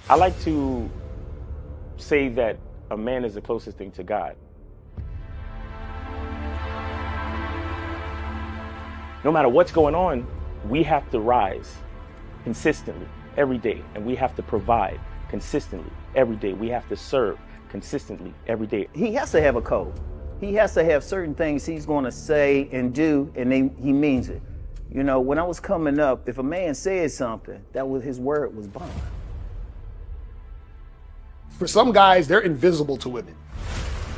I like to say that a man is the closest thing to God. No matter what's going on, we have to rise consistently every day, and we have to provide consistently every day. We have to serve consistently every day. He has to have a code. He has to have certain things he's going to say and do, and he means it. You know, when I was coming up, if a man said something, that was his word was bond. For some guys, they're invisible to women.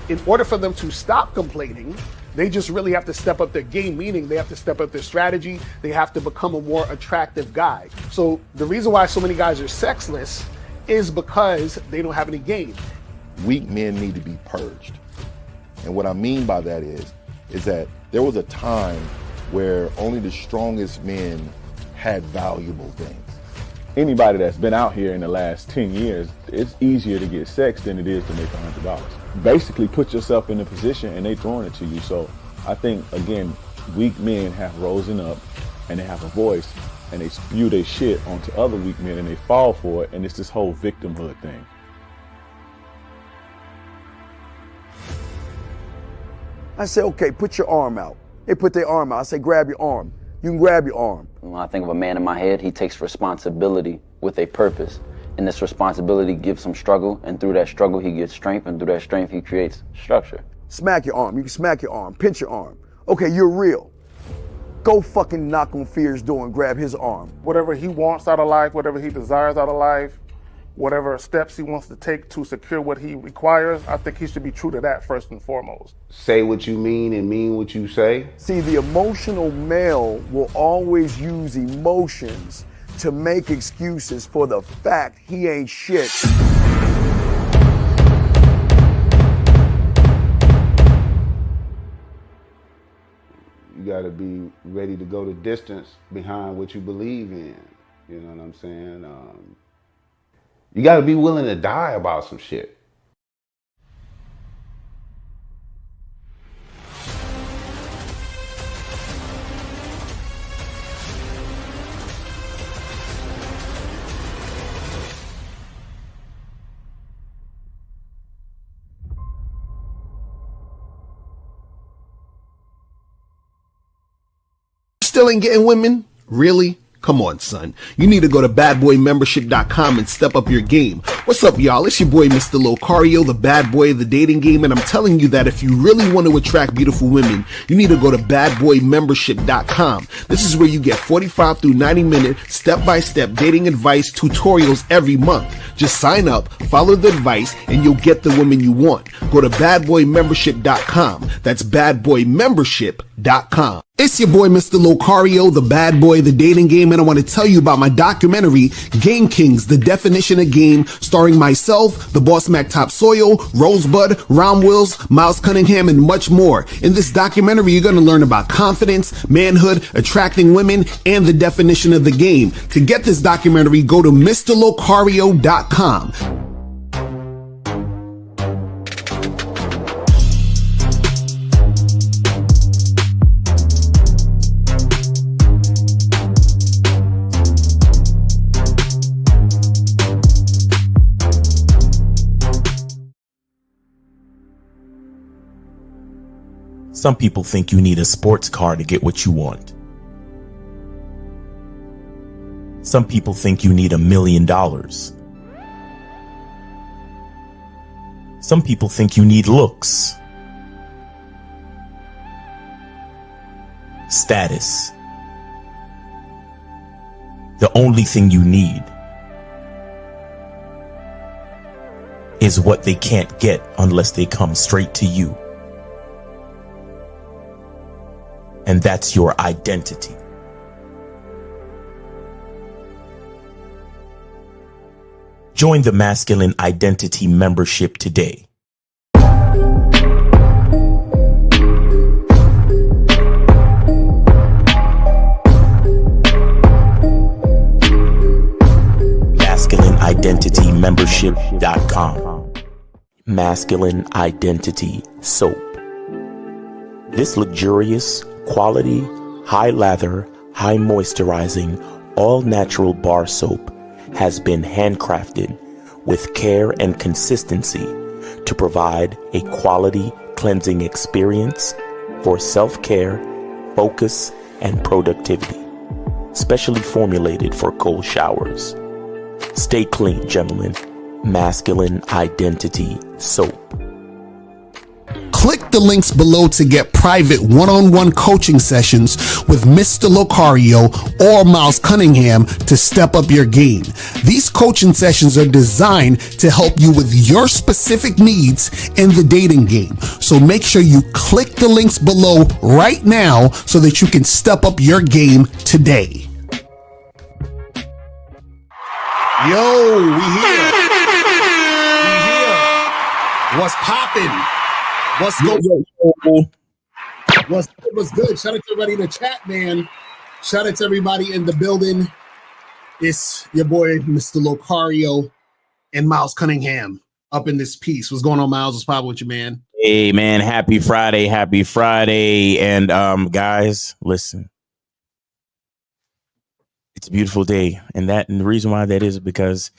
In order for them to stop complaining, they just really have to step up their game, meaning they have to step up their strategy. They have to become a more attractive guy. So the reason why so many guys are sexless is because they don't have any game. Weak men need to be purged. And what I mean by that is that there was a time where only the strongest men had valuable things. Anybody that's been out here in the last 10 years, it's easier to get sex than it is to make $100. Basically put yourself in a position and they throwing it to you. So I think, again, weak men have risen up and they have a voice and they spew their shit onto other weak men and they fall for it. And it's this whole victimhood thing. I say, okay, put your arm out. They put their arm out. I say, grab your arm. You can grab your arm. When I think of a man in my head, he takes responsibility with a purpose. And this responsibility gives him struggle, and through that struggle, he gets strength, and through that strength, he creates structure. Smack your arm. You can smack your arm. Pinch your arm. Okay, you're real. Go fucking knock on Fear's door and grab his arm. Whatever he wants out of life, whatever he desires out of life, whatever steps he wants to take to secure what he requires, I think he should be true to that first and foremost. Say what you mean and mean what you say. See, the emotional male will always use emotions to make excuses for the fact he ain't shit. You gotta be ready to go the distance behind what you believe in. You know what I'm saying? You gotta be willing to die about some shit. Still ain't getting women? Really? Come on, son. You need to go to badboymembership.com and step up your game. What's up, y'all? It's your boy, Mr. Locario, the bad boy of the dating game, and I'm telling you that if you really want to attract beautiful women, you need to go to badboymembership.com. This is where you get 45 through 90-minute step-by-step dating advice tutorials every month. Just sign up, follow the advice, and you'll get the women you want. Go to badboymembership.com. That's badboymembership.com. It's your boy, Mr. Locario, the bad boy of the dating game, and I want to tell you about my documentary, Game Kings, The Definition of Game, starring myself, the Boss Mac Topsoil, Rosebud, Ron Wills, Miles Cunningham, and much more. In this documentary, you're going to learn about confidence, manhood, attracting women, and the definition of the game. To get this documentary, go to MrLocario.com. Some people think you need a sports car to get what you want. Some people think you need $1 million. Some people think you need looks, status. The only thing you need is what they can't get unless they come straight to you. And that's your identity. Join the Masculine Identity membership today. MasculineIdentityMembership.com. Masculine Identity Soap. This luxurious, quality, high lather, high moisturizing, all natural bar soap has been handcrafted with care and consistency to provide a quality cleansing experience for self-care, focus, and productivity. Specially formulated for cold showers. Stay clean, gentlemen. Masculine Identity Soap. Click the links below to get private one-on-one coaching sessions with Mr. Locario or Miles Cunningham to step up your game. These coaching sessions are designed to help you with your specific needs in the dating game. So make sure you click the links below right now so that you can step up your game today. Yo, we here. What's poppin'? What's good? What's good? Shout out to everybody in the chat, man. Shout out to everybody in the building. It's your boy, Mr. Locario, and Miles Cunningham up in this piece. What's going on, Miles? What's poppin' with you, man? Hey, man. Happy Friday. And guys, listen. It's a beautiful day. And the reason why that is because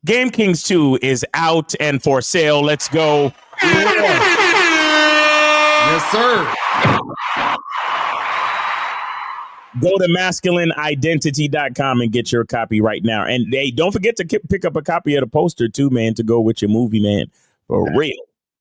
Game Kings 2 is out and for sale. Let's go. Yeah. Yes, sir. Go to masculineidentity.com and get your copy right now. And hey, don't forget to pick up a copy of the poster too, man, to go with your movie, man. For real.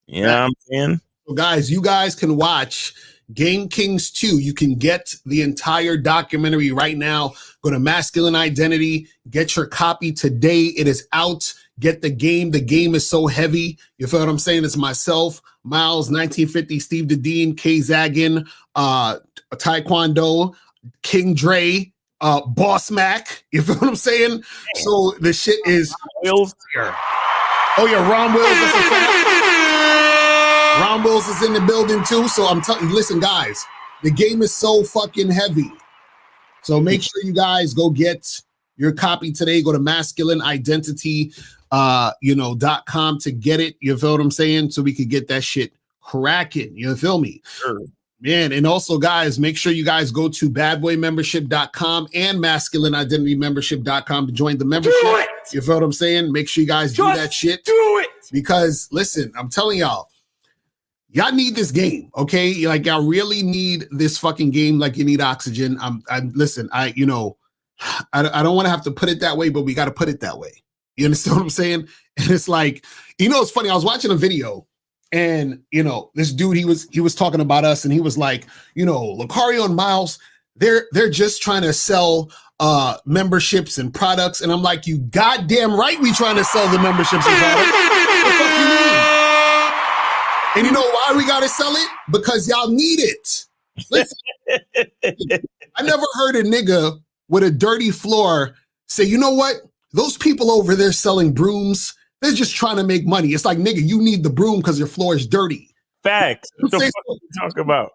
You know what I'm saying? So guys, you guys can watch Game Kings 2. You can get the entire documentary right now. Go to Masculine Identity. Get your copy today. It is out. Get the game. The game is so heavy. You feel what I'm saying? It's myself, Miles, 1950, Steve Dedeen, K Zaggin, Taekwondo, King Dre, Boss Mac. You feel what I'm saying? So the shit is Wills. Oh yeah, Ron Wills. That's a fact. Ron Wills is in the building too. So I'm telling you, listen, guys, the game is so fucking heavy. So make sure you guys go get your copy today. Go to masculineidentity.com to get it. You feel what I'm saying? So we could get that shit cracking. You feel me? Sure. Man, and also, guys, make sure you guys go to badboymembership.com and masculineidentitymembership.com to join the membership. You feel what I'm saying? Make sure you guys do that shit. Do it. Because, listen, I'm telling y'all need this game, okay? Like, y'all really need this fucking game like you need oxygen. Listen, I don't want to have to put it that way, but we got to put it that way. You understand what I'm saying? And it's like, it's funny. I was watching a video and, this dude, he was talking about us and he was like, Locario and Miles, they're just trying to sell memberships and products. And I'm like, you goddamn right we trying to sell the memberships and products. What the fuck you mean? And you know why we got to sell it? Because y'all need it. Listen, I never heard a nigga with a dirty floor say, you know what? Those people over there selling brooms, they're just trying to make money. It's like, nigga, you need the broom because your floor is dirty. Facts. What the fuck you talk about?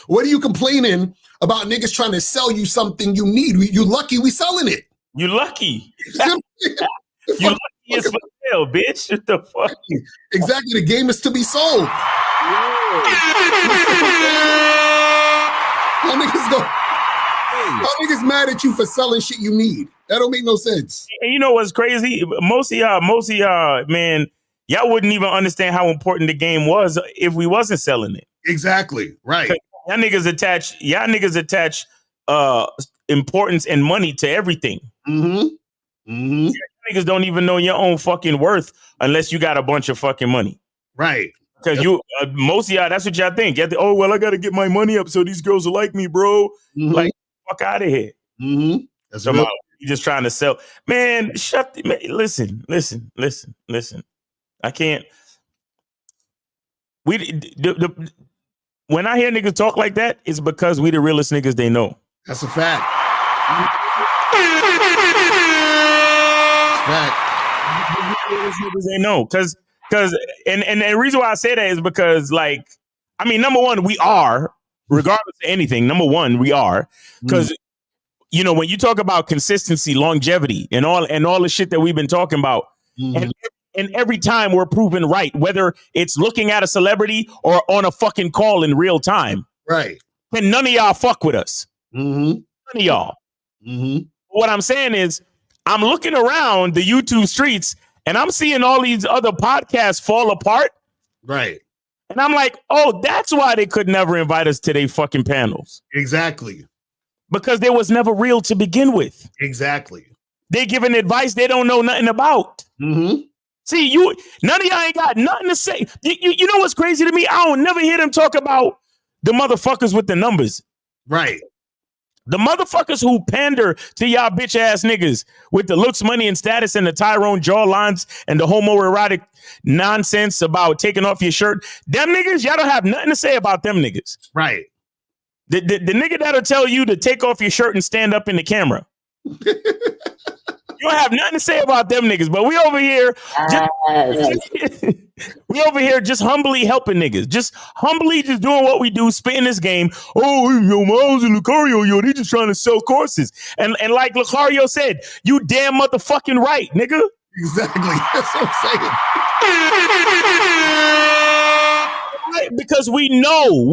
What are you complaining about niggas trying to sell you something you need? You lucky we selling it. You lucky. You lucky it's for sale, bitch. What the fuck? Exactly. The game is to be sold. How niggas go? How niggas mad at you for selling shit you need? That don't make no sense. And you know what's crazy? Most of y'all, man, y'all wouldn't even understand how important the game was if we wasn't selling it. Exactly. Right. Y'all niggas attach importance and money to everything. Mm-hmm. Mm-hmm. Niggas don't even know your own fucking worth unless you got a bunch of fucking money. Right. Because most of y'all, that's what y'all think. I got to get my money up so these girls will like me, bro. Mm-hmm. Like, fuck out of here. Mm-hmm. That's so you just trying to sell. Man, listen. I can't. When I hear niggas talk like that, it's because we the realest niggas they know. That's a fact. They know. Because and the reason why I say that is because, like, I mean, number one, we are, regardless of anything, number one, we are. Because when you talk about consistency, longevity, and all the shit that we've been talking about, and every time we're proven right, whether it's looking at a celebrity or on a fucking call in real time. Right. And none of y'all fuck with us. Mm-hmm. None of y'all. Mm-hmm. What I'm saying is, I'm looking around the YouTube streets And I'm seeing all these other podcasts fall apart. Right. And I'm like, oh, that's why they could never invite us to their fucking panels. Exactly. Because they was never real to begin with. Exactly. They giving advice they don't know nothing about. Mm-hmm. See, none of y'all ain't got nothing to say. You know what's crazy to me? I don't never hear them talk about the motherfuckers with the numbers. Right. The motherfuckers who pander to y'all bitch ass niggas with the looks, money, and status and the Tyrone jawlines and the homoerotic nonsense about taking off your shirt. Them niggas, y'all don't have nothing to say about them niggas. Right. The nigga that'll tell you to take off your shirt and stand up in the camera. You don't have nothing to say about them niggas, but we over here just humbly helping niggas. Just humbly just doing what we do, spitting this game. Oh, yo, Miles and Locario, yo, they just trying to sell courses. And like Locario said, you damn motherfucking right, nigga. Exactly. That's what I'm saying. Right, because we know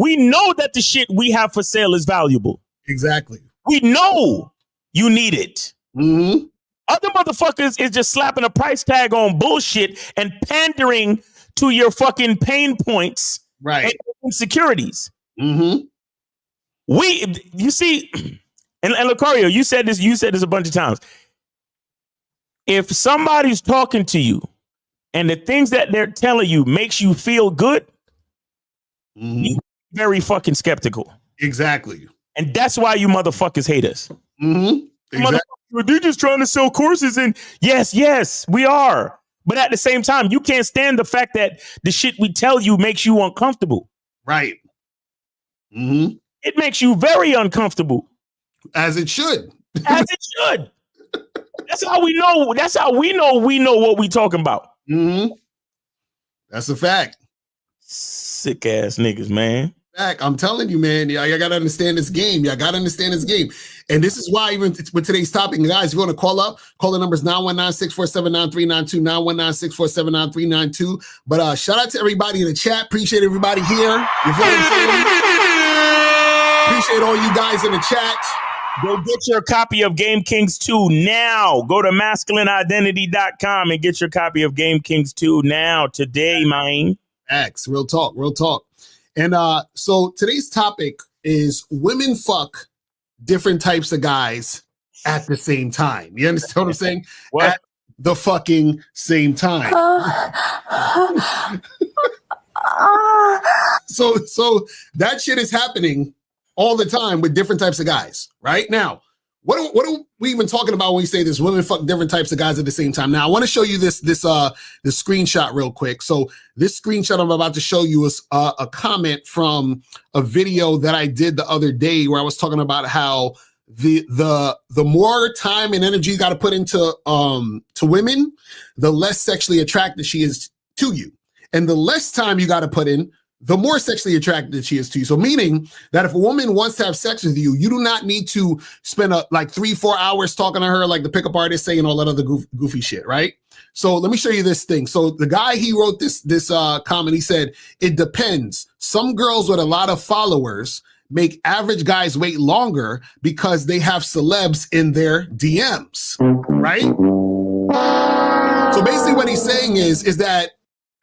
that the shit we have for sale is valuable. Exactly. We know you need it. Mm-hmm. Other motherfuckers is just slapping a price tag on bullshit and pandering to your fucking pain points, right, and insecurities. Mm-hmm. You see, and Locario, you said this a bunch of times. If somebody's talking to you and the things that they're telling you makes you feel good, you're very fucking skeptical. Exactly. And that's why you motherfuckers hate us. Mm-hmm. Exactly. They're just trying to sell courses, and yes, we are. But at the same time, you can't stand the fact that the shit we tell you makes you uncomfortable. Right. Mm-hmm. It makes you very uncomfortable. As it should. As it should. That's how we know. That's how we know what we talking about. Mm-hmm. That's a fact. Sick ass niggas, man. Fact. I'm telling you, man. Y'all gotta understand this game. Y'all gotta understand this game. And this is why, even with today's topic, guys, if you want to call up, call the numbers 919-647-9392, 919-647-9392. But shout out to everybody in the chat. Appreciate everybody here. You feel what I'm saying? Appreciate all you guys in the chat. Go get your copy of Game Kings 2 now. Go to masculineidentity.com and get your copy of Game Kings 2 now, today, man. X, real talk, real talk. And so today's topic is women fuck different types of guys at the same time. You understand what I'm saying? What? At the fucking same time. So that shit is happening all the time with different types of guys. Right now, what are we even talking about when we say this? Women fuck different types of guys at the same time. Now, I want to show you this screenshot real quick. So this screenshot I'm about to show you is a comment from a video that I did the other day where I was talking about how the more time and energy you got to put into to women, the less sexually attracted she is to you, and the less time you got to put in, the more sexually attracted she is to you. So meaning that if a woman wants to have sex with you, you do not need to spend like 3-4 hours talking to her like the pickup artist saying all that other goofy shit, right? So let me show you this thing. So the guy, he wrote this comment. He said, it depends. Some girls with a lot of followers make average guys wait longer because they have celebs in their DMs, right? So basically what he's saying is that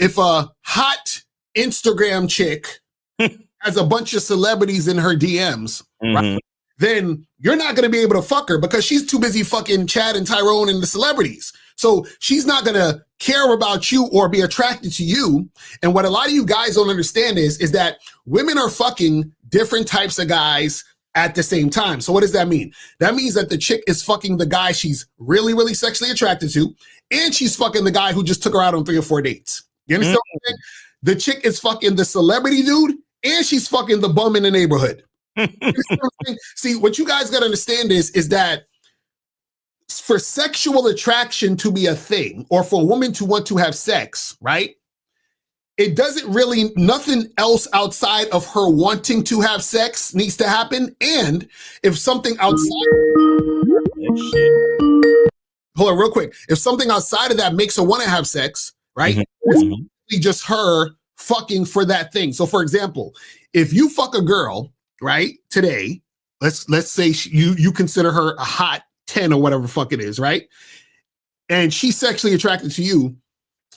if a hot Instagram chick has a bunch of celebrities in her DMs, right, then you're not going to be able to fuck her because she's too busy fucking Chad and Tyrone and the celebrities. So she's not going to care about you or be attracted to you. And what a lot of you guys don't understand is that women are fucking different types of guys at the same time. So what does that mean? That means that the chick is fucking the guy she's really, really sexually attracted to, and she's fucking the guy who just took her out on 3 or 4 dates. You understand what I'm saying? The chick is fucking the celebrity dude, and she's fucking the bum in the neighborhood. See, what you guys got to understand is that for sexual attraction to be a thing, or for a woman to want to have sex, right? It doesn't really, nothing else outside of her wanting to have sex needs to happen. And if something outside, hold on real quick. If something outside of that makes her want to have sex, right? It's just her fucking for that thing. So for example, if you fuck a girl, right, today, let's say you consider her a hot 10 or whatever fuck it is, right? And she's sexually attracted to you,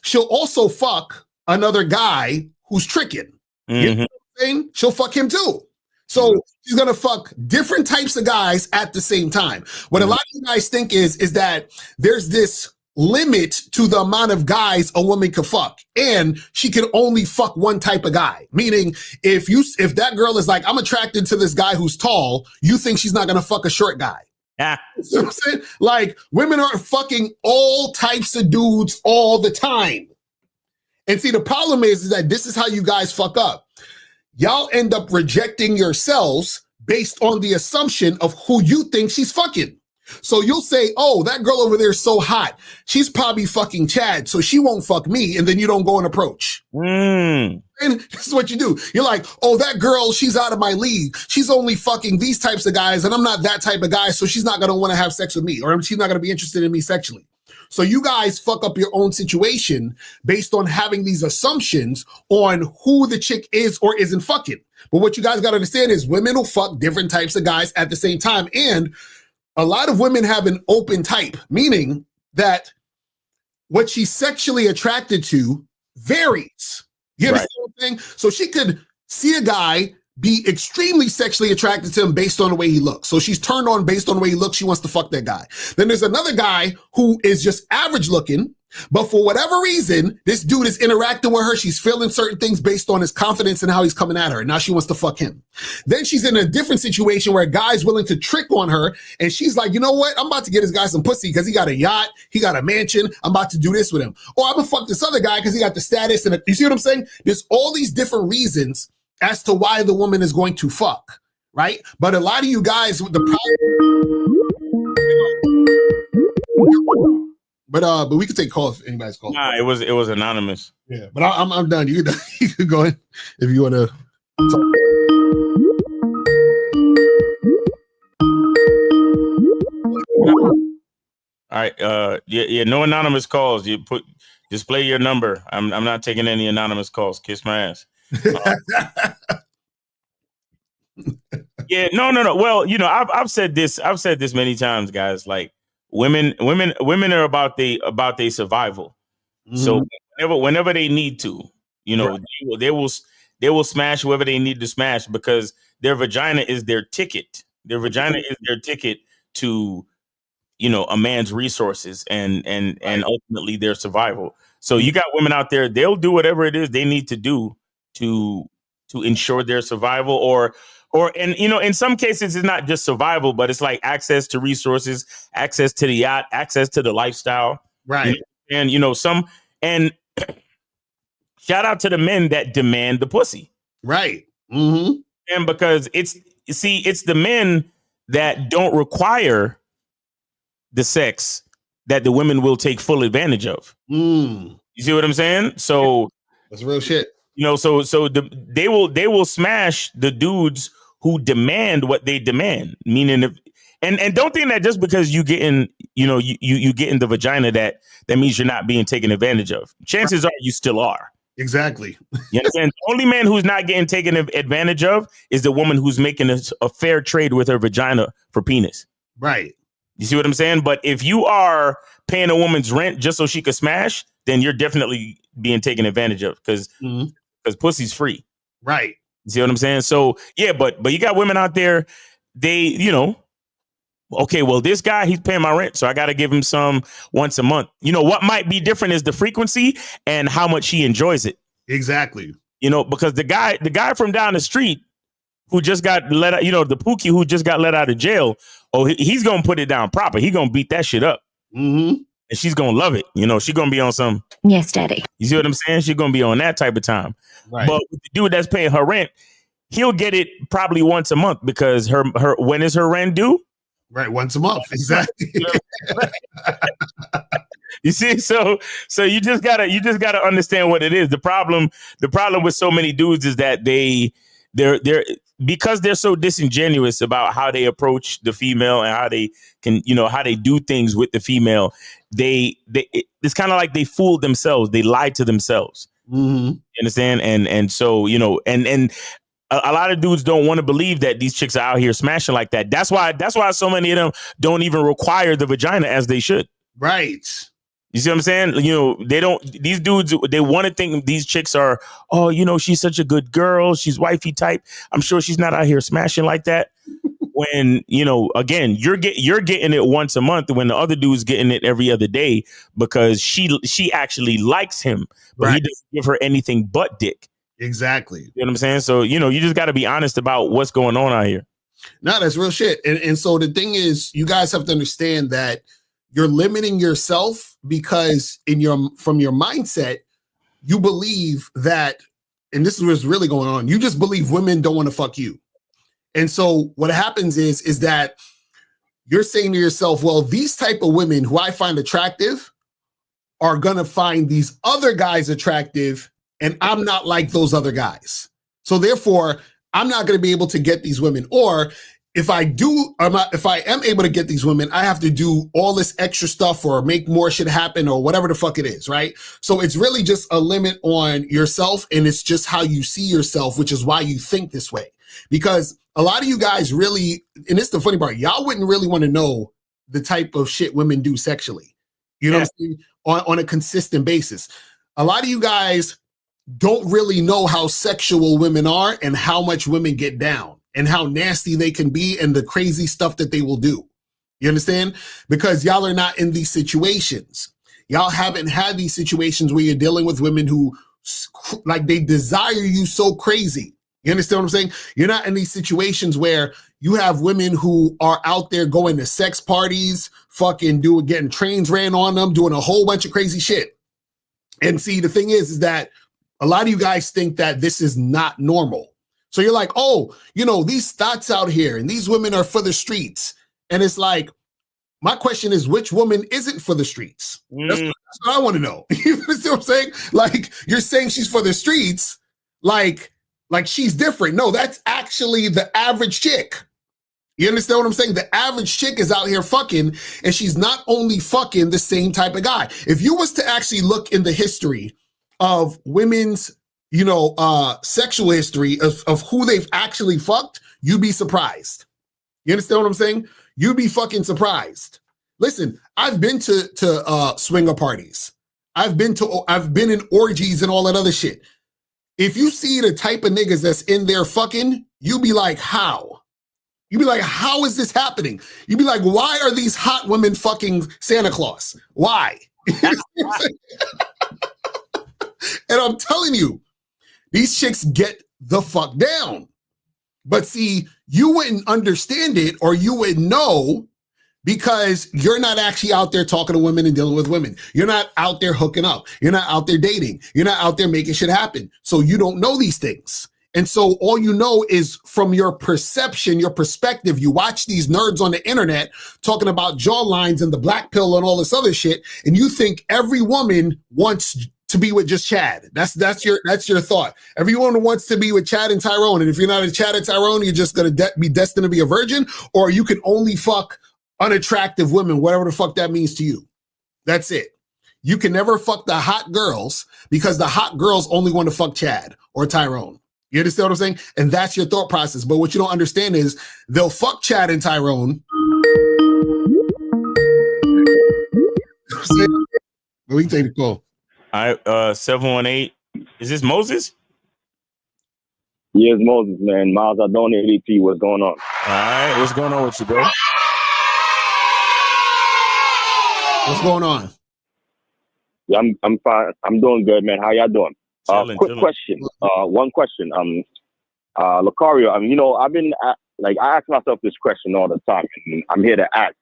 she'll also fuck another guy who's tricking. You know what I'm saying? She'll fuck him too. So she's gonna fuck different types of guys at the same time. What a lot of you guys think is that there's this limit to the amount of guys a woman can fuck, and she can only fuck one type of guy. Meaning, if that girl is like, I'm attracted to this guy who's tall, you think she's not gonna fuck a short guy. Yeah. You know what I'm saying? Like, women aren't fucking all types of dudes all the time. And see, the problem is that this is how you guys fuck up. Y'all end up rejecting yourselves based on the assumption of who you think she's fucking. So you'll say, oh, that girl over there is so hot. She's probably fucking Chad, so she won't fuck me. And then you don't go and approach. And this is what you do. You're like, oh, that girl, she's out of my league. She's only fucking these types of guys, and I'm not that type of guy, so she's not going to want to have sex with me, or she's not going to be interested in me sexually. So you guys fuck up your own situation based on having these assumptions on who the chick is or isn't fucking. But what you guys got to understand is women will fuck different types of guys at the same time. And a lot of women have an open type, meaning that what she's sexually attracted to varies. You understand what I'm saying? So she could see a guy, be extremely sexually attracted to him based on the way he looks. So she's turned on based on the way he looks. She wants to fuck that guy. Then there's another guy who is just average looking, but for whatever reason, this dude is interacting with her. She's feeling certain things based on his confidence and how he's coming at her. And now she wants to fuck him. Then she's in a different situation where a guy's willing to trick on her. And she's like, you know what? I'm about to get this guy some pussy because he got a yacht. He got a mansion. I'm about to do this with him. Or I'm going to fuck this other guy because he got the status. And you see what I'm saying? There's all these different reasons as to why the woman is going to fuck, right? But a lot of you guys with the problem, but we could take calls if anybody's calling. Nah, it was anonymous. Yeah, but I'm done. You can go ahead if you want to talk. All right, no anonymous calls. Display your number. I'm not taking any anonymous calls. Kiss my ass. Yeah, no. Well, I've said this many times, guys. Like women are about their survival. Mm-hmm. So whenever they need to, right. they will smash whoever they need to smash because their vagina is their ticket. Their vagina is their ticket to, a man's resources and ultimately their survival. So you got women out there, they'll do whatever it is they need to do to ensure their survival or in some cases it's not just survival, but it's like access to resources, access to the yacht, access to the lifestyle. Right. And shout out to the men that demand the pussy. Right. Mm-hmm. And because it's the men that don't require the sex that the women will take full advantage of. You see what I'm saying? So that's real shit. They will smash the dudes who demand what they demand. Meaning, and don't think that just because you get in the vagina that means you're not being taken advantage of. Chances are you still are. Exactly. You understand? The only man who's not getting taken advantage of is the woman who's making a fair trade with her vagina for penis. Right. You see what I'm saying? But if you are paying a woman's rent just so she could smash, then you're definitely being taken advantage of because pussy's free. Right. You see what I'm saying? So yeah, but you got women out there, they, okay, well, this guy, he's paying my rent, so I got to give him some once a month. What might be different is the frequency and how much he enjoys it. Exactly. Because the guy from down the street who just got let out, the Pookie who just got let out of jail, he's going to put it down proper. He's going to beat that shit up. Mm-hmm. And she's going to love it. She's going to be on some. Yes, daddy. You see what I'm saying? She's going to be on that type of time. Right. But with the dude that's paying her rent, he'll get it probably once a month because her when is her rent due? Right, once a month. Exactly. You see, so you just gotta understand what it is. The problem with so many dudes is that they're because they're so disingenuous about how they approach the female and how they can, how they do things with the female. It's kind of like they fooled themselves. They lied to themselves. Mm-hmm. You understand? And so, and a lot of dudes don't want to believe that these chicks are out here smashing like that. That's why so many of them don't even require the vagina as they should. Right. You see what I'm saying? You know, they don't, these dudes, they want to think these chicks are, oh, you know, she's such a good girl. She's wifey type. I'm sure she's not out here smashing like that. When, you know, again, you're getting it once a month when the other dude's getting it every other day because she actually likes him, but he doesn't give her anything but dick. Exactly. You know what I'm saying? So, you know, you just got to be honest about what's going on out here. No, that's real shit. And so the thing is, you guys have to understand that you're limiting yourself because from your mindset, you believe that, and this is what's really going on. You just believe women don't want to fuck you. And so what happens is that you're saying to yourself, well, these type of women who I find attractive are going to find these other guys attractive, and I'm not like those other guys. So therefore, I'm not going to be able to get these women. Or if I am able to get these women, I have to do all this extra stuff or make more shit happen or whatever the fuck it is, right? So it's really just a limit on yourself, and it's just how you see yourself, which is why you think this way. Because a lot of you guys really, and it's the funny part, y'all wouldn't really want to know the type of shit women do sexually. You know what I'm saying? On a consistent basis. A lot of you guys don't really know how sexual women are and how much women get down and how nasty they can be and the crazy stuff that they will do. You understand? Because y'all are not in these situations. Y'all haven't had these situations where you're dealing with women who, like, they desire you so crazy. You understand what I'm saying? You're not in these situations where you have women who are out there going to sex parties, fucking getting trains ran on them, doing a whole bunch of crazy shit. And see, the thing is that a lot of you guys think that this is not normal. So you're like, oh, you know, these thoughts out here and these women are for the streets. And it's like, my question is, which woman isn't for the streets? That's what I want to know. You understand what I'm saying? Like, you're saying she's for the streets, like she's different. No, that's actually the average chick. You understand what I'm saying? The average chick is out here fucking, and she's not only fucking the same type of guy. If you was to actually look in the history of women's, sexual history of who they've actually fucked, you'd be surprised. You understand what I'm saying? You'd be fucking surprised. Listen, I've been to swinger parties. I've been in orgies and all that other shit. If you see the type of niggas that's in there fucking, you be like, how? You be like, how is this happening? You be like, why are these hot women fucking Santa Claus? Why? And I'm telling you, these chicks get the fuck down. But see, you wouldn't understand it or you wouldn't know because you're not actually out there talking to women and dealing with women. You're not out there hooking up. You're not out there dating. You're not out there making shit happen. So you don't know these things. And so all you know is from your perception, your perspective. You watch these nerds on the internet talking about jawlines and the black pill and all this other shit, and you think every woman wants to be with just Chad. That's your thought. Everyone wants to be with Chad and Tyrone, and if you're not a Chad and Tyrone, you're just gonna be destined to be a virgin, or you can only fuck unattractive women, whatever the fuck that means to you. That's it. You can never fuck the hot girls because the hot girls only want to fuck Chad or Tyrone. You understand what I'm saying? And that's your thought process. But what you don't understand is they'll fuck Chad and Tyrone. We can take the call. All right, 718. Is this Moses? Yeah, it's Moses, man. Miles, I don't need EP. What's going on? All right, what's going on with you, bro? What's going on? Yeah, I'm fine. I'm doing good, man. How y'all doing? Chilling. Question. One question. Locario, I ask myself this question all the time, and I'm here to ask.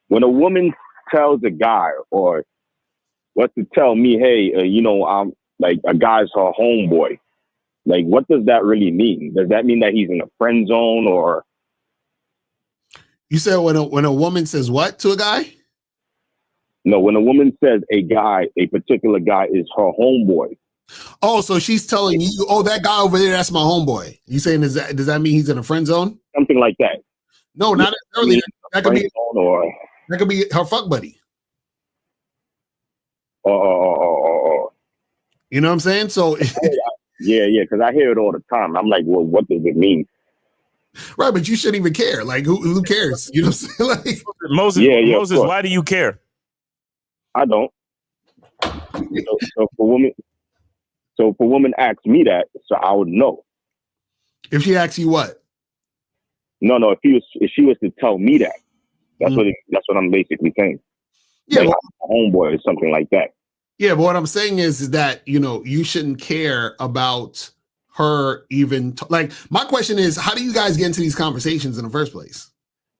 When a woman tells a guy or wants to tell me, hey, I'm like a guy's her homeboy, like, what does that really mean? Does that mean that he's in a friend zone or? You said when a woman says what to a guy? No, when a woman says a particular guy is her homeboy. Oh, so she's telling you, oh, that guy over there, that's my homeboy. You saying does that mean he's in a friend zone? Something like that. No, not necessarily. That could be her fuck buddy. You know what I'm saying? So yeah, because I hear it all the time. I'm like, well, what does it mean? Right, but you shouldn't even care. Like, who cares? You know what I'm saying? Like, Moses, why do you care? I don't. So for women ask me that, so I would know. If she asks you what? No, if she was to tell me that, that's what I'm basically saying. Yeah, like a homeboy or something like that. Yeah, but what I'm saying is that, you shouldn't care about her even like, my question is, how do you guys get into these conversations in the first place?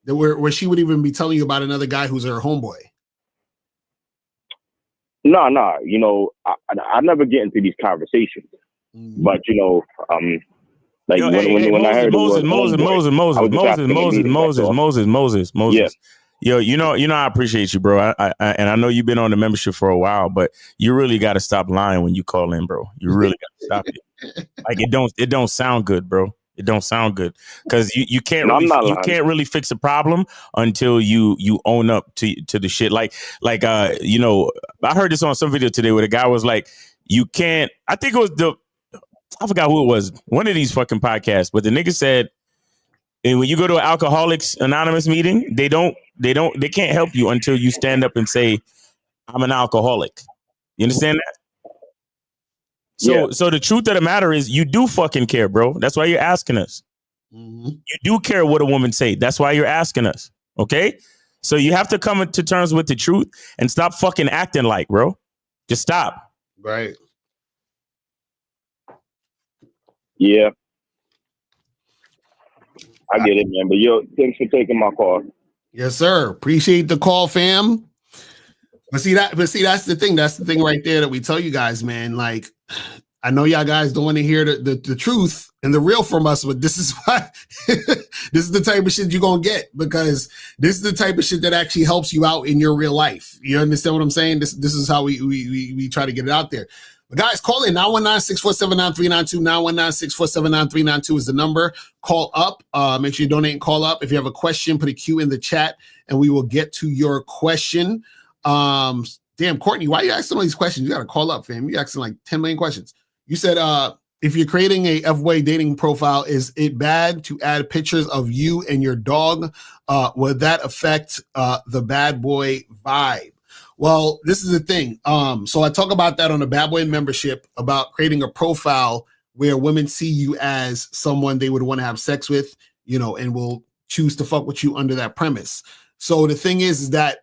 That where she would even be telling you about another guy who's her homeboy. No, I never get into these conversations. But like Yo, when I heard Moses, Yeah. Yo, I appreciate you, bro. And I know you've been on the membership for a while, but you really got to stop lying when you call in, bro. You really got to stop it. Like it don't sound good, bro. It don't sound good because you can't really fix a problem until you own up to the shit. Like I heard this on some video today where the guy was like, you can't. I think it was I forgot who it was. One of these fucking podcasts, but the nigga said, and when you go to an Alcoholics Anonymous meeting, they can't help you until you stand up and say, I'm an alcoholic. You understand that? So the truth of the matter is you do fucking care, bro. That's why you're asking us. You do care what a woman say. That's why you're asking us. Okay? So you have to come to terms with the truth and stop fucking acting like, bro. Just stop. Right. Yeah. I get it, man. But thanks for taking my call. Yes, sir. Appreciate the call, fam. But see, that's the thing. That's the thing right there that we tell you guys, man. Like, I know y'all guys don't want to hear the truth and the real from us, but this is why this is the type of shit you're gonna get, because this is the type of shit that actually helps you out in your real life. You understand what I'm saying? This is how we try to get it out there. But guys, call in 919-647-9392. 919-647-9392 is the number. Call up. Make sure you donate and call up. If you have a question, put a Q in the chat and we will get to your question. Damn, Courtney, why are you asking all these questions? You got to call up, fam. You're asking like 10 million questions. You said, if you're creating a F-Way dating profile, is it bad to add pictures of you and your dog? Would that affect the bad boy vibe? Well, this is the thing. So I talk about that on the Bad Boy membership, about creating a profile where women see you as someone they would want to have sex with, and will choose to fuck with you under that premise. So the thing is that,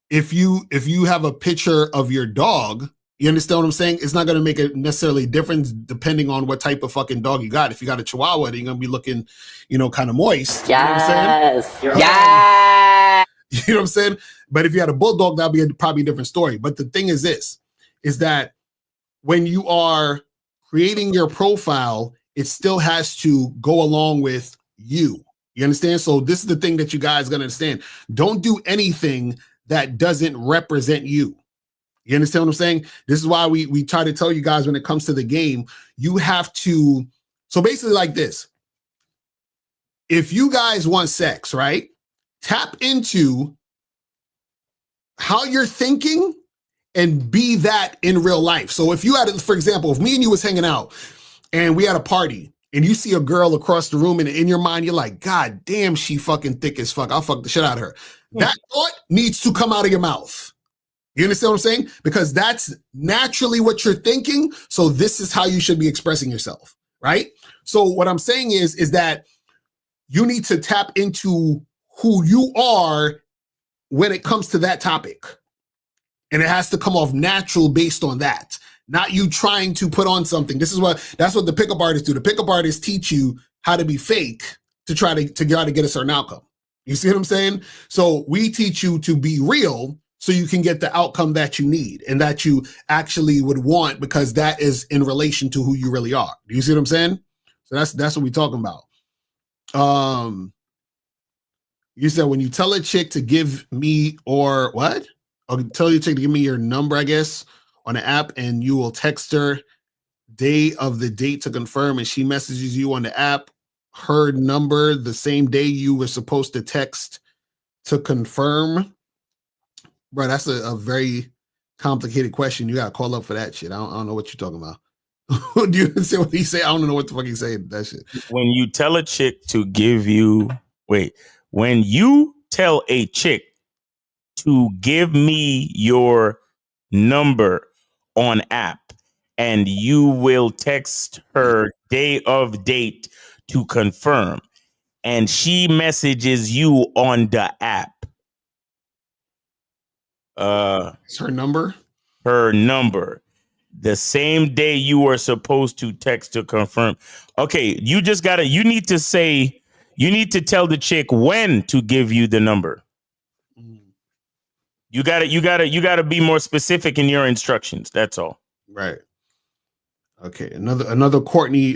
if you have a picture of your dog, you understand what I'm saying? It's not going to make a necessarily difference depending on what type of fucking dog you got. If you got a Chihuahua, then you're going to be looking, kind of moist. Yes. You know what I'm saying? Yeah. You know what I'm saying? But if you had a bulldog, that'd be probably a different story. But the thing is is that when you are creating your profile, it still has to go along with you. You understand? So this is the thing that you guys got to understand. Don't do anything that doesn't represent you. You understand what I'm saying? This is why we try to tell you guys when it comes to the game, you have to. So basically like this. If you guys want sex, right? Tap into how you're thinking and be that in real life. So if you had, for example, if me and you was hanging out and we had a party and you see a girl across the room and in your mind, you're like, God damn, she fucking thick as fuck. I'll fuck the shit out of her. That thought needs to come out of your mouth. You understand what I'm saying? Because that's naturally what you're thinking. So this is how you should be expressing yourself, right? So what I'm saying is that you need to tap into who you are when it comes to that topic. And it has to come off natural based on that, not you trying to put on something. That's what the pickup artists do. The pickup artists teach you how to be fake to try to get a certain outcome. You see what I'm saying? So we teach you to be real so you can get the outcome that you need and that you actually would want, because that is in relation to who you really are. Do you see what I'm saying? So that's what we're talking about. You said when you tell a chick to give me or what? I'll tell your chick to give me your number, I guess, on the app, and you will text her day of the date to confirm, and she messages you on the app her number the same day you were supposed to text to confirm. Bro, that's a very complicated question. You got to call up for that shit. I don't know what you're talking about. Do you understand what he say? I don't know what the fuck he's saying. That shit. When you tell a chick to give you, when you tell a chick to give me your number on app, and you will text her day of date to confirm, and she messages you on the app. It's her number. Her number. The same day you were supposed to text to confirm. Okay, you need to tell the chick when to give you the number. You gotta be more specific in your instructions. That's all. Right. Okay. Another Courtney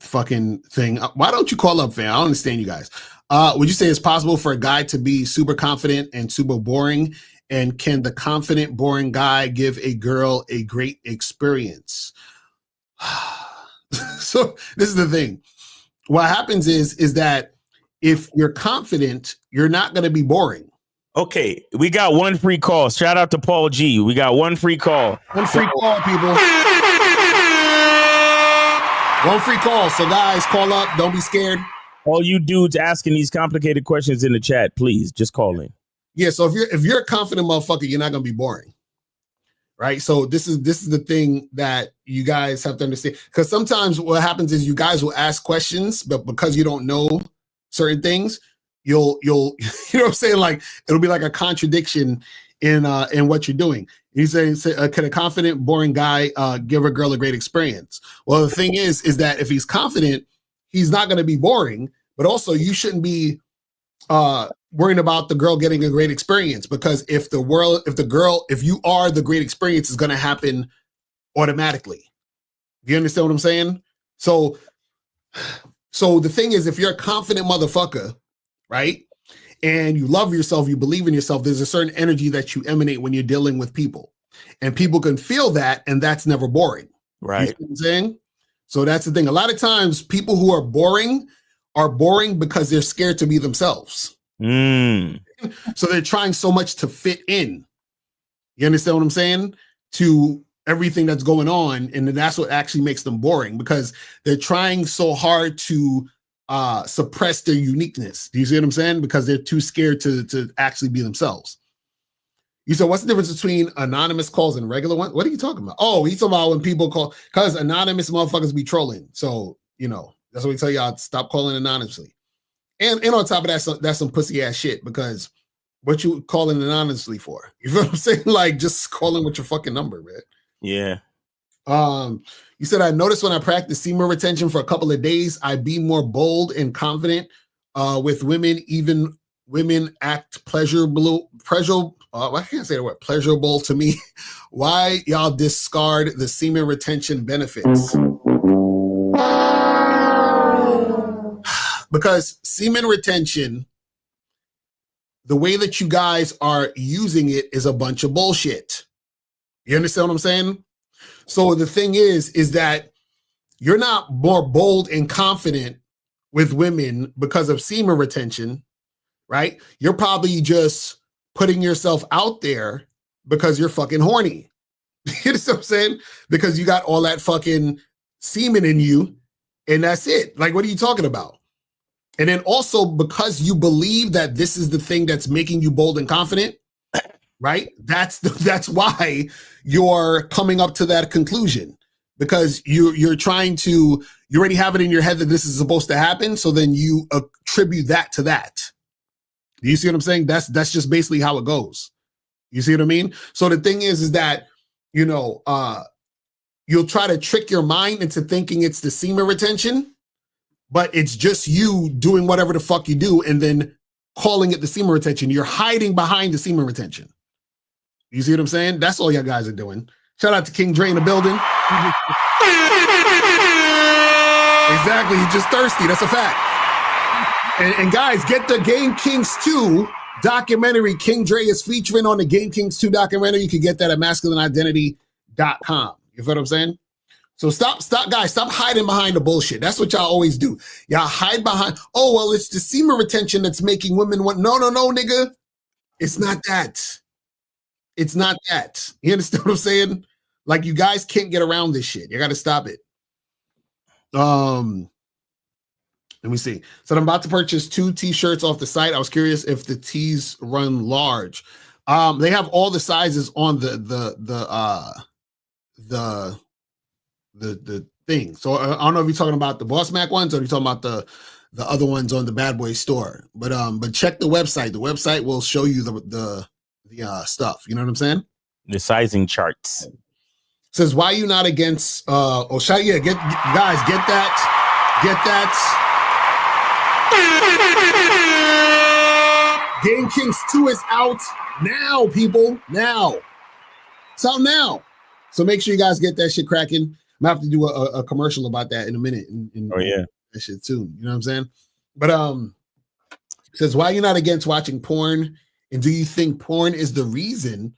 fucking thing. Why don't you call up, fam? I don't understand you guys. Would you say it's possible for a guy to be super confident and super boring? And can the confident, boring guy give a girl a great experience? So this is the thing. What happens is that if you're confident, you're not going to be boring. Okay, we got one free call. Shout out to Paul G. We got one free call. One free call, people. One free call. So guys, call up. Don't be scared. All you dudes asking these complicated questions in the chat, please just call in. Yeah, so if you're a confident motherfucker, you're not gonna be boring. Right. So this is the thing that you guys have to understand. Because sometimes what happens is you guys will ask questions, but because you don't know certain things, you'll you know what I'm saying? Like it'll be like a contradiction in what you're doing. You say can a confident, boring guy give a girl a great experience? Well, the thing is that if he's confident, he's not gonna be boring, but also you shouldn't be worrying about the girl getting a great experience, because if you are the great experience, is going to happen automatically. Do you understand what I'm saying? So the thing is, if you're a confident motherfucker, right, and you love yourself, you believe in yourself, there's a certain energy that you emanate when you're dealing with people, and people can feel that, and that's never boring. Right. You know what I'm saying? So that's the thing. A lot of times people who are boring because they're scared to be themselves. So they're trying so much to fit in. You understand what I'm saying? To everything that's going on. And then that's what actually makes them boring, because they're trying so hard to suppress their uniqueness. Do you see what I'm saying? Because they're too scared to actually be themselves. You said, what's the difference between anonymous calls and regular ones? What are you talking about? Oh, he's talking about when people call, because anonymous motherfuckers be trolling. So, that's what we tell y'all, stop calling anonymously. And on top of that, that's some pussy ass shit, because what you calling anonymously for? You feel what I'm saying? Like, just calling with your fucking number, man. Yeah. You said, I noticed when I practice semen retention for a couple of days, I be more bold and confident with women. Even women act pleasurable. I can't say the word pleasurable to me. Why y'all discard the semen retention benefits? Because semen retention, the way that you guys are using it is a bunch of bullshit. You understand what I'm saying? So the thing is that you're not more bold and confident with women because of semen retention, right? You're probably just putting yourself out there because you're fucking horny. You know what I'm saying? Because you got all that fucking semen in you, and that's it. Like, what are you talking about? And then also, because you believe that this is the thing that's making you bold and confident, right? That's why you're coming up to that conclusion, because you're trying to, you already have it in your head that this is supposed to happen. So then you attribute that to that. Do you see what I'm saying? That's just basically how it goes. You see what I mean? So the thing is that, you'll try to trick your mind into thinking it's the semen retention, but it's just you doing whatever the fuck you do and then calling it the semen retention. You're hiding behind the semen retention. You see what I'm saying? That's all y'all guys are doing. Shout out to King Dre in the building. Exactly. He's just thirsty. That's a fact. And guys, get the Game Kings 2 documentary. King Dre is featuring on the Game Kings 2 documentary. You can get that at masculineidentity.com. You feel what I'm saying? So stop, guys, stop hiding behind the bullshit. That's what y'all always do. Y'all hide behind, oh, well, it's the semen retention that's making women want, no, nigga. It's not that. It's not that. You understand what I'm saying? Like, you guys can't get around this shit. You got to stop it. Let me see. So I'm about to purchase 2 t-shirts off the site. I was curious if the tees run large. They have all the sizes on the thing. So I don't know if you're talking about the Boss Mac ones or you're talking about the other ones on the Bad Boy store. But check the website. The website will show you the stuff. You know what I'm saying? The sizing charts. Says, why you not against get that. Game Kings 2 is out now, people. Now. It's out now. So make sure you guys get that shit cracking. I'm gonna have to do a commercial about that in a minute. That shit too. You know what I'm saying? But says, why are you not against watching porn? And do you think porn is the reason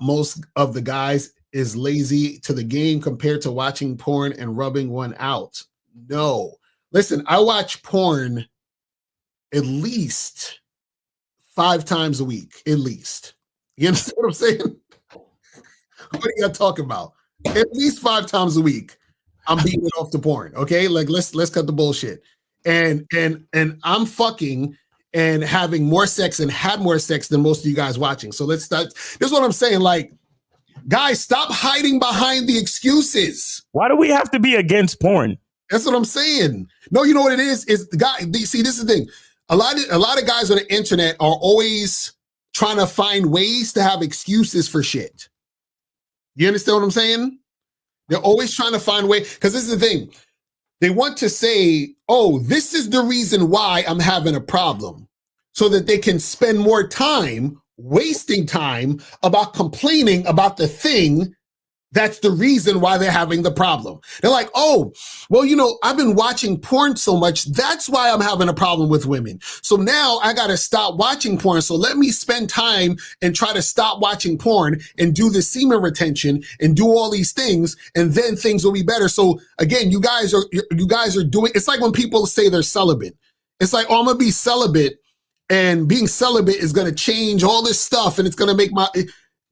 most of the guys is lazy to the game compared to watching porn and rubbing one out? No. Listen, I watch porn at least 5 times a week, at least. You understand what I'm saying? What are you talking about? At least 5 times a week, I'm beating it off to porn. Okay, like let's cut the bullshit. And I'm fucking and having more sex and had more sex than most of you guys watching. So let's start. This is what I'm saying. Like, guys, stop hiding behind the excuses. Why do we have to be against porn? That's what I'm saying. No, you know what it is? Is the guy? See, this is the thing. A lot of guys on the internet are always trying to find ways to have excuses for shit. You understand what I'm saying? They're always trying to find way, because this is the thing. They want to say, oh, this is the reason why I'm having a problem, so that they can spend more time wasting time about complaining about the thing that's the reason why they're having the problem. They're like, oh, well, you know, I've been watching porn so much. That's why I'm having a problem with women. So now I got to stop watching porn. So let me spend time and try to stop watching porn and do the semen retention and do all these things. And then things will be better. So again, you guys are doing, it's like when people say they're celibate. It's like, oh, I'm going to be celibate, and being celibate is going to change all this stuff. And it's going to make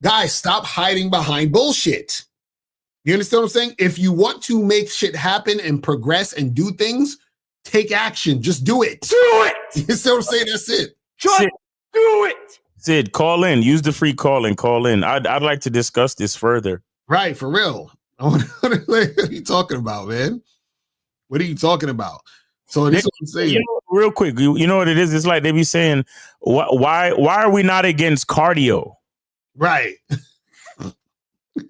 guys, stop hiding behind bullshit. You understand what I'm saying? If you want to make shit happen and progress and do things, take action. Just do it. Do it. You see what I'm saying? That's it. Just do it. Sid, call in. Use the free call and call in. I'd like to discuss this further. Right, for real. What are you talking about, man? What are you talking about? So this is what I'm saying. You know, real quick, you know what it is? It's like they be saying, why are we not against cardio? Right.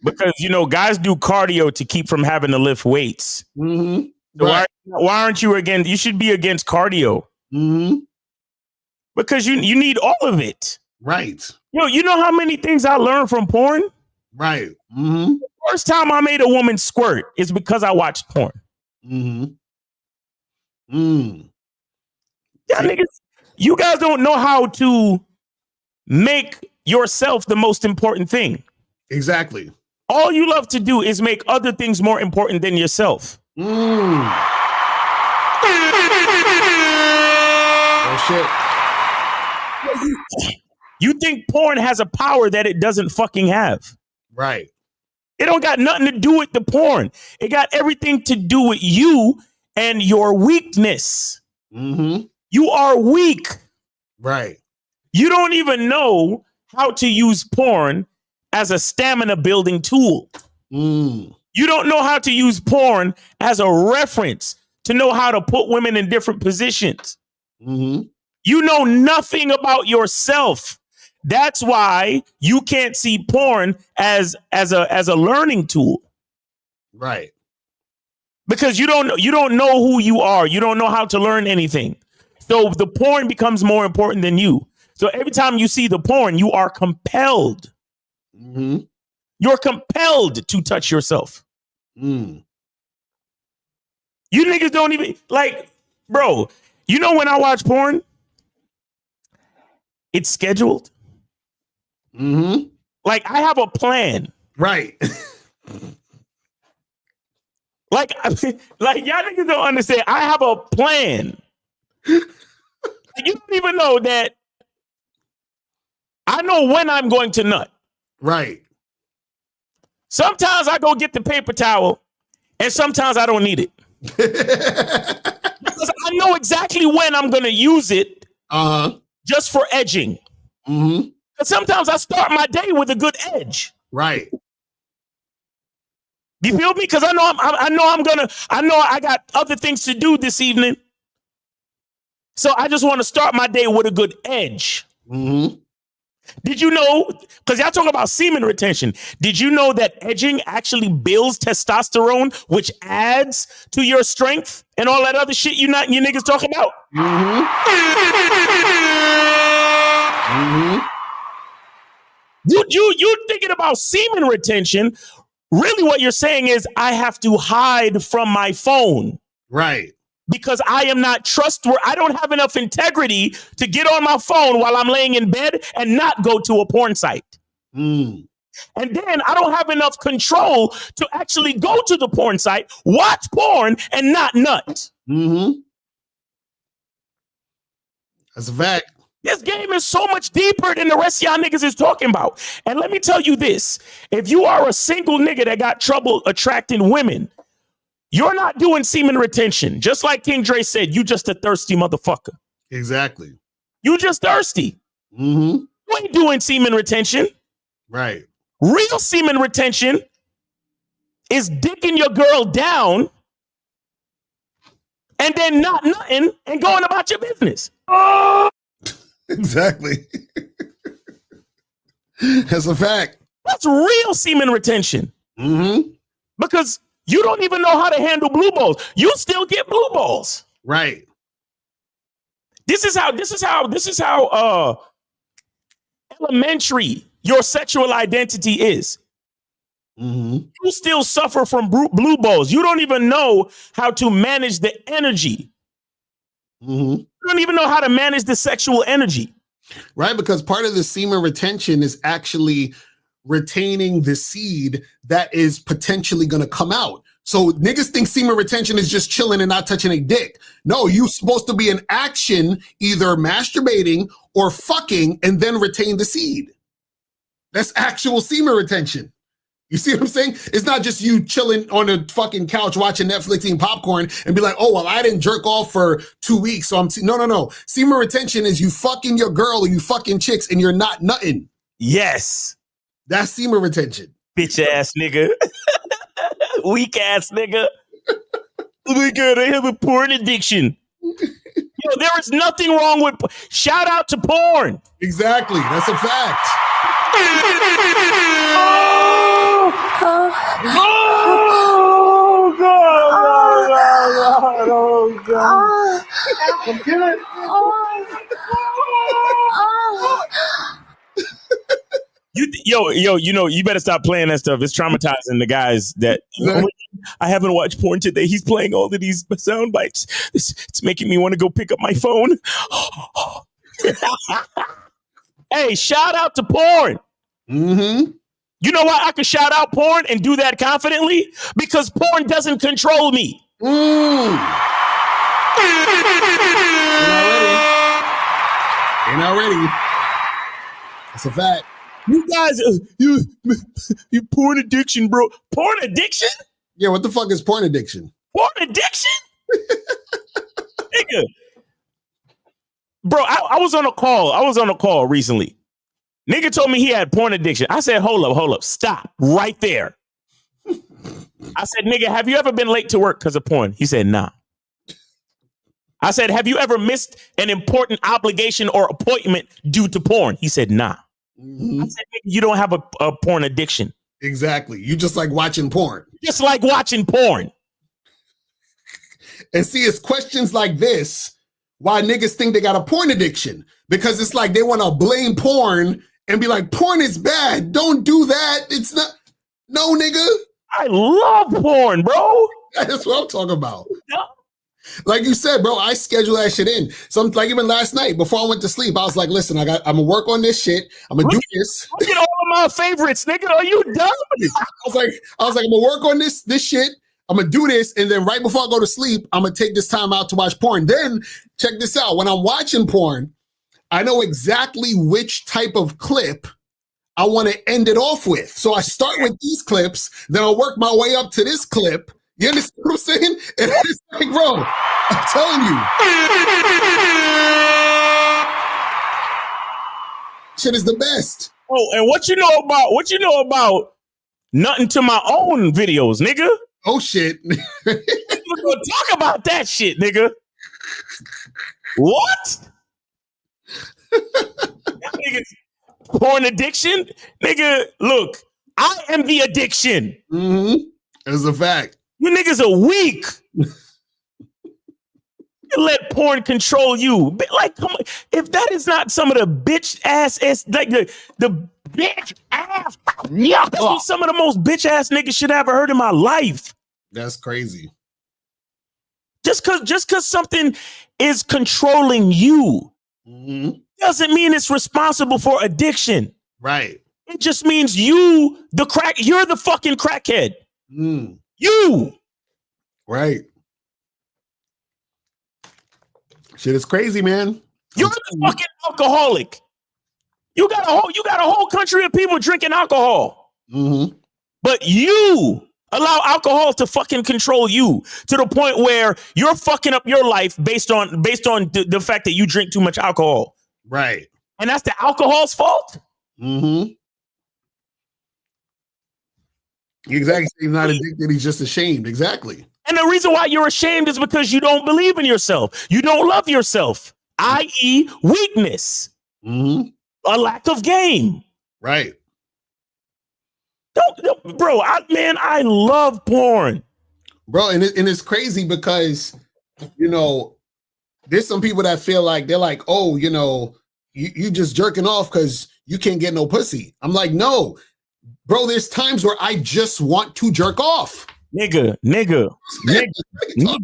Because, you know, guys do cardio to keep from having to lift weights. Mm-hmm. So right. why aren't you against? You should be against cardio. Mm-hmm. Because you need all of it. Right. You know how many things I learned from porn? Right. Mm-hmm. The first time I made a woman squirt is because I watched porn. Mm-hmm. Mm. Yeah, niggas, you guys don't know how to make yourself the most important thing. Exactly. All you love to do is make other things more important than yourself. Oh shit. You think porn has a power that it doesn't fucking have. Right. It don't got nothing to do with the porn. It got everything to do with you and your weakness. Mm-hmm. You are weak. Right. You don't even know how to use porn as a stamina building tool. Mm. You don't know how to use porn as a reference to know how to put women in different positions. Mm-hmm. You know nothing about yourself. That's why you can't see porn as a learning tool. Right. Because you don't know who you are. You don't know how to learn anything. So the porn becomes more important than you. So every time you see the porn, you are compelled. Mm-hmm. You're compelled to touch yourself. Mm. You niggas don't even, like, bro, you know when I watch porn, it's scheduled. Mm-hmm. Like, I have a plan. Right. like y'all niggas don't understand. I have a plan. You don't even know that I know when I'm going to nut. Right. Sometimes I go get the paper towel, and sometimes I don't need it. Because I know exactly when I'm going to use it just for edging. Mm-hmm. Sometimes I start my day with a good edge. Right. You feel me? Because I know I got other things to do this evening. So I just want to start my day with a good edge. Mm-hmm. Did you know, because y'all talk about semen retention, did you know that edging actually builds testosterone, which adds to your strength and all that other shit you niggas talk about? Mm-hmm. Mm-hmm. You thinking about semen retention. Really what you're saying is I have to hide from my phone. Right. Because I am not trustworthy. I don't have enough integrity to get on my phone while I'm laying in bed and not go to a porn site. Mm. And then I don't have enough control to actually go to the porn site, watch porn, and not nut. Mm-hmm. That's a fact. This game is so much deeper than the rest of y'all niggas is talking about. And let me tell you this. If you are a single nigga that got trouble attracting women, you're not doing semen retention. Just like King Dre said, you just a thirsty motherfucker. Exactly. You just thirsty. Mm-hmm. You ain't doing semen retention. Right. Real semen retention is dicking your girl down and then not nothing and going about your business. Exactly. That's a fact. That's real semen retention. Mm-hmm. Because you don't even know how to handle blue balls. You still get blue balls. Right. This is how elementary your sexual identity is. Mm-hmm. You still suffer from blue balls. You don't even know how to manage the energy. Mm-hmm. You don't even know how to manage the sexual energy. Right, because part of the semen retention is actually retaining the seed that is potentially going to come out. So niggas think semen retention is just chilling and not touching a dick. No, you're supposed to be in action, either masturbating or fucking, and then retain the seed. That's actual semen retention. You see what I'm saying? It's not just you chilling on a fucking couch watching Netflix eating popcorn and be like, oh, well, I didn't jerk off for 2 weeks. So no. Semen retention is you fucking your girl or you fucking chicks and you're not nutting. Yes. That's semen retention. Bitch ass nigga. Weak ass nigga. Oh my God, I have a porn addiction. Yo, there is nothing wrong with shout out to porn. Exactly. That's a fact. Oh God! Oh God! I'm good. You better stop playing that stuff. It's traumatizing the guys that I haven't watched porn today. He's playing all of these sound bites. It's making me want to go pick up my phone. Hey, shout out to porn. Mm-hmm. You know why I can shout out porn and do that confidently? Because porn doesn't control me. Ain't already. That's a fact. You guys, you porn addiction, bro. Porn addiction? Yeah, what the fuck is porn addiction? Porn addiction? Nigga. Bro, I was on a call recently. Nigga told me he had porn addiction. I said, hold up, stop right there. I said, nigga, have you ever been late to work because of porn? He said, nah. I said, have you ever missed an important obligation or appointment due to porn? He said, nah. Mm-hmm. I said, nigga, you don't have a porn addiction. Exactly. You just like watching porn. Just like watching porn. And see, it's questions like this why niggas think they got a porn addiction. Because it's like they want to blame porn and be like, porn is bad. Don't do that. It's not. No, nigga. I love porn, bro. That's what I'm talking about. Yeah. Like you said, bro, I schedule that shit in. So like even last night before I went to sleep, I was like, listen, I'm gonna work on this shit. I'm gonna do this. Look at all of my favorites, nigga. Are you dumb? I was like, I'm gonna work on this shit. I'm gonna do this, and then right before I go to sleep, I'm gonna take this time out to watch porn. Then check this out. When I'm watching porn, I know exactly which type of clip I want to end it off with. So I start with these clips, then I'll work my way up to this clip. You understand what I'm saying? And it's like, bro, I'm telling you. Shit is the best. Oh, and what you know about nothing to my own videos, nigga? Oh shit. We're gonna talk about that shit, nigga. What? Niggas, porn addiction? Nigga, look, I am the addiction. Mm-hmm. That's a fact. You niggas are weak. You let porn control you. Like, come on. If that is not some of the bitch ass, like the bitch ass, yeah, that's what some of the most bitch ass niggas shit I ever heard in my life. That's crazy. Just cause something is controlling you doesn't mean it's responsible for addiction. Right. It just means you're the fucking crackhead. You. Right. Shit is crazy, man. You're the fucking alcoholic. You got a whole country of people drinking alcohol. But you allow alcohol to fucking control you to the point where you're fucking up your life based on the fact that you drink too much alcohol. Right. And that's the alcohol's fault? Exactly. He's not addicted. He's just ashamed. Exactly. And the reason why you're ashamed is because you don't believe in yourself. You don't love yourself, i.e. weakness. A lack of game. Right. Bro, I love porn. Bro, and it's crazy because, there's some people that feel like they're like, oh, you just jerking off because you can't get no pussy. I'm like, no. Bro, there's times where I just want to jerk off. Nigga. Like, no.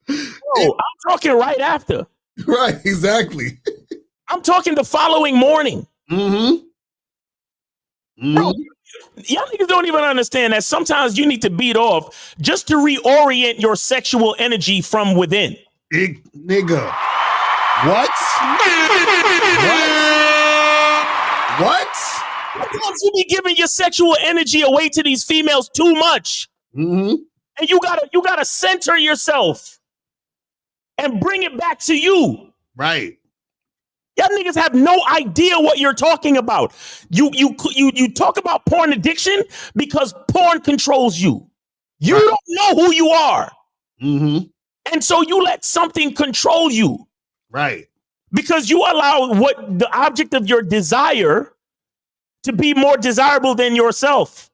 Bro, I'm talking right after. Right, exactly. I'm talking the following morning. Bro, y'all niggas don't even understand that sometimes you need to beat off just to reorient your sexual energy from within. Nigga. What? Sometimes you be giving your sexual energy away to these females too much. And you gotta center yourself and bring it back to you. Right. Y'all niggas have no idea what you're talking about. You talk about porn addiction because porn controls you. You don't know who you are. And so you let something control you. Right. Because you allow what the object of your desire to be more desirable than yourself.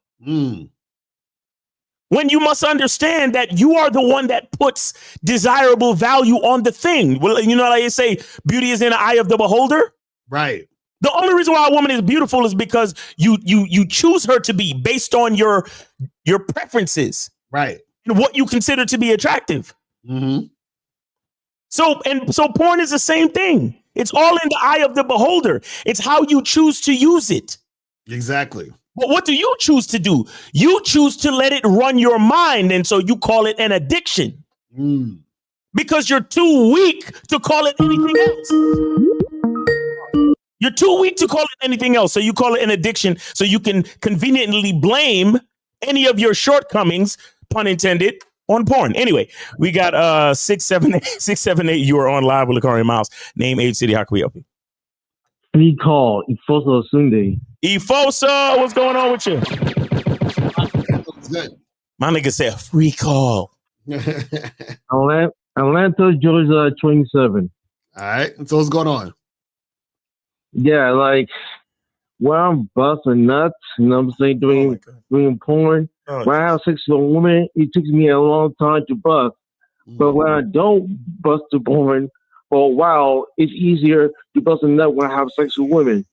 When you must understand that you are the one that puts desirable value on the thing. Well, like they say, beauty is in the eye of the beholder. Right. The only reason why a woman is beautiful is because you choose her to be based on your preferences. Right. And what you consider to be attractive. So porn is the same thing. It's all in the eye of the beholder. It's how you choose to use it. Exactly. But what do you choose to do? You choose to let it run your mind. And so you call it an addiction. Because you're too weak to call it anything else. You're too weak to call it anything else. So you call it an addiction so you can conveniently blame any of your shortcomings, pun intended, on porn. Anyway, we got 678. You are on live with Locario Miles. Name, age, city. How can we help you? Free call, Ifosa Sunday. Ifosa, what's going on with you? Good. My nigga said free call. Atlanta, Georgia, 27. All right. So what's going on? Yeah, like when I'm busting nuts, you know what I'm saying, doing porn. When I have sex with a woman, it takes me a long time to bust. But when I don't bust the porn for a while, it's easier to bust a nut when I have sex with women.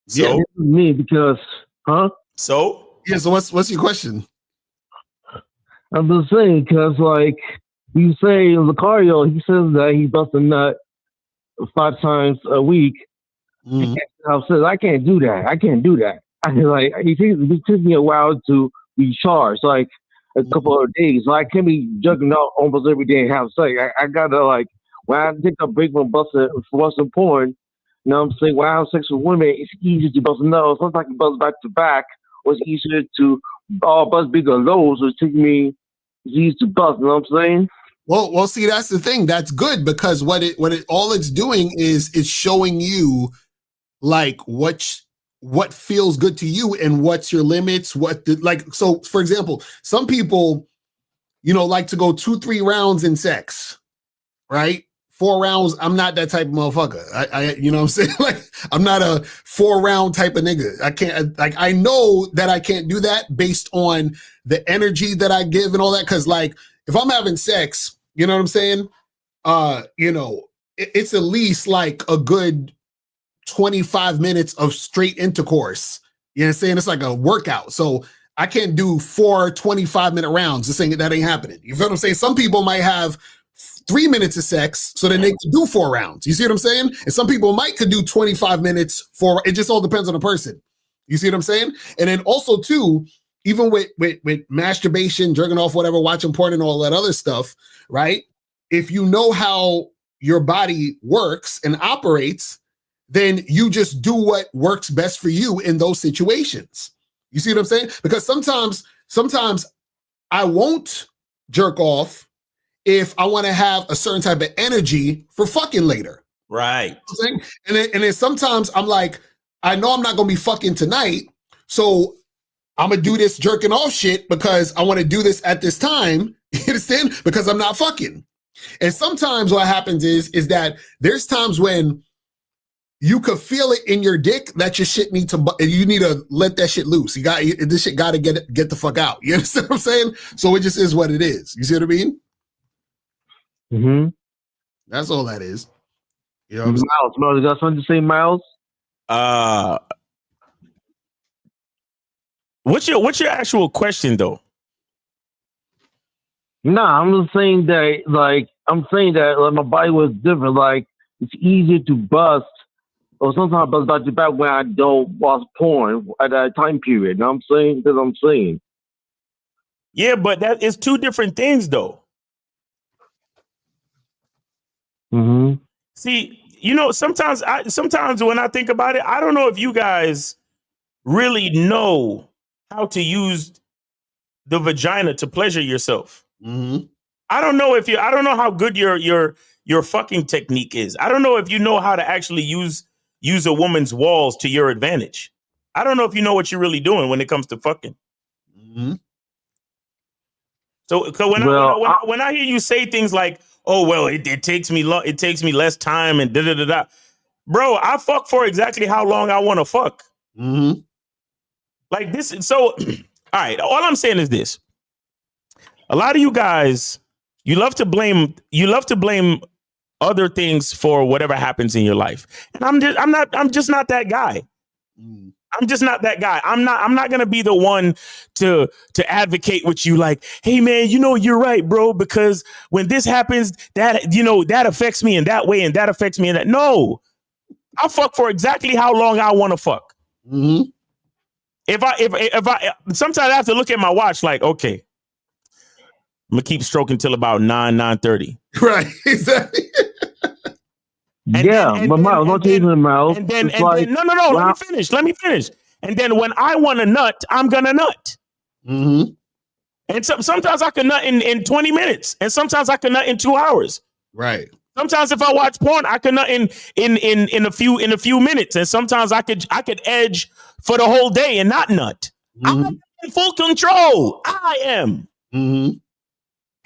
So me because, So yeah. So what's your question? I'm just saying because like you say Locario, he says that he busts a nut 5 times a week. I can't do that. I can't do that. It takes me a while to recharge, like a couple of days. So I can't be juggling out almost every day and have sex. I gotta like when I take a break from busting porn. You know what I'm saying? When I have sex with women, it's easy to bust a nut. Sometimes I can bust back to back, or it's easier to bust bigger loads. So it takes me, used to bust. You know what I'm saying? Well, see, that's the thing. That's good because all it's doing is it's showing you like what feels good to you and what's your limits. So, for example, some people, like to go 2-3 rounds in sex, right? 4 rounds. I'm not that type of motherfucker. I you know what I'm saying? Like, I'm not a 4-round type of nigga. I can't, I know that I can't do that based on the energy that I give and all that. Cause like, if I'm having sex, you know what I'm saying? It's at least like a good 25 minutes of straight intercourse. You know what I'm saying? It's like a workout. So I can't do 4 25-minute rounds. That ain't happening. You feel what I'm saying? Some people might have 3 minutes of sex, so then they could do 4 rounds. You see what I'm saying? And some people could do 25 minutes for, it just all depends on the person. You see what I'm saying? And then also too, even with masturbation, jerking off, whatever, watching porn and all that other stuff, right? If you know how your body works and operates, then you just do what works best for you in those situations. You see what I'm saying? Because sometimes I won't jerk off if I want to have a certain type of energy for fucking later. Right. You know and then sometimes I'm like, I know I'm not going to be fucking tonight, so I'm going to do this jerking off shit because I want to do this at this time. You understand? Because I'm not fucking. And sometimes what happens is that there's times when you could feel it in your dick that your shit you need to let that shit loose. This shit got to get the fuck out. You understand what I'm saying? So it just is what it is. You see what I mean? Mm-hmm. That's all that is. You know what I'm saying? Miles, you got something to say, Miles? What's your actual question though? Nah, I'm just saying that like my body was different. Like it's easier to bust, or sometimes I bust out the back when I don't watch porn at that time period. You know what I'm saying? That's what I'm saying. Yeah, but that is 2 different things though. Mm-hmm. See, sometimes when I think about it, I don't know if you guys really know how to use the vagina to pleasure yourself. Mm-hmm. I don't know how good your fucking technique is. I don't know if you know how to actually use a woman's walls to your advantage. I don't know if you know what you're really doing when it comes to fucking. Mm-hmm. So when I hear you say things like, "Oh well, it takes me less time," and da da da da, bro, I fuck for exactly how long I want to fuck. Mm-hmm. Like this. So, all right. All I'm saying is this: a lot of you guys, you love to blame other things for whatever happens in your life, and I'm just not that guy. I'm just not that guy. I'm not gonna be the one to advocate with you like, hey man, you're right, bro, because when this happens, that that affects me in that way and that affects me in that. No, I fuck for exactly how long I want to fuck. Mm-hmm. If I sometimes I have to look at my watch like, okay, I'm gonna keep stroking till about 9:30. Right, exactly. But Miles, don't take it, Miles. And then no. Let me finish. And then when I want to nut, I'm gonna nut. Mm-hmm. And sometimes I can nut in 20 minutes, and sometimes I can nut in 2 hours. Right. Sometimes if I watch porn, I can nut in a few minutes, and sometimes I could edge for the whole day and not nut. Mm-hmm. I'm in full control. I am. Mm-hmm.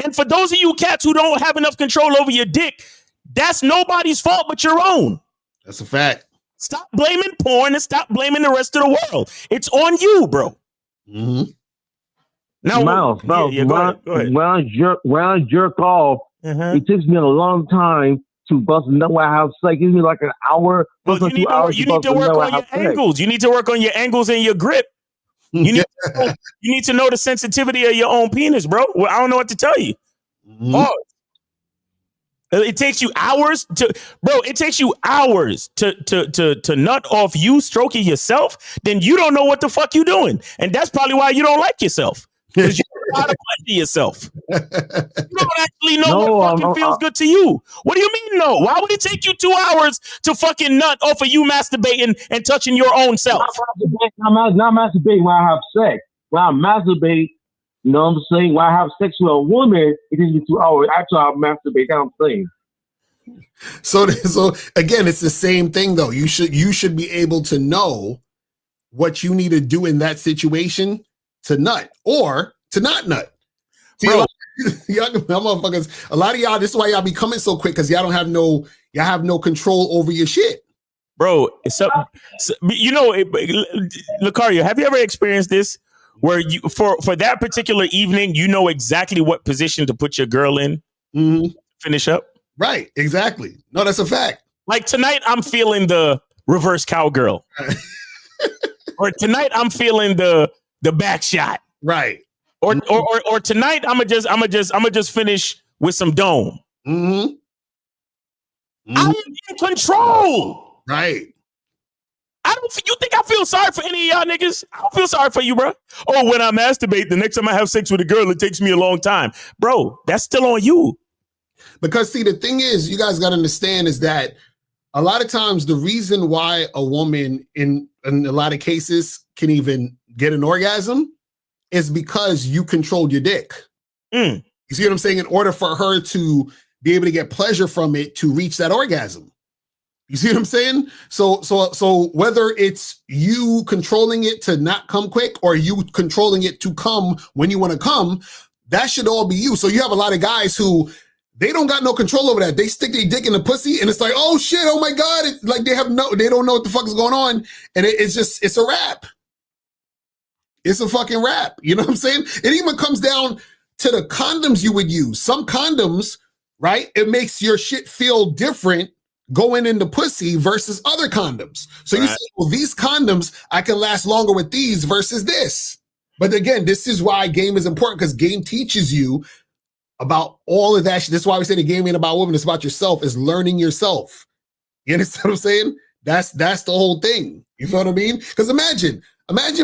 And for those of you cats who don't have enough control over your dick, that's nobody's fault but your own. That's a fact. Stop blaming porn and stop blaming the rest of the world. It's on you, bro. Mm-hmm. Now, Miles, go ahead. When I jerk off, it takes me a long time to bust a nut when I have sex. It gives me like an hour. Well, you need to work on your angles. You need to work on your angles and your grip. You need to know the sensitivity of your own penis, bro. Well, I don't know what to tell you. Mm-hmm. Oh, it takes you hours to nut off you stroking yourself. Then you don't know what the fuck you doing, and that's probably why you don't like yourself, because you don't know how to pleasure yourself. You don't actually know what fucking feels good to you. What do you mean no? Why would it take you 2 hours to fucking nut off of you masturbating and touching your own self? Not masturbating when I have sex. When I masturbate, You know what I'm saying? When I have sex with a woman, it takes me 2 hours. After I masturbate, I'm saying. So again, it's the same thing though. You should be able to know what you need to do in that situation to nut or to not nut. See, bro, y'all motherfuckers, a lot of y'all, this is why y'all be coming so quick, because y'all have no control over your shit. Bro, so you know, Locario, have you ever experienced this where you for that particular evening, you know exactly what position to put your girl in, finish up? Right, exactly. No, that's a fact. Like tonight, I'm feeling the reverse cowgirl, or tonight I'm feeling the back shot, right? Or tonight I'm gonna just finish with some dome. I'm in control. Right. You think I feel sorry for any of y'all niggas? I don't feel sorry for you, bro. Oh, when I masturbate, the next time I have sex with a girl, it takes me a long time. Bro, that's still on you. Because see, the thing is, you guys got to understand is that a lot of times the reason why a woman in a lot of cases can even get an orgasm is because you controlled your dick. You see what I'm saying? In order for her to be able to get pleasure from it to reach that orgasm. You see what I'm saying? So whether it's you controlling it to not come quick or you controlling it to come when you want to come, that should all be you. So you have a lot of guys who they don't got no control over that. They stick their dick in the pussy and it's like, oh shit, oh my God. It's like they don't know what the fuck is going on. And it's a wrap. It's a fucking wrap. You know what I'm saying? It even comes down to the condoms you would use. Some condoms, right? It makes your shit feel different going into pussy versus other condoms. So you say, well, these condoms, I can last longer with these versus this. But again, this is why game is important, because game teaches you about all of that. This is why we say the game ain't about women, it's about yourself, is learning yourself. You understand what I'm saying? That's the whole thing. You feel what I mean? Because imagine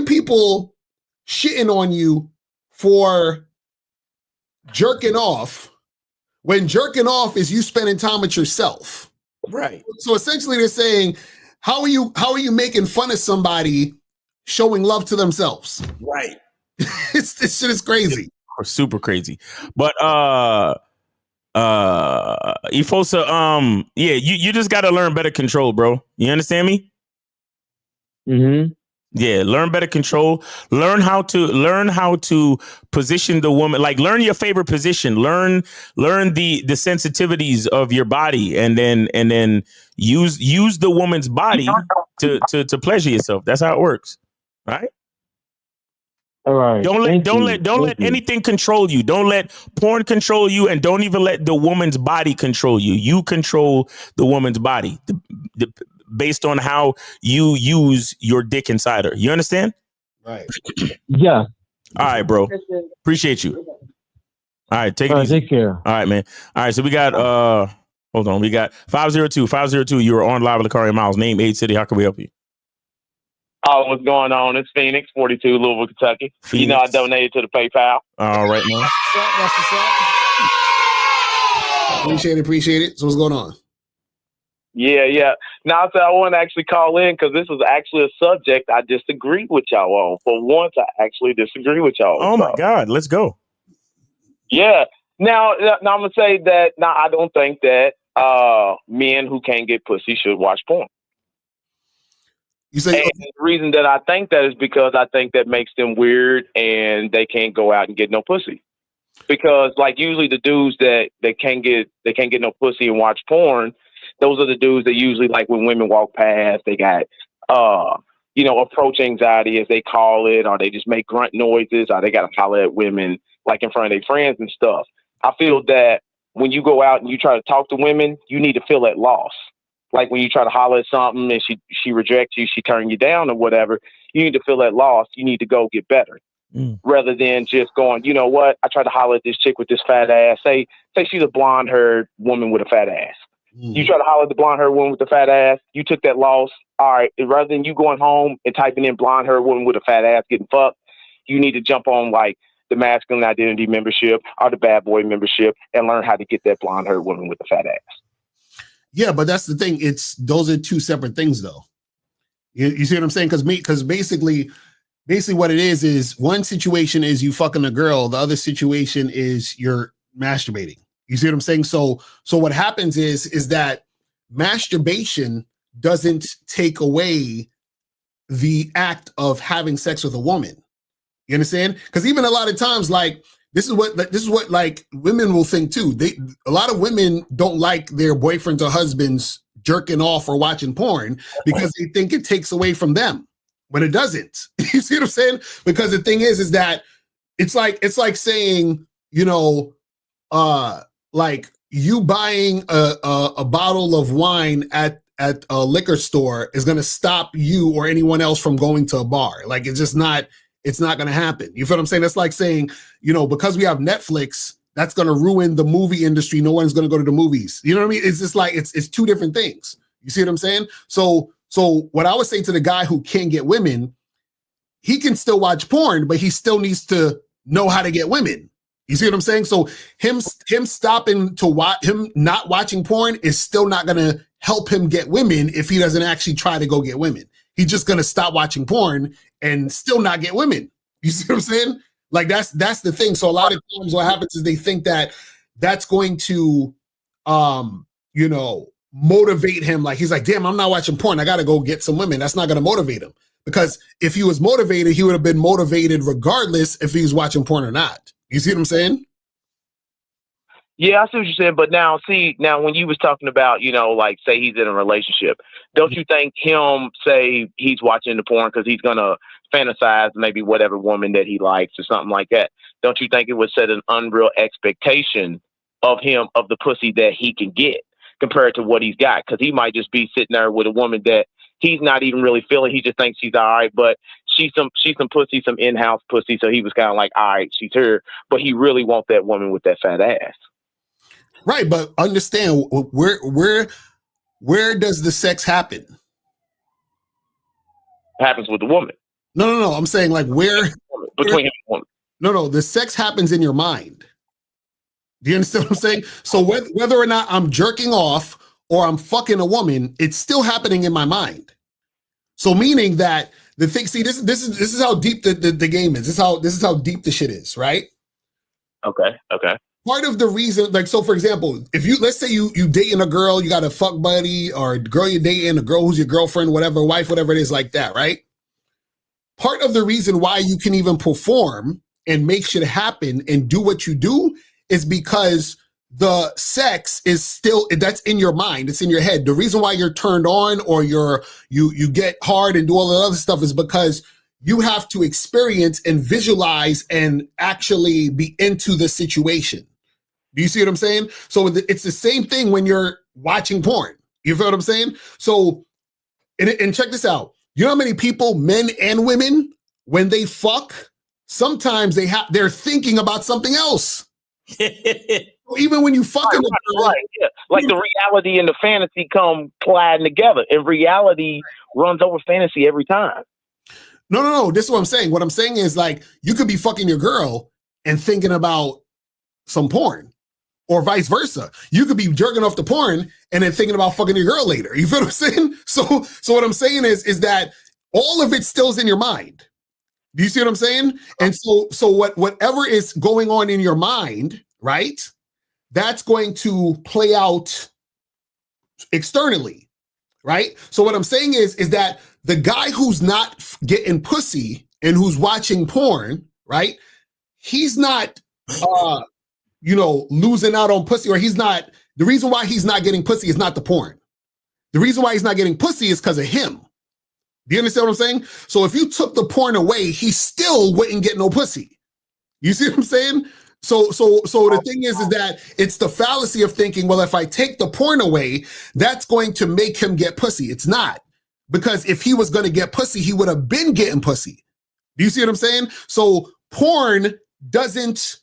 people shitting on you for jerking off when jerking off is you spending time with yourself. Right. So essentially they're saying, how are you making fun of somebody showing love to themselves? Right. This shit is crazy. Or super crazy. But Ifosa, yeah, you just gotta learn better control, bro. You understand me? Yeah, learn better control. Learn how to position the woman. Like, learn your favorite position. Learn the sensitivities of your body, and then use the woman's body to pleasure yourself. That's how it works, right? All right. Don't let anything control you. Don't let porn control you, and don't even let the woman's body control you. You control the woman's body. Based on how you use your dick inside her. You understand? Right. Yeah. All right, bro. Appreciate you. All right, take it easy. Take care. All right, man. All right, so we got hold on. We got 502. You are on live with Locario Miles. Name, age, city. How can we help you? Oh, what's going on? It's Phoenix, 42, Louisville, Kentucky. Phoenix. You know I donated to the PayPal. All right, man. That's what's up. Appreciate it. So what's going on? Yeah. Now, I want to actually call in because this is actually a subject I disagree with y'all on. For once, I actually disagree with y'all. Oh, my God. Let's go. Yeah. Now I'm going to say that, I don't think that men who can't get pussy should watch porn. You say, and the reason that I think that is because I think that makes them weird and they can't go out and get no pussy. Because like usually the dudes that can't get no pussy and watch porn, those are the dudes that usually, like, when women walk past, they got approach anxiety, as they call it, or they just make grunt noises, or they got to holler at women like in front of their friends and stuff. I feel that when you go out and you try to talk to women, you need to feel that loss. Like when you try to holler at something and she rejects you, she turns you down or whatever, you need to feel that loss. You need to go get better. Rather than just going, you know what, I tried to holler at this chick with this fat ass. Say she's a blonde-haired woman with a fat ass. You try to holler at the blonde-haired woman with the fat ass. You took that loss. All right, rather than you going home and typing in blonde-haired woman with a fat ass getting fucked, you need to jump on like the masculine identity membership or the bad boy membership and learn how to get that blonde-haired woman with the fat ass. Yeah, but that's the thing. Those are two separate things, though. You see what I'm saying? Because basically, basically what it is one situation is you fucking a girl, the other situation is you're masturbating. You see what I'm saying? So what happens is that masturbation doesn't take away the act of having sex with a woman. You understand? Because even a lot of times, like this is what like women will think too. A lot of women don't like their boyfriends or husbands jerking off or watching porn because they think it takes away from them, when it doesn't. You see what I'm saying? Because the thing is that it's like saying, you know, like you buying a bottle of wine at a liquor store is going to stop you or anyone else from going to a bar. Like it's not going to happen. You feel what I'm saying? That's like saying, you know, because we have Netflix, that's going to ruin the movie industry. No one's going to go to the movies. You know what I mean? It's just like, it's two different things. You see what I'm saying? So what I would say to the guy who can't get women, he can still watch porn, but he still needs to know how to get women. You see what I'm saying? So him stopping to watch, him not watching porn is still not going to help him get women if he doesn't actually try to go get women. He's just going to stop watching porn and still not get women. You see what I'm saying? Like that's the thing. So a lot of times what happens is they think that that's going to, you know, motivate him. Like he's like, damn, I'm not watching porn. I got to go get some women. That's not going to motivate him, because if he was motivated, he would have been motivated regardless if he was watching porn or not. You see what I'm saying? Yeah, I see what you're saying. But now, when you was talking about, you know, like say he's in a relationship, don't you think him say he's watching the porn because he's going to fantasize maybe whatever woman that he likes or something like that? Don't you think it would set an unreal expectation of him, of the pussy that he can get compared to what he's got? Because he might just be sitting there with a woman that he's not even really feeling. He just thinks she's all right, but she's some pussy, some in-house pussy. So he was kind of like, all right, she's her, but he really wants that woman with that fat ass. Right, but understand where does the sex happen? Happens with the woman. No. I'm saying like where between him and the woman. No. The sex happens in your mind. Do you understand what I'm saying? So whether or not I'm jerking off or I'm fucking a woman, it's still happening in my mind. So meaning that the thing, see, this is how deep the game is. This is how deep the shit is, right? Okay. Part of the reason, like, so for example, if let's say you dating a girl, you got a fuck buddy or a girl you're dating, a girl who's your girlfriend, whatever, wife, whatever it is like that, right? Part of the reason why you can even perform and make shit happen and do what you do is because the sex is still, that's in your mind, it's in your head. The reason why you're turned on or you get hard and do all the other stuff is because you have to experience and visualize and actually be into the situation. Do you see what I'm saying? So it's the same thing when you're watching porn. You feel what I'm saying? So, and check this out. You know how many people, men and women, when they fuck, sometimes they're thinking about something else. Even when you fucking right, yeah. Like the reality and the fantasy come colliding together, and reality runs over fantasy every time. No. This is what I'm saying. What I'm saying is, like, you could be fucking your girl and thinking about some porn, or vice versa. You could be jerking off the porn and then thinking about fucking your girl later. You feel what I'm saying? So what I'm saying is that all of it still is in your mind. Do you see what I'm saying? And so whatever is going on in your mind, right? That's going to play out externally, right? So what I'm saying is that the guy who's not getting pussy and who's watching porn, right? He's not, losing out on pussy, or the reason why he's not getting pussy is not the porn. The reason why he's not getting pussy is because of him. Do you understand what I'm saying? So if you took the porn away, he still wouldn't get no pussy. You see what I'm saying? So the thing is that it's the fallacy of thinking, well, if I take the porn away, that's going to make him get pussy. It's not. Because if he was going to get pussy, he would have been getting pussy. Do you see what I'm saying? So porn doesn't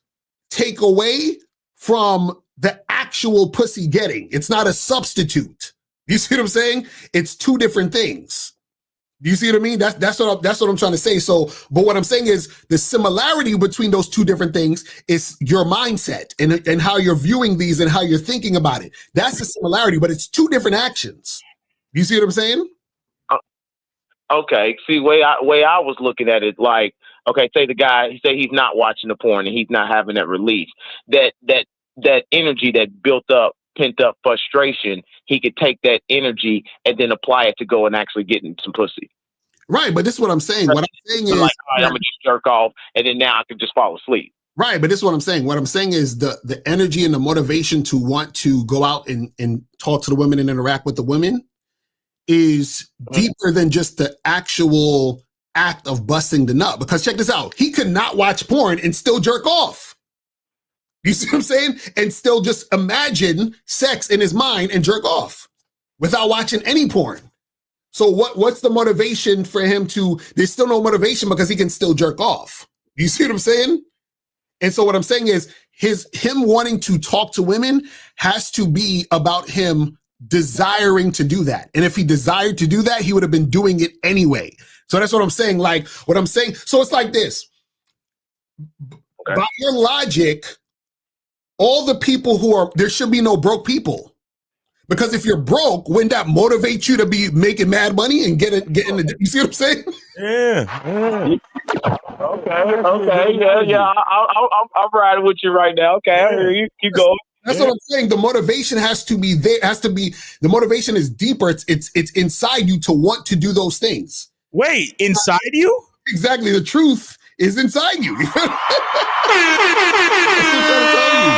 take away from the actual pussy getting. It's not a substitute. You see what I'm saying? It's two different things. Do you see what I mean? That's what I'm trying to say. So, but what I'm saying is the similarity between those two different things is your mindset and how you're viewing these and how you're thinking about it. That's the similarity, but it's two different actions. Do you see what I'm saying? Okay, see, way I was looking at it, like, okay, say the guy, say he's not watching the porn and he's not having that release, that energy that built up, pent up frustration, he could take that energy and then apply it to go and actually get in some pussy. Right, but this is what I'm saying. What I'm saying is, like, all right, I'm gonna just jerk off, and then now I can just fall asleep. Right, but this is what I'm saying. What I'm saying is the energy and the motivation to want to go out and talk to the women and interact with the women is deeper than just the actual act of busting the nut. Because check this out. He could not watch porn and still jerk off. You see what I'm saying? And still just imagine sex in his mind and jerk off without watching any porn. So what's the motivation for him to, there's still no motivation because he can still jerk off. You see what I'm saying? And so what I'm saying is him wanting to talk to women has to be about him desiring to do that. And if he desired to do that, he would have been doing it anyway. So that's what I'm saying. Like what I'm saying. So it's like this. Okay. By your logic, all the people there should be no broke people. Because if you're broke, wouldn't that motivate you to be making mad money and get in the, you see what I'm saying? Yeah. Okay. Yeah. I'm riding with you right now. Okay, I hear you. Keep going. That's what I'm saying. The motivation has to be there. The motivation is deeper. It's inside you to want to do those things. Wait, inside you? Exactly. The truth is inside you. That's what I'm trying to tell you.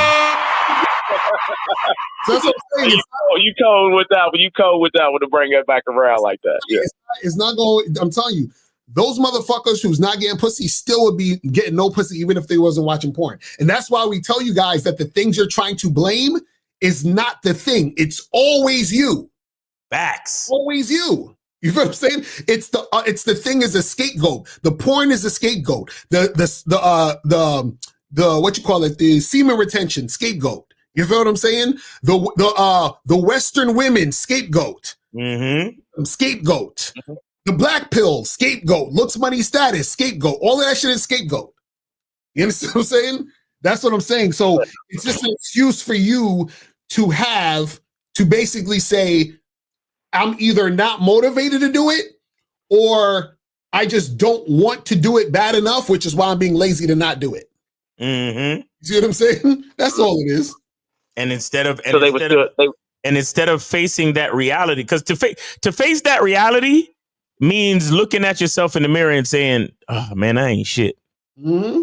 So that's what I'm saying. You code with that one. You code with that one to bring it back around like that. Yeah. It's not going. I'm telling you. Those motherfuckers who's not getting pussy still would be getting no pussy even if they wasn't watching porn. And that's why we tell you guys that the things you're trying to blame is not the thing. It's always you. Facts. Always you. You know what I'm saying? It's the thing is a scapegoat. The porn is a scapegoat. The what you call it? The semen retention scapegoat. You feel what I'm saying? The Western women scapegoat. Mm-hmm. Scapegoat. Mm-hmm. The black pill, scapegoat, looks, money, status, scapegoat. All of that shit is scapegoat. You understand what I'm saying? That's what I'm saying. So it's just an excuse for you to basically say, I'm either not motivated to do it or I just don't want to do it bad enough, which is why I'm being lazy to not do it. Mm-hmm. You see what I'm saying? That's all it is. And instead of facing that reality, because to face that reality means looking at yourself in the mirror and saying, "Oh man, I ain't shit." Mm-hmm.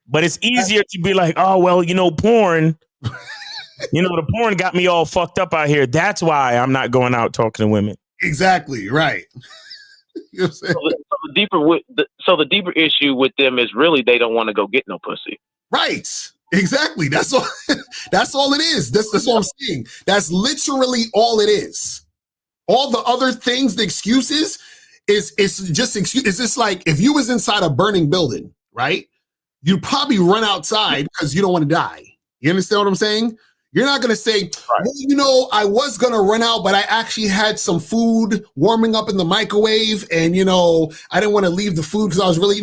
But it's easier to be like, "Oh well, porn. The porn got me all fucked up out here. That's why I'm not going out talking to women." Exactly right. You know what I'm saying? So the deeper issue with them is really they don't want to go get no pussy. Right. Exactly. That's all. That's all it is. That's what I'm saying. That's literally all it is. All the other things, the excuses, it's just excuse. It's just like if you was inside a burning building, right? You'd probably run outside because you don't want to die. You understand what I'm saying? You're not gonna say, well, I was gonna run out, but I actually had some food warming up in the microwave, and I didn't want to leave the food because I was really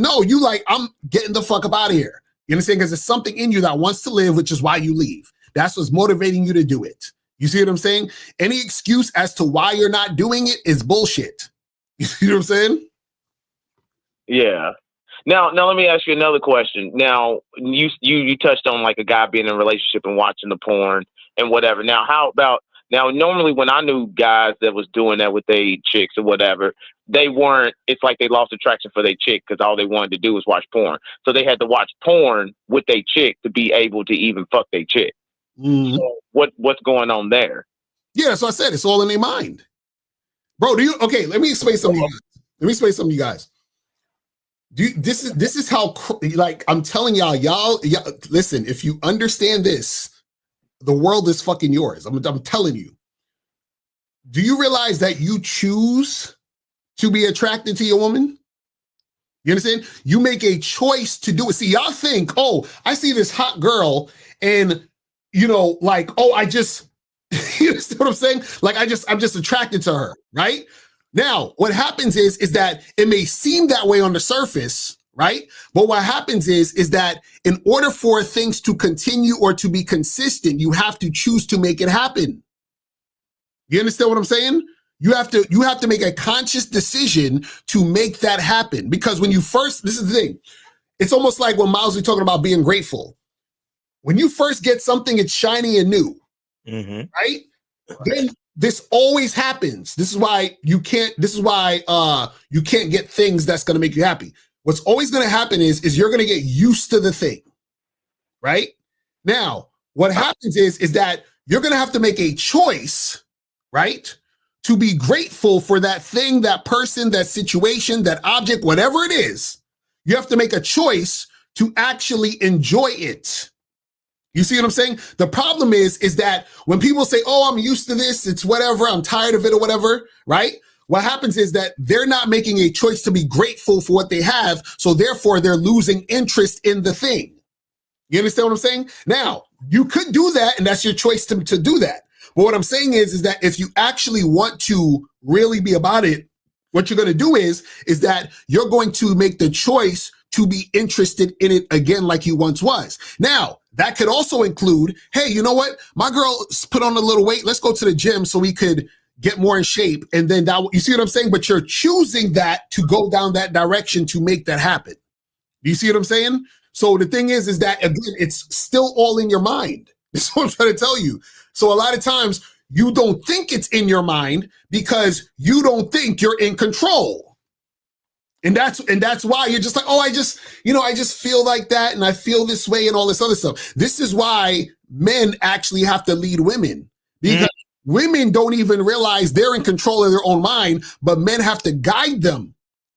I'm getting the fuck up out of here. You understand? Because there's something in you that wants to live, which is why you leave. That's what's motivating you to do it. You see what I'm saying? Any excuse as to why you're not doing it is bullshit. You see what I'm saying? Yeah. Now let me ask you another question. Now you touched on like a guy being in a relationship and watching the porn and whatever. Now how about normally when I knew guys that was doing that with their chicks or whatever, it's like they lost attraction for their chick because all they wanted to do was watch porn. So they had to watch porn with their chick to be able to even fuck their chick. Mm-hmm. So what's going on there? Yeah, so I said it's all in their mind. Bro, let me explain something to you guys. This is how, like, I'm telling y'all, listen, if you understand this, the world is fucking yours. I'm telling you. Do you realize that you choose to be attracted to your woman? You understand? You make a choice to do it. See, y'all think, I see this hot girl and, I just, you understand what I'm saying? Like, I'm just attracted to her, right? Now, what happens is that it may seem that way on the surface, right? But what happens is that in order for things to continue or to be consistent, you have to choose to make it happen. You understand what I'm saying? You have to make a conscious decision to make that happen. Because when you first, this is the thing, it's almost like when Miles was talking about being grateful. When you first get something, it's shiny and new, right? Then this always happens. This is why you can't get things that's going to make you happy. What's always going to happen is you're going to get used to the thing, right? Now, what happens is that you're going to have to make a choice, right? To be grateful for that thing, that person, that situation, that object, whatever it is. You have to make a choice to actually enjoy it. You see what I'm saying? The problem is that when people say, oh, I'm used to this, it's whatever, I'm tired of it or whatever, right? What happens is that they're not making a choice to be grateful for what they have, so therefore they're losing interest in the thing. You understand what I'm saying? Now, you could do that, and that's your choice to do that. But what I'm saying is that if you actually want to really be about it, what you're going to do is that you're going to make the choice to be interested in it again like you once was. Now, that could also include, hey, you know what? My girl put on a little weight. Let's go to the gym so we could get more in shape. And then that, you see what I'm saying? But you're choosing that to go down that direction to make that happen. Do you see what I'm saying? So the thing is that, again, it's still all in your mind. That's what I'm trying to tell you. So a lot of times you don't think it's in your mind because you don't think you're in control. And that's why you're just like, oh, I just feel like that and I feel this way and all this other stuff. This is why men actually have to lead women, because women don't even realize they're in control of their own mind, but men have to guide them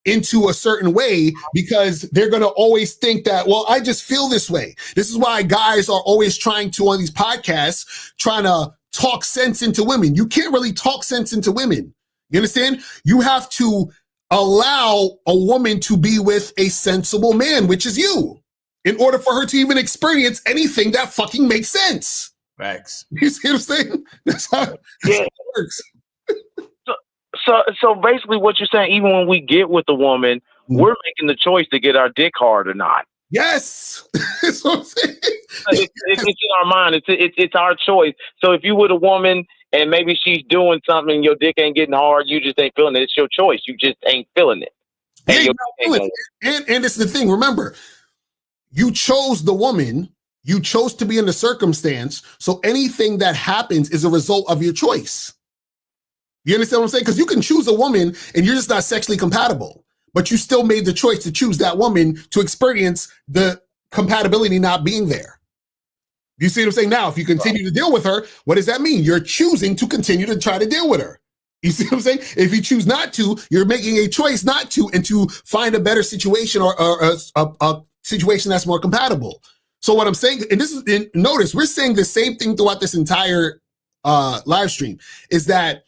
into a certain way because they're going to always think that, well, I just feel this way. This is why guys are always trying to, on these podcasts, trying to talk sense into women. You can't really talk sense into women. You understand? You have to allow a woman to be with a sensible man, which is you, in order for her to even experience anything that fucking makes sense. Facts. You see what I'm saying? That's how it works. So basically what you're saying, even when we get with a woman, we're making the choice to get our dick hard or not. Yes. That's what I'm saying. It's in our mind. It's our choice. So if you with a woman and maybe she's doing something, your dick ain't getting hard, you just ain't feeling it. It's your choice. You just ain't feeling it. And it's the thing. Remember, you chose the woman. You chose to be in the circumstance. So anything that happens is a result of your choice. You understand what I'm saying? Because you can choose a woman and you're just not sexually compatible, but you still made the choice to choose that woman to experience the compatibility not being there. You see what I'm saying? Now, if you continue to deal with her, what does that mean? You're choosing to continue to try to deal with her. You see what I'm saying? If you choose not to, you're making a choice not to, and to find a better situation or a situation that's more compatible. So what I'm saying, and notice, we're saying the same thing throughout this entire live stream, is that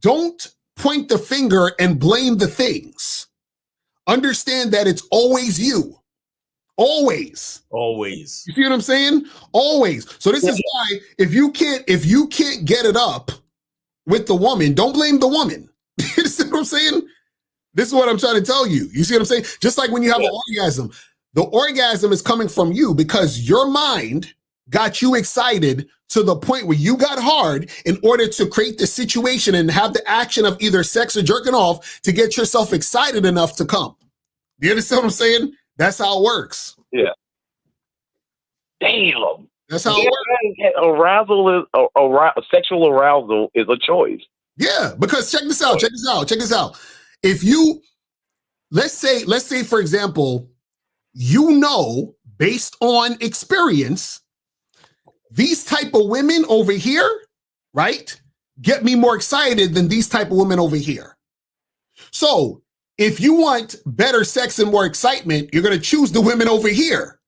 don't point the finger and blame the things. Understand that it's always you. Always. Always. You see what I'm saying? Always. So this is why if you can't get it up with the woman, don't blame the woman. You see what I'm saying? This is what I'm trying to tell you. You see what I'm saying? Just like when you have an orgasm, the orgasm is coming from you because your mind got you excited to the point where you got hard in order to create the situation and have the action of either sex or jerking off to get yourself excited enough to come. Do you understand what I'm saying? That's how it works. Yeah. Damn. That's how it works. Sexual arousal is a choice. Yeah, because check this out. If you, let's say, for example, based on experience, these type of women over here, right, get me more excited than these type of women over here. So if you want better sex and more excitement, you're going to choose the women over here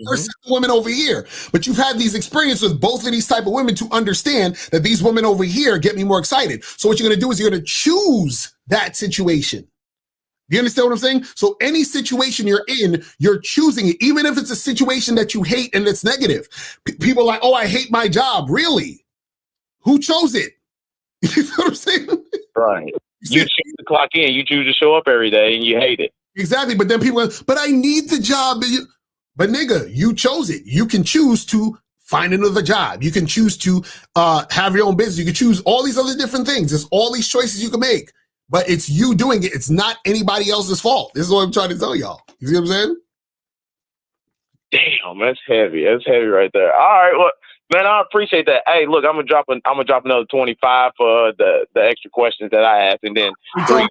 versus the women over here. But you've had these experiences with both of these type of women to understand that these women over here get me more excited. So what you're going to do is you're going to choose that situation. Do you understand what I'm saying? So any situation you're in, you're choosing it, even if it's a situation that you hate and it's negative. People are like, oh, I hate my job. Really? Who chose it? You know what I'm saying? Right. You choose to clock in. You choose to show up every day and you hate it. Exactly. But then people are, but I need the job. But nigga, you chose it. You can choose to find another job. You can choose to have your own business. You can choose all these other different things. There's all these choices you can make, but it's you doing it. It's not anybody else's fault. This is what I'm trying to tell y'all. You see what I'm saying? Damn, that's heavy. That's heavy right there. All right, well, man, I appreciate that. Hey, look, I'm gonna drop another 25 for the extra questions that I asked, and then We appreciate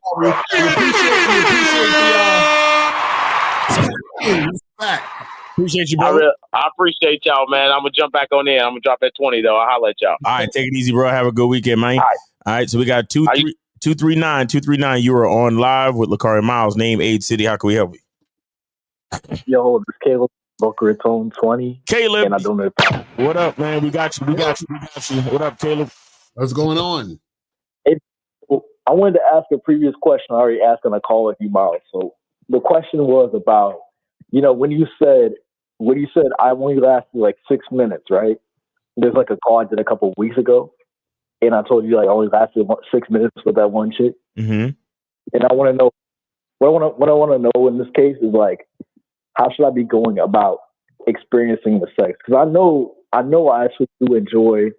Appreciate you, bro. I appreciate y'all, man. I'm gonna jump back on in. I'm gonna drop at 20 though. I'll holler at y'all. All right, take it easy, bro. Have a good weekend, man. All right, so we got 239. You are on live with Locario Miles. Name, age, city. How can we help you? Yo, this is Caleb, Boca Raton 20. Caleb, and I don't know. What up, man? We got you. What up, Caleb? What's going on? Hey, I wanted to ask a previous question. I already asked on a call with you, Miles. So the question was about, when you said I only lasted like 6 minutes, right? There's like a call I did a couple of weeks ago, and I told you I only lasted 6 minutes with that one chick. Mm-hmm. And I want to know what I want to know in this case is like, how should I be going about experiencing the sex? Because I know I actually do enjoy,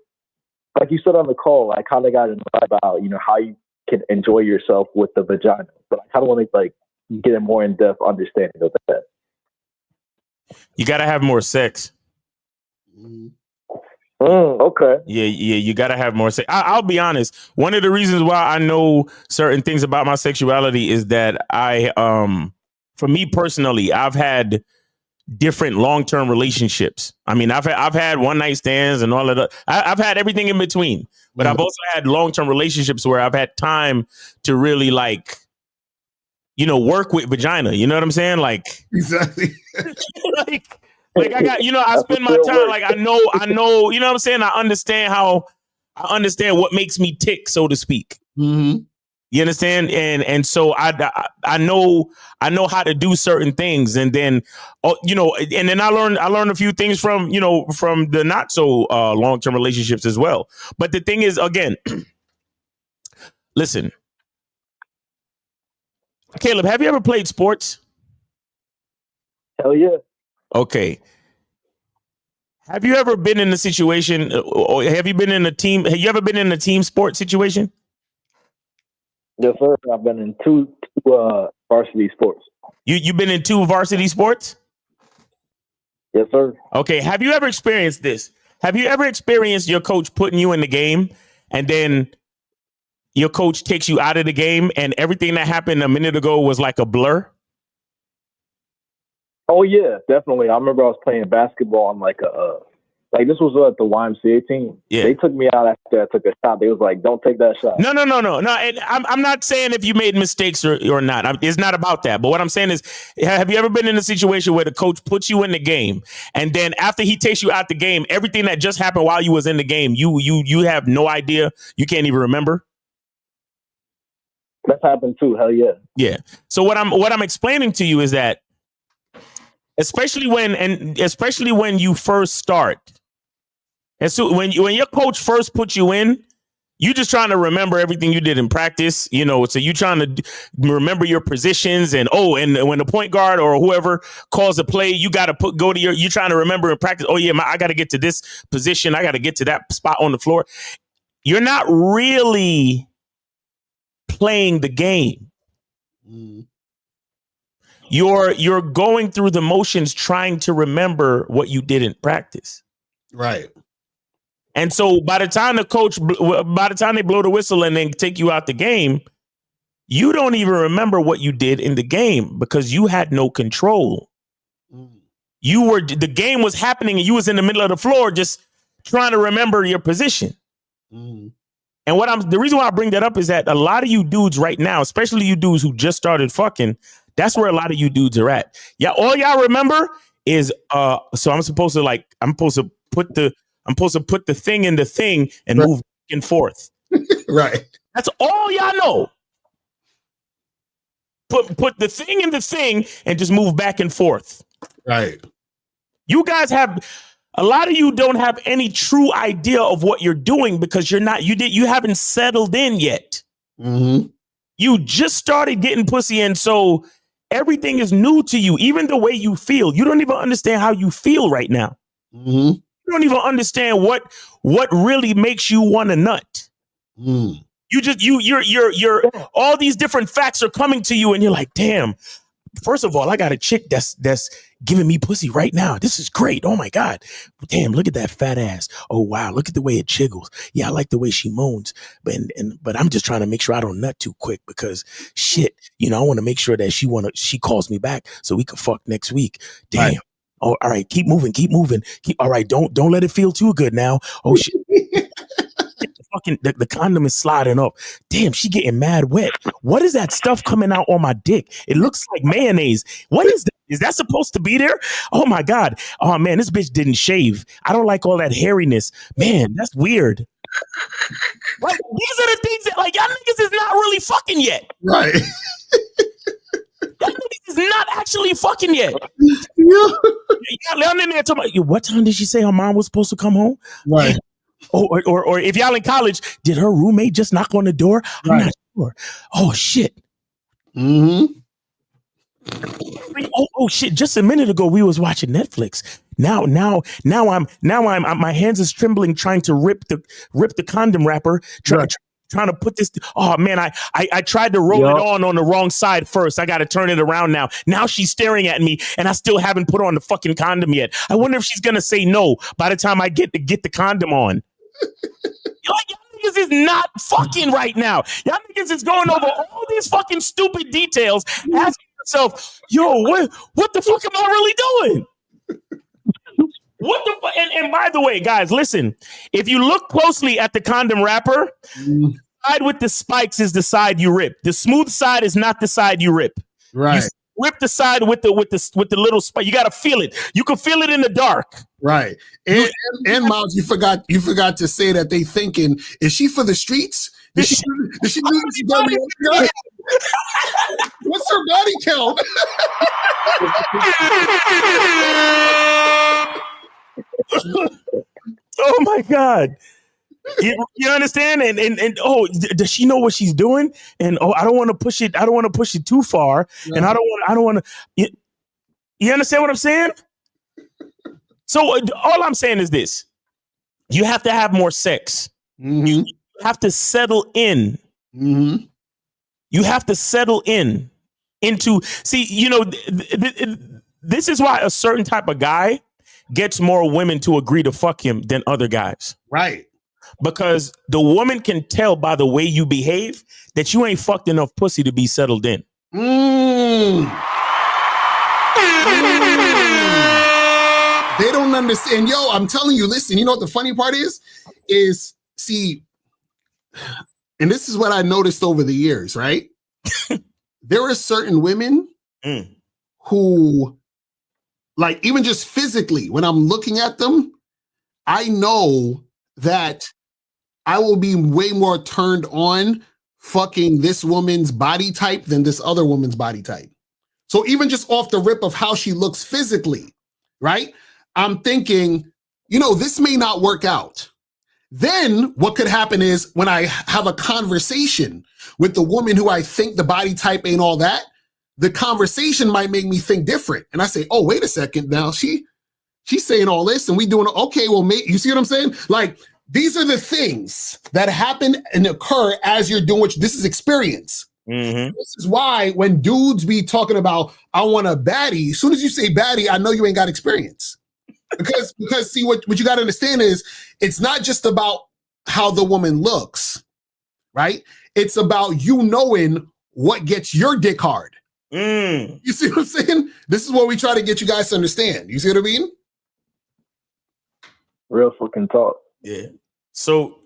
like you said on the call, I kind of got about how you can enjoy yourself with the vagina, but I kind of want to get a more in depth understanding of that. You got to have more sex. Okay. Yeah. You got to have more sex. I'll be honest. One of the reasons why I know certain things about my sexuality is that for me personally, I've had different long-term relationships. I mean, I've had one night stands and all of that. I've had everything in between, but I've also had long-term relationships where I've had time to really work with vagina. You know what I'm saying? Exactly. like I got, I spend my time, I know, you know what I'm saying? I understand what makes me tick, so to speak. Mm-hmm. You understand? And so I know how to do certain things. And then, and then I learned a few things from the not so long-term relationships as well. But the thing is, again, listen, Caleb, have you ever played sports? Hell yeah. Okay. Have you ever been in a situation, or have you been in a team? Have you ever been in a team sport situation? Yes, sir. I've been in two varsity sports. You've been in 2 varsity sports? Yes, sir. Okay. Have you ever experienced this? Have you ever experienced your coach putting you in the game and then your coach takes you out of the game and everything that happened a minute ago was like a blur? Oh yeah, definitely. I remember I was playing basketball on this was the YMCA team. Yeah. They took me out after I took a shot. They was like, "Don't take that shot." No. And I'm not saying if you made mistakes or not. It's not about that. But what I'm saying is, have you ever been in a situation where the coach puts you in the game and then after he takes you out the game, everything that just happened while you was in the game, you have no idea, you can't even remember? That's happened too. Hell yeah. Yeah. So what I'm explaining to you is that, especially when you first start, and so when your coach first puts you in, you just trying to remember everything you did in practice, so you trying to remember your positions and when the point guard or whoever calls a play, you got to you trying to remember in practice. Oh yeah, I got to get to this position. I got to get to that spot on the floor. You're not really playing the game. You're going through the motions trying to remember what you did in practice. Right. And so by the time they blow the whistle and then take you out the game, you don't even remember what you did in the game because you had no control. The game was happening and you was in the middle of the floor just trying to remember your position. And the reason why I bring that up is that a lot of you dudes right now, especially you dudes who just started fucking, that's where a lot of you dudes are at. Yeah, all y'all remember is so I'm supposed to put the thing in the thing and move back and forth. Right. That's all y'all know. Put the thing in the thing and just move back and forth. Right. You guys a lot of you don't have any true idea of what you're doing because you haven't settled in yet. Mm-hmm. You just started getting pussy, and so everything is new to you. Even the way you feel, you don't even understand how you feel right now. Mm-hmm. You don't even understand what really makes you want to nut. Mm. You're all these different facts are coming to you, and you're like, damn. First of all, I got a chick that's giving me pussy right now. This is great. Oh my God. Damn, look at that fat ass. Oh wow, look at the way it jiggles. Yeah, I like the way she moans. But I'm just trying to make sure I don't nut too quick because shit, I want to make sure that she calls me back so we can fuck next week. Damn. Right. Oh, all right, keep moving. All right, don't let it feel too good now. Oh shit. The condom is sliding up. Damn, she getting mad wet. What is that stuff coming out on my dick? It looks like mayonnaise. What is that? Is that supposed to be there? Oh my God. Oh man, this bitch didn't shave. I don't like all that hairiness. Man, that's weird. Like, these are the things that like y'all niggas is not really fucking yet. Right. Y'all niggas is not actually fucking yet. Y'all in there talking about, what time did she say her mom was supposed to come home? Right. Damn. Or if y'all in college, did her roommate just knock on the door? I'm not sure. Oh shit. Mm-hmm. Oh shit. Just a minute ago we was watching Netflix. Now I'm my hands is trembling trying to rip the condom wrapper. Trying to put this. Oh man, I tried to roll it on the wrong side first. I got to turn it around now. Now she's staring at me, and I still haven't put on the fucking condom yet. I wonder if she's gonna say no by the time I get the condom on. Y'all niggas is not fucking right now. Y'all niggas is going over all these fucking stupid details, asking yourself, yo, what the fuck am I really doing? What the fuck? And by the way, guys, listen. If you look closely at the condom wrapper, the side with the spikes is the side you rip. The smooth side is not the side you rip. Right. You rip the side with the little spike. You got to feel it. You can feel it in the dark. Right. And Miles, you forgot to say that they thinking, is she for the streets? Did she do this? What's her body count? Oh my God. You understand? And oh, does she know what she's doing? And I don't want to push it. I don't want to push it too far. Yeah. And I don't want to. You understand what I'm saying? So all I'm saying is this: you have to have more sex. Mm-hmm. You have to settle in. Mm-hmm. You have to settle into. See, this is why a certain type of guy gets more women to agree to fuck him than other guys. Right. Because the woman can tell by the way you behave that you ain't fucked enough pussy to be settled in. They don't understand. Yo, I'm telling you, listen, you know what the funny part is see, and this is what I noticed over the years, right? There are certain women who, like, even just physically, when I'm looking at them, I know that I will be way more turned on fucking this woman's body type than this other woman's body type. So even just off the rip of how she looks physically, right? I'm thinking, this may not work out. Then what could happen is when I have a conversation with the woman who I think the body type ain't all that, the conversation might make me think different. And I say, oh, wait a second. Now she's saying all this and we doing, okay, well, mate, you see what I'm saying? Like, these are the things that happen and occur as you're doing this is experience. Mm-hmm. This is why when dudes be talking about, I want a baddie, as soon as you say baddie, I know you ain't got experience. Because see, what you got to understand is it's not just about how the woman looks, right? It's about you knowing what gets your dick hard. You see what I'm saying? This is what we try to get you guys to understand. You see what I mean? Real fucking talk. Yeah. So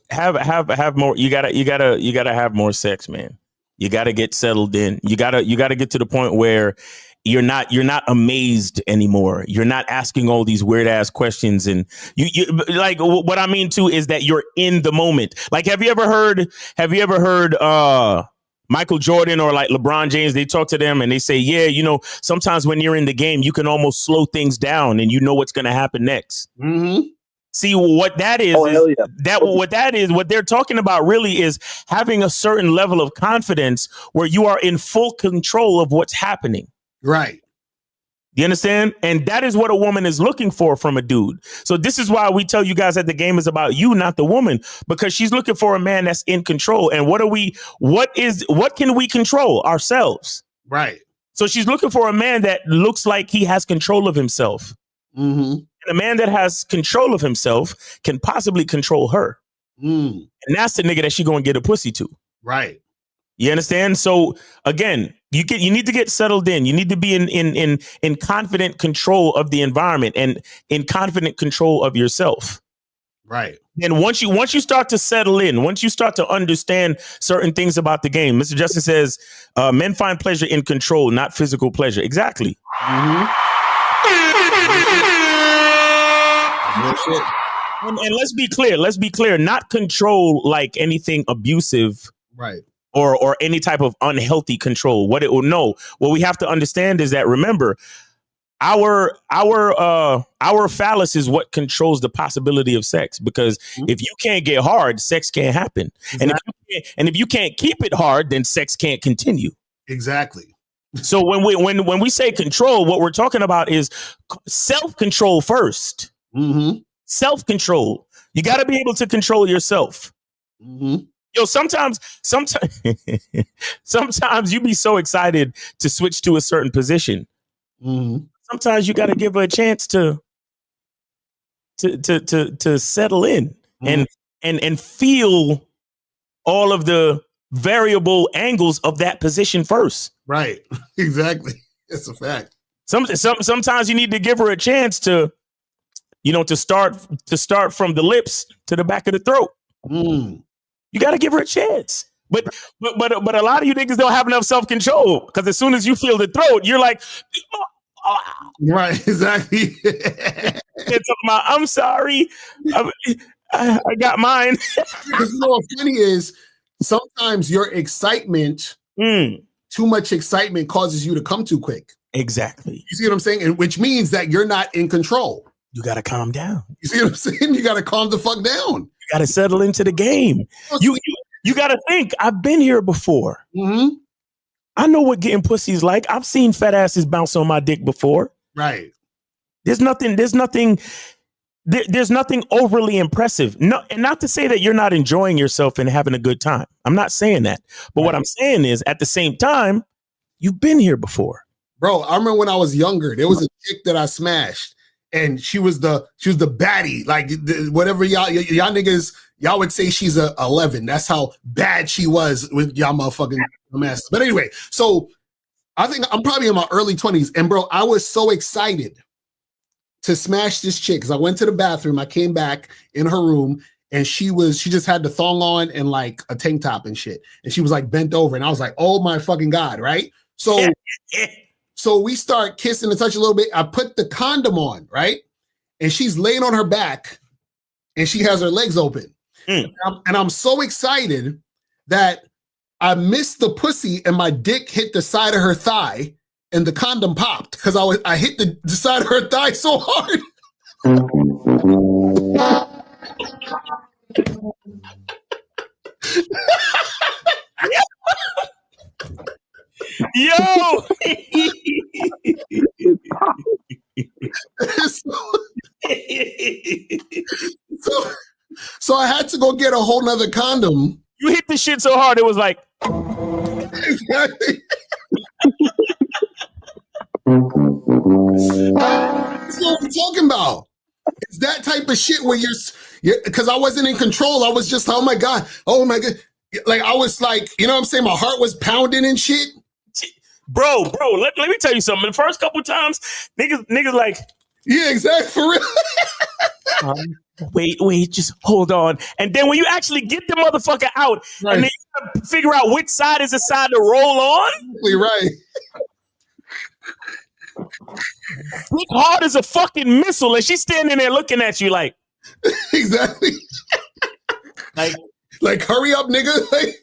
have more. You gotta have more sex, man. You gotta get settled in. You gotta get to the point where you're not amazed anymore. You're not asking all these weird ass questions. And you like what I mean too is that you're in the moment. Like, have you ever heard Michael Jordan or like LeBron James? They talk to them and they say, yeah, sometimes when you're in the game, you can almost slow things down and you know what's going to happen next. Mm-hmm. See, what that is, what they're talking about really is having a certain level of confidence where you are in full control of what's happening. Right. You understand? And that is what a woman is looking for from a dude. So this is why we tell you guys that the game is about you, not the woman, because she's looking for a man that's in control. And what can we control? Ourselves. Right. So she's looking for a man that looks like he has control of himself. Mm-hmm. And a man that has control of himself can possibly control her. Mm. And that's the nigga that she going to get a pussy to. Right. You understand? So again, you need to get settled in. You need to be in confident control of the environment and in confident control of yourself. Right. And once you start to settle in, once you start to understand certain things about the game, Mr. Justice says, men find pleasure in control, not physical pleasure. Exactly. Mm-hmm. And let's be clear, not control like anything abusive. Right. Or any type of unhealthy control. What we have to understand is that, remember, our phallus is what controls the possibility of sex, because if you can't get hard, sex can't happen. Exactly. And if you can't keep it hard, then sex can't continue. Exactly. So when we say control, what we're talking about is self-control first. Mm-hmm. Self-control. You got to be able to control yourself. Mm-hmm. Yo, sometimes you be so excited to switch to a certain position. Mm-hmm. Sometimes you got to give her a chance to settle in and feel all of the variable angles of that position first. Right. Exactly. It's a fact. Sometimes you need to give her a chance to start from the lips to the back of the throat. Mm. You got to give her a chance. But a lot of you niggas don't have enough self-control, because as soon as you feel the throat, you're like, right, exactly. I'm sorry. I got mine. Because you know what's funny is sometimes your excitement, too much excitement causes you to come too quick. Exactly. You see what I'm saying? And which means that you're not in control. You got to calm down. You see what I'm saying? You got to calm the fuck down. You got to settle into the game. You got to think, I've been here before. Mm-hmm. I know what getting pussy's like. I've seen fat asses bounce on my dick before. Right. There's nothing overly impressive. No, and not to say that you're not enjoying yourself and having a good time. I'm not saying that. But what I'm saying is, at the same time, you've been here before. Bro, I remember when I was younger, there was a chick that I smashed, and she was the baddie. Like whatever y'all niggas, y'all would say she's a 11. That's how bad she was with y'all motherfucking mess. But anyway, so I think I'm probably in my early 20s, and bro, I was so excited to smash this chick because I went to the bathroom. I came back in her room, and she just had the thong on and like a tank top and shit, and she was like bent over, and I was like, oh my fucking God, right? So we start kissing and touch a little bit. I put the condom on, right? And she's laying on her back and she has her legs open. And I'm so excited that I missed the pussy and my dick hit the side of her thigh and the condom popped because I hit the side of her thigh so hard. Yo! So I had to go get a whole nother condom. You hit the shit so hard, it was like. Exactly. That's what we're talking about. It's that type of shit where you're because I wasn't in control. I was just, oh my God. Like I was like, you know what I'm saying? My heart was pounding and shit. Bro, let me tell you something. The first couple times, niggas like, yeah, exactly, for real. Wait, just hold on. And then when you actually get the motherfucker out, right, and then you gotta figure out which side is the side to roll on. Right. Look hard as a fucking missile, and she's standing there looking at you like, exactly. Like hurry up, nigga. Like,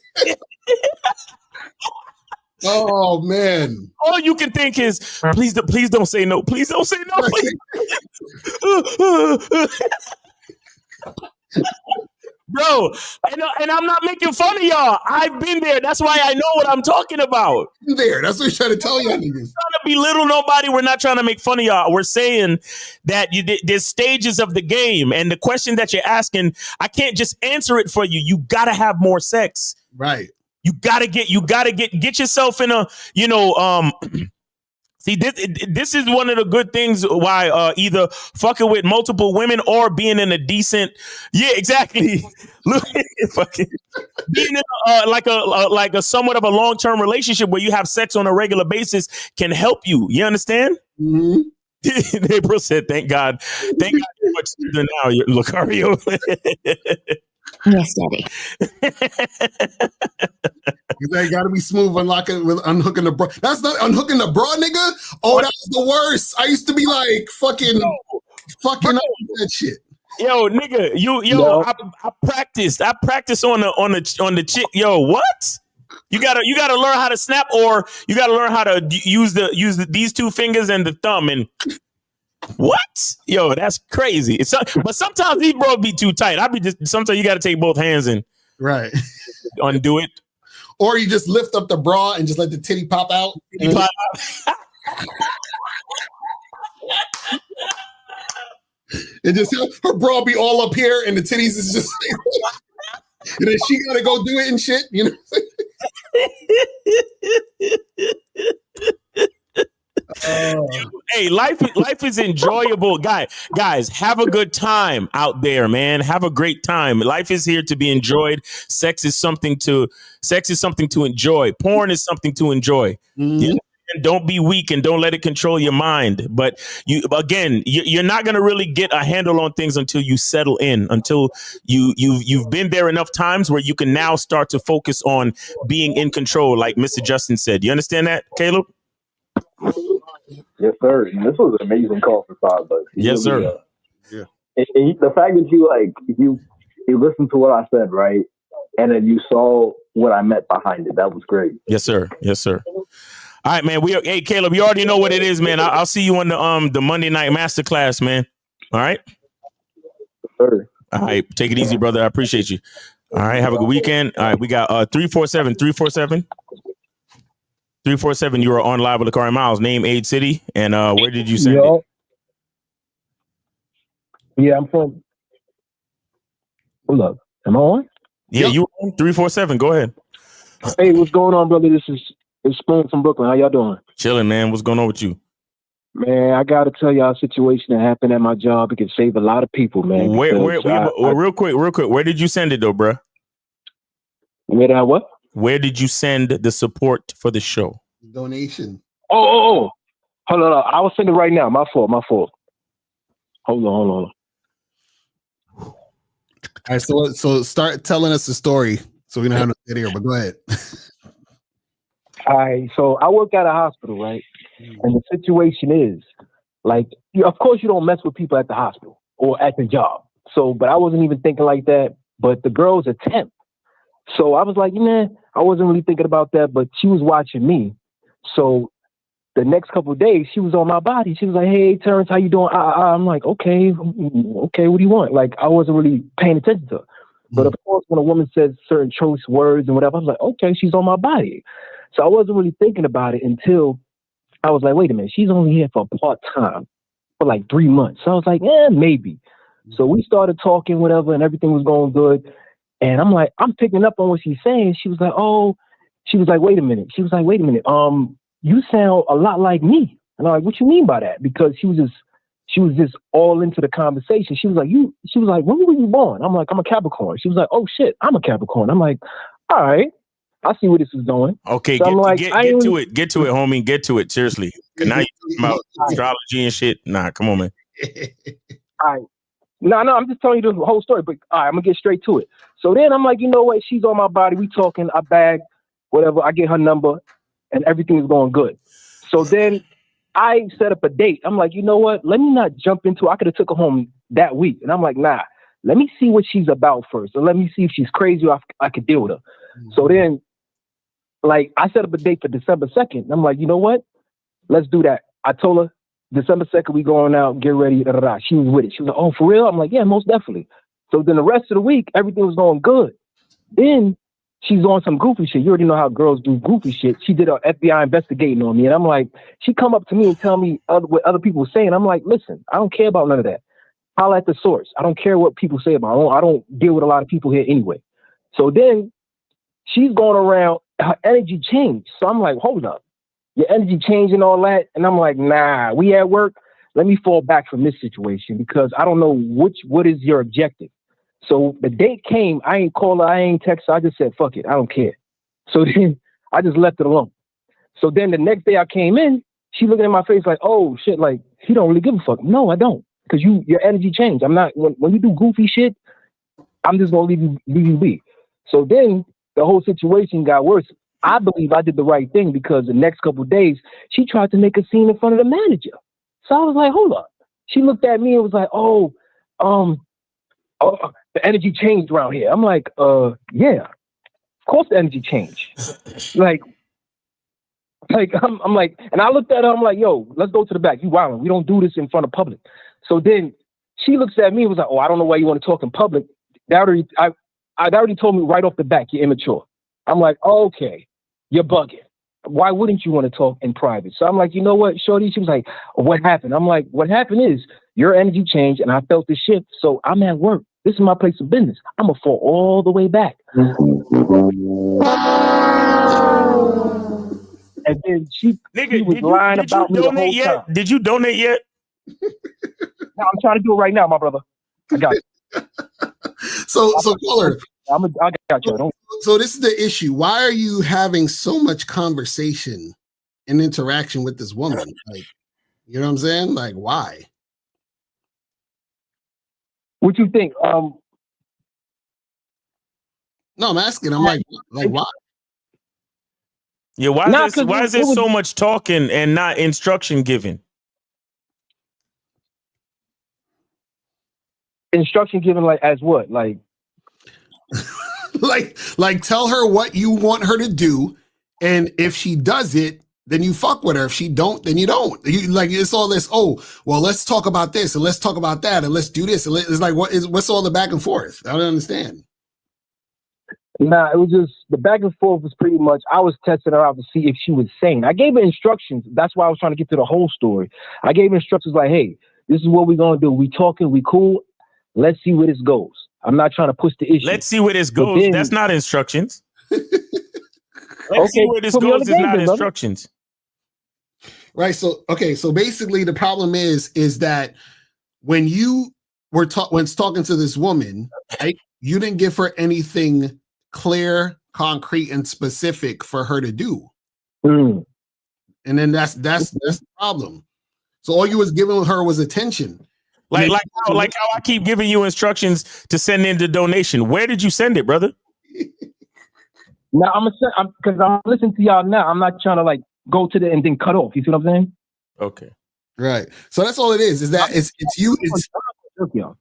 oh man. All you can think is, please don't say no. Please don't say no. Please. Bro, and I'm not making fun of y'all. I've been there. That's why I know what I'm talking about. There. That's what he's trying to tell you. I'm trying to belittle nobody. We're not trying to make fun of y'all. We're saying that there's stages of the game, and the question that you're asking, I can't just answer it for you. You gotta have more sex. Right. You gotta get yourself in a, see, this is one of the good things why either fucking with multiple women or being in a decent, yeah, exactly. Look, fucking being in like a somewhat of a long-term relationship where you have sex on a regular basis can help you. You understand? Mm-hmm. April said, "Thank God you're much smoother now, Locario." Yes, Daddy. They gotta be smooth unhooking the bra. That's not unhooking the bra, nigga. Oh, that was the worst. I used to be like fucking up that shit. Yo, nigga, I practiced. I practiced on the chick. Yo, what? You gotta learn how to snap, or you gotta learn how to use these two fingers and the thumb. And what? Yo, that's crazy. But sometimes these bros be too tight. Sometimes you gotta take both hands and undo it. Or you just lift up the bra and just let the titty pop out. And just her bra be all up here and the titties is just and then she gotta go do it and shit, you know. Hey, life is enjoyable, guys. Have a good time out there, man. Have a great time. Life is here to be enjoyed. Sex is something to enjoy. Porn is something to enjoy. Mm-hmm. And don't be weak and don't let it control your mind. But you're not going to really get a handle on things until you settle in, until you've been there enough times where you can now start to focus on being in control, like Mr. Justin said. You understand that, Caleb? Yes, sir. And this was an amazing call for Todd, but yes, sir. Yeah. And the fact that you listened to what I said, right, and then you saw what I meant behind it, that was great. Yes, sir. Yes, sir. All right, man. Hey, Caleb, you already know what it is, man. I'll see you on the Monday night masterclass, man. All right. Yes, sir. All right, take it easy, brother. I appreciate you. All right, have a good weekend. All right, we got 347. You are on live with Locario Miles. Name, age, city, and where did you send it? Yeah, I'm from. Hold up. Am I on? Yeah, you on 347. Go ahead. Hey, what's going on, brother? It's Spoon from Brooklyn. How y'all doing? Chilling, man. What's going on with you? Man, I got to tell y'all a situation that happened at my job. It can save a lot of people, man. Real quick. Where did you send it, though, bro? Where did I what? Where did you send the support for the show? Donation. Oh. Hold on. I will send it right now. My fault. Hold on. All right, so start telling us the story so we don't have no video, but go ahead. All right, so I work at a hospital, right? And the situation is, like, of course you don't mess with people at the hospital or at the job. So, but I wasn't even thinking like that. But the girl's a temp. So I was like, man, I wasn't really thinking about that, but she was watching me. So the next couple of days, she was on my body. She was like, hey, Terrence, how you doing? I'm like, okay, what do you want? Like, I wasn't really paying attention to her. But of course, when a woman says certain choice words and whatever, I was like, okay, she's on my body. So I wasn't really thinking about it until I was like, wait a minute, she's only here for part-time for like 3 months. So I was like, maybe. So we started talking, whatever, and everything was going good. And I'm like, I'm picking up on what she's saying. She was like, wait a minute. You sound a lot like me. And I'm like, what you mean by that? Because she was just all into the conversation. She was like, when were you born? I'm like, I'm a Capricorn. She was like, oh shit, I'm a Capricorn. I'm like, all right, I see where this is going. Okay, so get to it, homie. Get to it, seriously. Now you talking about astrology and shit. Nah, come on, man. All right. No, I'm just telling you the whole story, but all right, I'm gonna get straight to it. So then I'm like, you know what? She's on my body. We talking. I bag, whatever. I get her number, and everything is going good. So then I set up a date. I'm like, you know what? Let me not jump into. I could have took her home that week, and I'm like, nah. Let me see what she's about first, and let me see if she's crazy or I could deal with her. So then, like, I set up a date for December 2nd. And I'm like, you know what? Let's do that. I told her December 2nd, we going out, get ready. She was with it. She was like, oh, for real? I'm like, yeah, most definitely. So then the rest of the week, everything was going good. Then she's on some goofy shit. You already know how girls do goofy shit. She did an FBI investigating on me, and I'm like, she come up to me and tell me what other people are saying. I'm like, listen, I don't care about none of that. Holla at the source. I don't care what people say about me. I don't deal with a lot of people here anyway. So then she's going around, her energy changed. So I'm like, hold up, your energy changed and all that. And I'm like, nah, we at work. Let me fall back from this situation because I don't know what is your objective. So the date came, I ain't call her, I ain't text her. I just said, fuck it, I don't care. So then I just left it alone. So then the next day I came in, she looking at my face like, oh shit, like he don't really give a fuck. No, I don't. Because your energy changed. I'm not, when you do goofy shit, I'm just gonna leave you be. So then the whole situation got worse. I believe I did the right thing because the next couple of days, she tried to make a scene in front of the manager. So I was like, hold up. She looked at me and was like, oh, the energy changed around here. I'm like, yeah, of course the energy changed. like I'm like, and I looked at her, I'm like, yo, let's go to the back. You wildin'. We don't do this in front of public. So then she looks at me and was like, oh, I don't know why you want to talk in public. That already told me right off the back, you're immature. I'm like, okay, you're bugging. Why wouldn't you want to talk in private? So I'm like, you know what, shorty? She was like, what happened? I'm like, what happened is your energy changed and I felt the shift. So I'm at work. This is my place of business. I'm going to fall all the way back. And then she was lying about me the whole time. Did you donate yet? No, I'm trying to do it right now, my brother. I got you. So caller, I got you. So this is the issue. Why are you having so much conversation and interaction with this woman? Like, you know what I'm saying? Like, why? What you think? No, I'm asking. I'm like why? Yeah, why is there so much talking and not instruction given? Instruction given like as what? Like like tell her what you want her to do, and if she does it, then you fuck with her. If she don't, then you don't. You, like, it's all this, oh, well, let's talk about this and let's talk about that and let's do this. And it's like, what's all the back and forth? I don't understand. Nah, it was just the back and forth was pretty much I was testing her out to see if she was sane. I gave her instructions. That's why I was trying to get to the whole story. I gave her instructions like, hey, this is what we're gonna do. We talking, we cool. Let's see where this goes. I'm not trying to push the issue. Let's see where this goes. Then, that's not instructions. Let's see where this goes is not instructions. Right. So, okay. So basically the problem is that when you were talking to this woman, right, you didn't give her anything clear, concrete, and specific for her to do. And then that's the problem. So all you was giving her was attention. Like how I keep giving you instructions to send in the donation. Where did you send it, brother? Now because I'm listening to y'all now. I'm not trying to like go to the and then cut off. You see what I'm saying? Okay. Right. So that's all it is that it's you. It's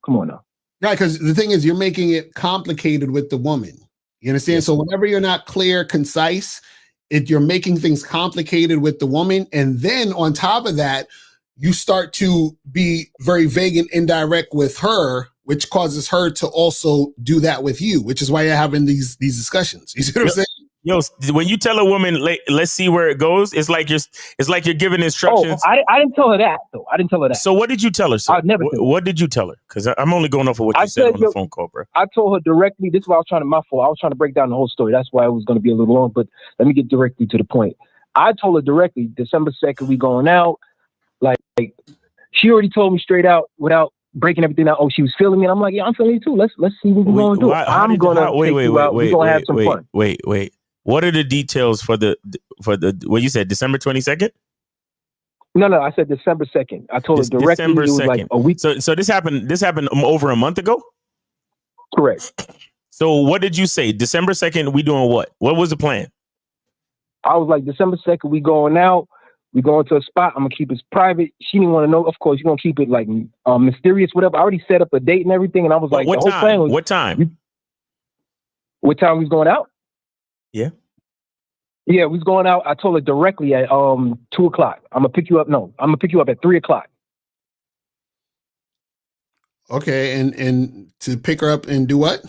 come on now. Right. Because the thing is, you're making it complicated with the woman. You understand? Yes. So whenever you're not clear, concise, you're making things complicated with the woman. And then on top of that, you start to be very vague and indirect with her, which causes her to also do that with you, which is why you're having these discussions. You see what I'm saying? Yo, when you tell a woman, let's see where it goes, it's like you're giving instructions. Oh, I didn't tell her that, though. I didn't tell her that. So what did you tell her, sir? I never told her. What did you tell her? Because I'm only going off of what you said on the phone call, bro. I told her directly. This is why I was trying to, my fault. I was trying to break down the whole story. That's why it was going to be a little long, but let me get directly to the point. I told her directly, December 2nd, we going out. Like she already told me straight out without breaking everything out. Oh, she was feeling me. And I'm like, yeah, I'm feeling you too. Let's see what we're going to do. I'm going to take you out. We're going to have some fun. Wait. What are the details for the what you said, December 22nd? No, I said December 2nd. I told her directly. December 2nd. It was like a week. So this happened over a month ago? Correct. So what did you say? December 2nd, we doing what? What was the plan? I was like, December 2nd, we going out. We going to a spot. I'm going to keep it private. She didn't want to know. Of course, you're going to keep it like mysterious, whatever. I already set up a date and everything. And I was like, what the whole plan was. What time? What time we was going out? Yeah. Yeah, we was going out. I told her directly at 2:00. I'm gonna pick you up. No, I'm gonna pick you up at 3:00. Okay, and to pick her up and do what?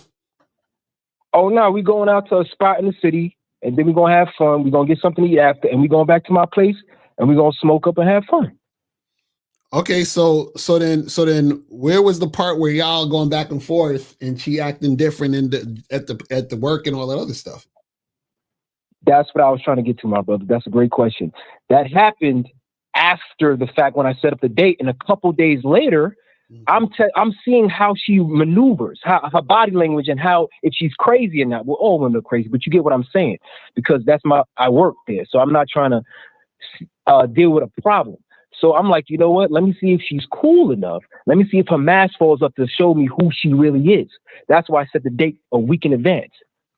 Oh no, we going out to a spot in the city, and then we gonna have fun. We gonna get something to eat after, and we going back to my place, and we gonna smoke up and have fun. Okay, so then where was the part where y'all going back and forth and she acting different at the work and all that other stuff? That's what I was trying to get to, my brother. That's a great question. That happened after the fact when I set up the date, and a couple days later, I'm seeing how she maneuvers, how her body language, and how if she's crazy or not. Well, all women are crazy, but you get what I'm saying, because I work there, so I'm not trying to deal with a problem. So I'm like, you know what? Let me see if she's cool enough. Let me see if her mask falls up to show me who she really is. That's why I set the date a week in advance,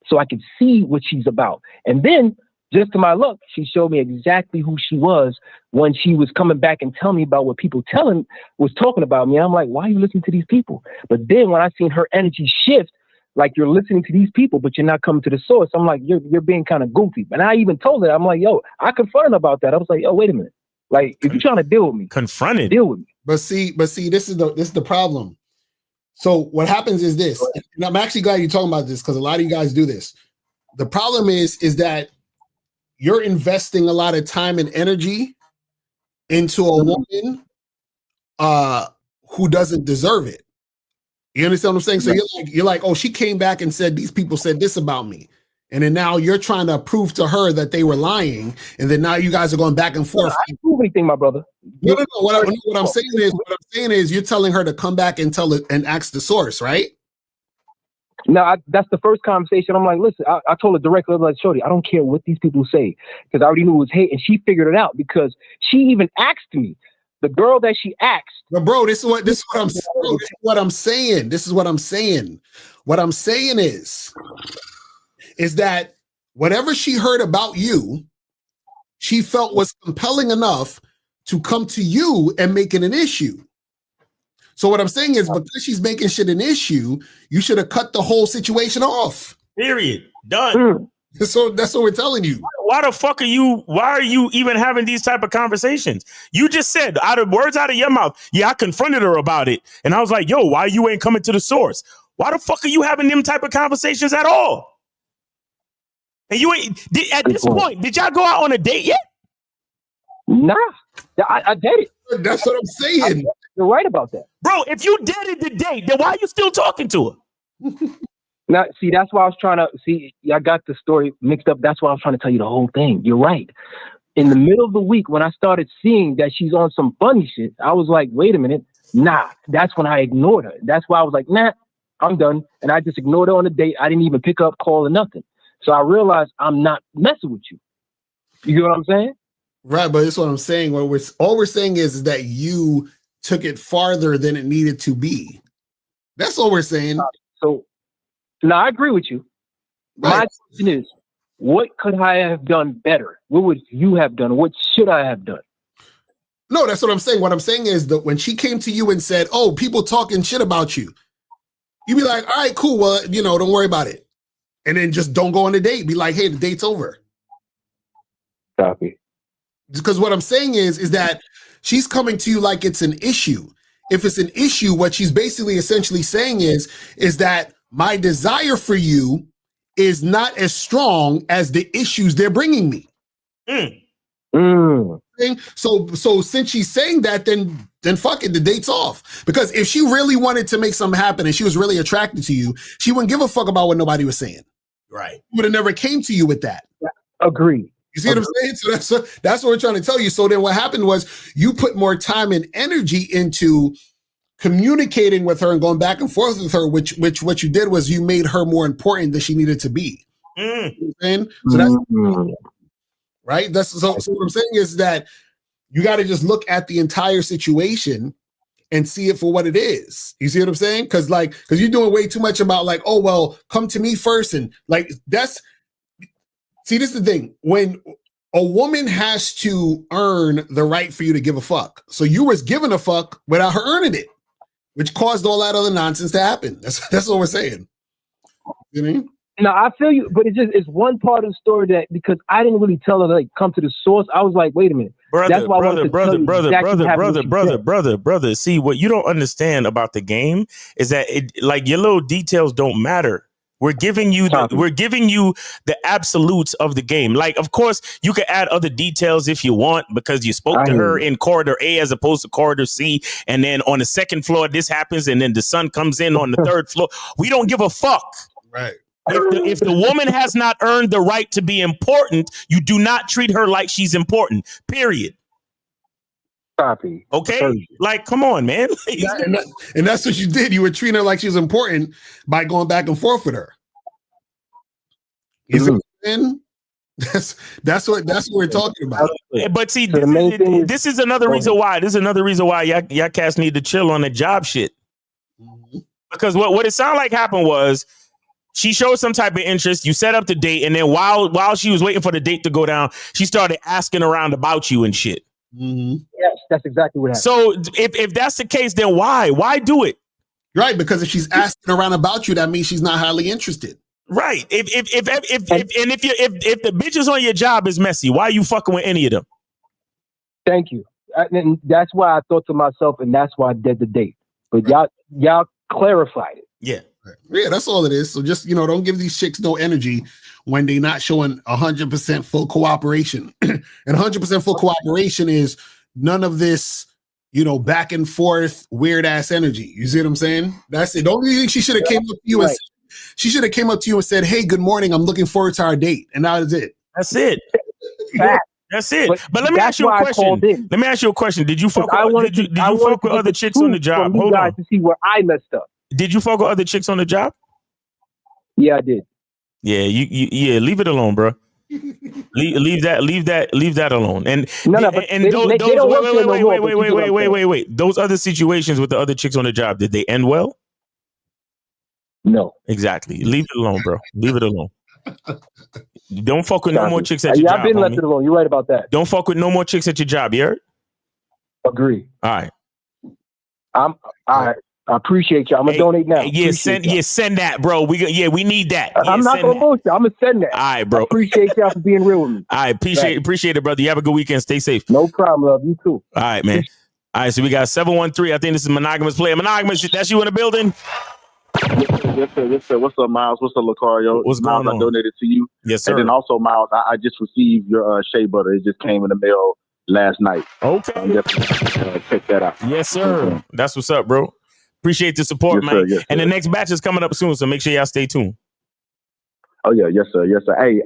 so I could see what she's about. And then, just to my luck, she showed me exactly who she was when she was coming back and telling me about what people was talking about me. And I'm like, why are you listening to these people? But then when I seen her energy shift, like, you're listening to these people, but you're not coming to the source, I'm like, you're being kind of goofy. And I even told her, I'm like, yo, I confronted her about that. I was like, yo, wait a minute. Like, if you're trying to deal with me, confronted, deal with me. But see, this is the problem. So what happens is this, and I'm actually glad you're talking about this, because a lot of you guys do this. The problem is that you're investing a lot of time and energy into a woman who doesn't deserve it. You understand what I'm saying? So you're like, oh, she came back and said these people said this about me. And then now you're trying to prove to her that they were lying, and then now you guys are going back and forth. I didn't prove anything, my brother. No. What I'm saying is, you're telling her to come back and tell it and ask the source, right? No, that's the first conversation. I'm like, listen, I told her directly, like, shorty, I don't care what these people say, because I already knew it was hate, and she figured it out because she even asked me. The girl that she asked. But bro, this is what I'm saying. This is what I'm saying. What I'm saying is that whatever she heard about you, she felt was compelling enough to come to you and make it an issue. So what I'm saying is, because she's making shit an issue, you should have cut the whole situation off. Period. Done. So that's what we're telling you. Why are you even having these type of conversations? You just said words out of your mouth. Yeah, I confronted her about it. And I was like, yo, why you ain't coming to the source? Why the fuck are you having them type of conversations at all? And you ain't at this point, did y'all go out on a date yet? Nah, I dated. That's what I'm saying. You're right about that. Bro, if you dated the date, then why are you still talking to her? Now, see, that's why I was trying to see. I got the story mixed up. That's why I was trying to tell you the whole thing. You're right. In the middle of the week, when I started seeing that she's on some funny shit, I was like, wait a minute. Nah, that's when I ignored her. That's why I was like, nah, I'm done. And I just ignored her on the date. I didn't even pick up, call, or nothing. So I realized I'm not messing with you. You get what I'm saying? Right, but that's what I'm saying. All we're saying is that you took it farther than it needed to be. That's all we're saying. No, I agree with you. Right. My question is, what could I have done better? What would you have done? What should I have done? No, that's what I'm saying. What I'm saying is that when she came to you and said, oh, people talking shit about you, you'd be like, all right, cool. Well, don't worry about it. And then just don't go on the date. Be like, hey, the date's over. Copy. Because what I'm saying is that she's coming to you like it's an issue. If it's an issue, what she's basically essentially saying is that my desire for you is not as strong as the issues they're bringing me. So since she's saying that, then fuck it, the date's off. Because if she really wanted to make something happen and she was really attracted to you, she wouldn't give a fuck about what nobody was saying. Right. Would have never came to you with that. Agree. You see what I'm saying? So that's what we're trying to tell you. So then what happened was you put more time and energy into communicating with her and going back and forth with her, which what you did was you made her more important than she needed to be. You know what I'm saying? So that's right. So what I'm saying is that you got to just look at the entire situation and see it for what it is. You see what I'm saying? Because you're doing way too much about like, oh well, come to me first, and like this is the thing. When a woman has to earn the right for you to give a fuck. So you was giving a fuck without her earning it, which caused all that other nonsense to happen. That's what we're saying. You know what I mean? No, I feel you, but it's one part of the story that because I didn't really tell her to like come to the source. I was like, wait a minute. That's why brother. See, what you don't understand about the game is that your little details don't matter. We're giving you the absolutes of the game. Like, of course, you can add other details if you want because you spoke to her in corridor A as opposed to corridor C, and then on the second floor this happens, and then the sun comes in on the third floor. We don't give a fuck. Right. If the woman has not earned the right to be important, you do not treat her like she's important. Period. Copy. Okay, like, come on, man. And that's what you did. You were treating her like she was important by going back and forth with her. You see what I'm saying? That's what we're talking about. But see, this is another reason why. This is another reason why y'all cats need to chill on the job shit. Because what it sounded like happened was she showed some type of interest. You set up the date, and then while she was waiting for the date to go down, she started asking around about you and shit. Yes, that's exactly what happened. So if that's the case, then why do it? Right, because if she's asking around about you, that means she's not highly interested. Right. If the bitches on your job is messy, why are you fucking with any of them? Thank you. And that's why I thought to myself, and that's why I did the date. But y'all clarified it. Yeah. Yeah, that's all it is. So just, don't give these chicks no energy when they're not showing 100% full cooperation. And 100% full cooperation is none of this, back and forth weird ass energy. You see what I'm saying? That's it. The only thing she should have came up to you and said, "Hey, good morning. I'm looking forward to our date." And that is it. That's it. That's it. But let me ask you a question. Let me ask you a question. Did you fuck with other chicks on the job? Hold on. To see where I messed up. Did you fuck with other chicks on the job? Yeah, I did. Yeah, you leave it alone, bro. leave that alone. And wait. Those other situations with the other chicks on the job, did they end well? No. Exactly. Leave it alone, bro. Leave it alone. Don't fuck with no more chicks at your job. I've been left it alone. You're right about that. Don't fuck with no more chicks at your job. You heard? Agree. All right. I appreciate you. I'm gonna donate now. Send that, bro. We need that. I'm not gonna bullshit. I'm gonna send that. All right, bro. I appreciate y'all for being real with me. I appreciate it, brother. You have a good weekend. Stay safe. No problem, love. You too. All right, man. All right, so we got 713. I think this is Monogamous Player. Monogamous, that's you in the building? Yes, sir. What's up, Miles? What's up, Locario? What's Miles, going on? I donated to you. Yes, sir. And then also, Miles, I just received your shea butter. It just came in the mail last night. Okay. Definitely check that out. Yes, sir. That's what's up, bro. Appreciate the support, yes, man. Sir, yes, and sir. the next batch is coming up soon, so make sure y'all stay tuned. Oh, yeah. Yes, sir. Yes, sir. Hey,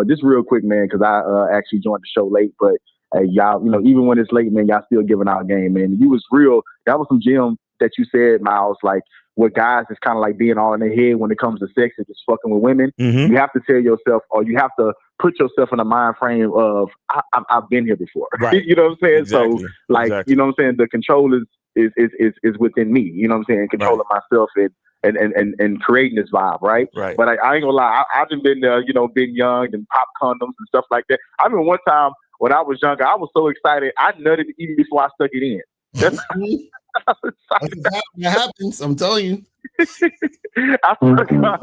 just real quick, man, because I actually joined the show late, but hey, y'all, even when it's late, man, y'all still giving out game, man. You was real. That was some gem that you said, Miles, like what guys is kind of like being all in their head when it comes to sex and just fucking with women. Mm-hmm. You have to tell yourself, or you have to put yourself in a mind frame of, I've been here before. Right. You know what I'm saying? Exactly. So, like, Exactly. you know what I'm saying? The control is within me. You know what I'm saying? Controlling myself and creating this vibe, right? Right. But I ain't gonna lie, I've been there, been young and pop condoms and stuff like that. I remember one time when I was younger, I was so excited, I nutted even before I stuck it in. That's that happens, I'm telling you. I forgot.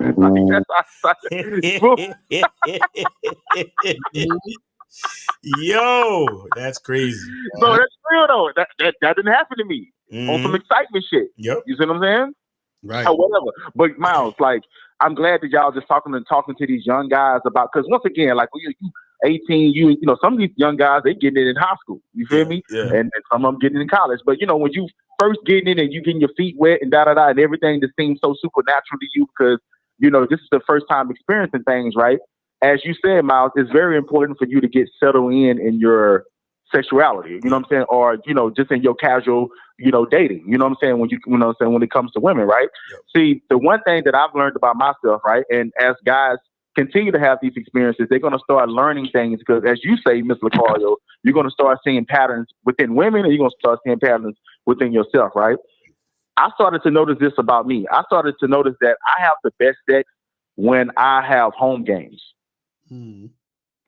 Yo, that's crazy. So that's real though. That didn't happen to me on some excitement shit. Yep. You see what I'm saying? Right. Or whatever. But Miles, like, I'm glad that y'all just talking to these young guys about, because once again, like when you 18, you know, some of these young guys, they getting it in high school. You feel me? Yeah. And some of them getting it in college. But when you first getting in and you getting your feet wet and da-da-da and everything just seems so supernatural to you because, this is the first time experiencing things, right? As you said, Miles, it's very important for you to get settled in your sexuality, you know what I'm saying? Or, just in your casual, dating, you know what I'm saying? When it comes to women, right? Yep. See, the one thing that I've learned about myself, right? And as guys continue to have these experiences, they're going to start learning things because, as you say, Ms. Locario, you're going to start seeing patterns within women and you're going to start seeing patterns within yourself, right? I started to notice this about me. I started to notice that I have the best sex when I have home games.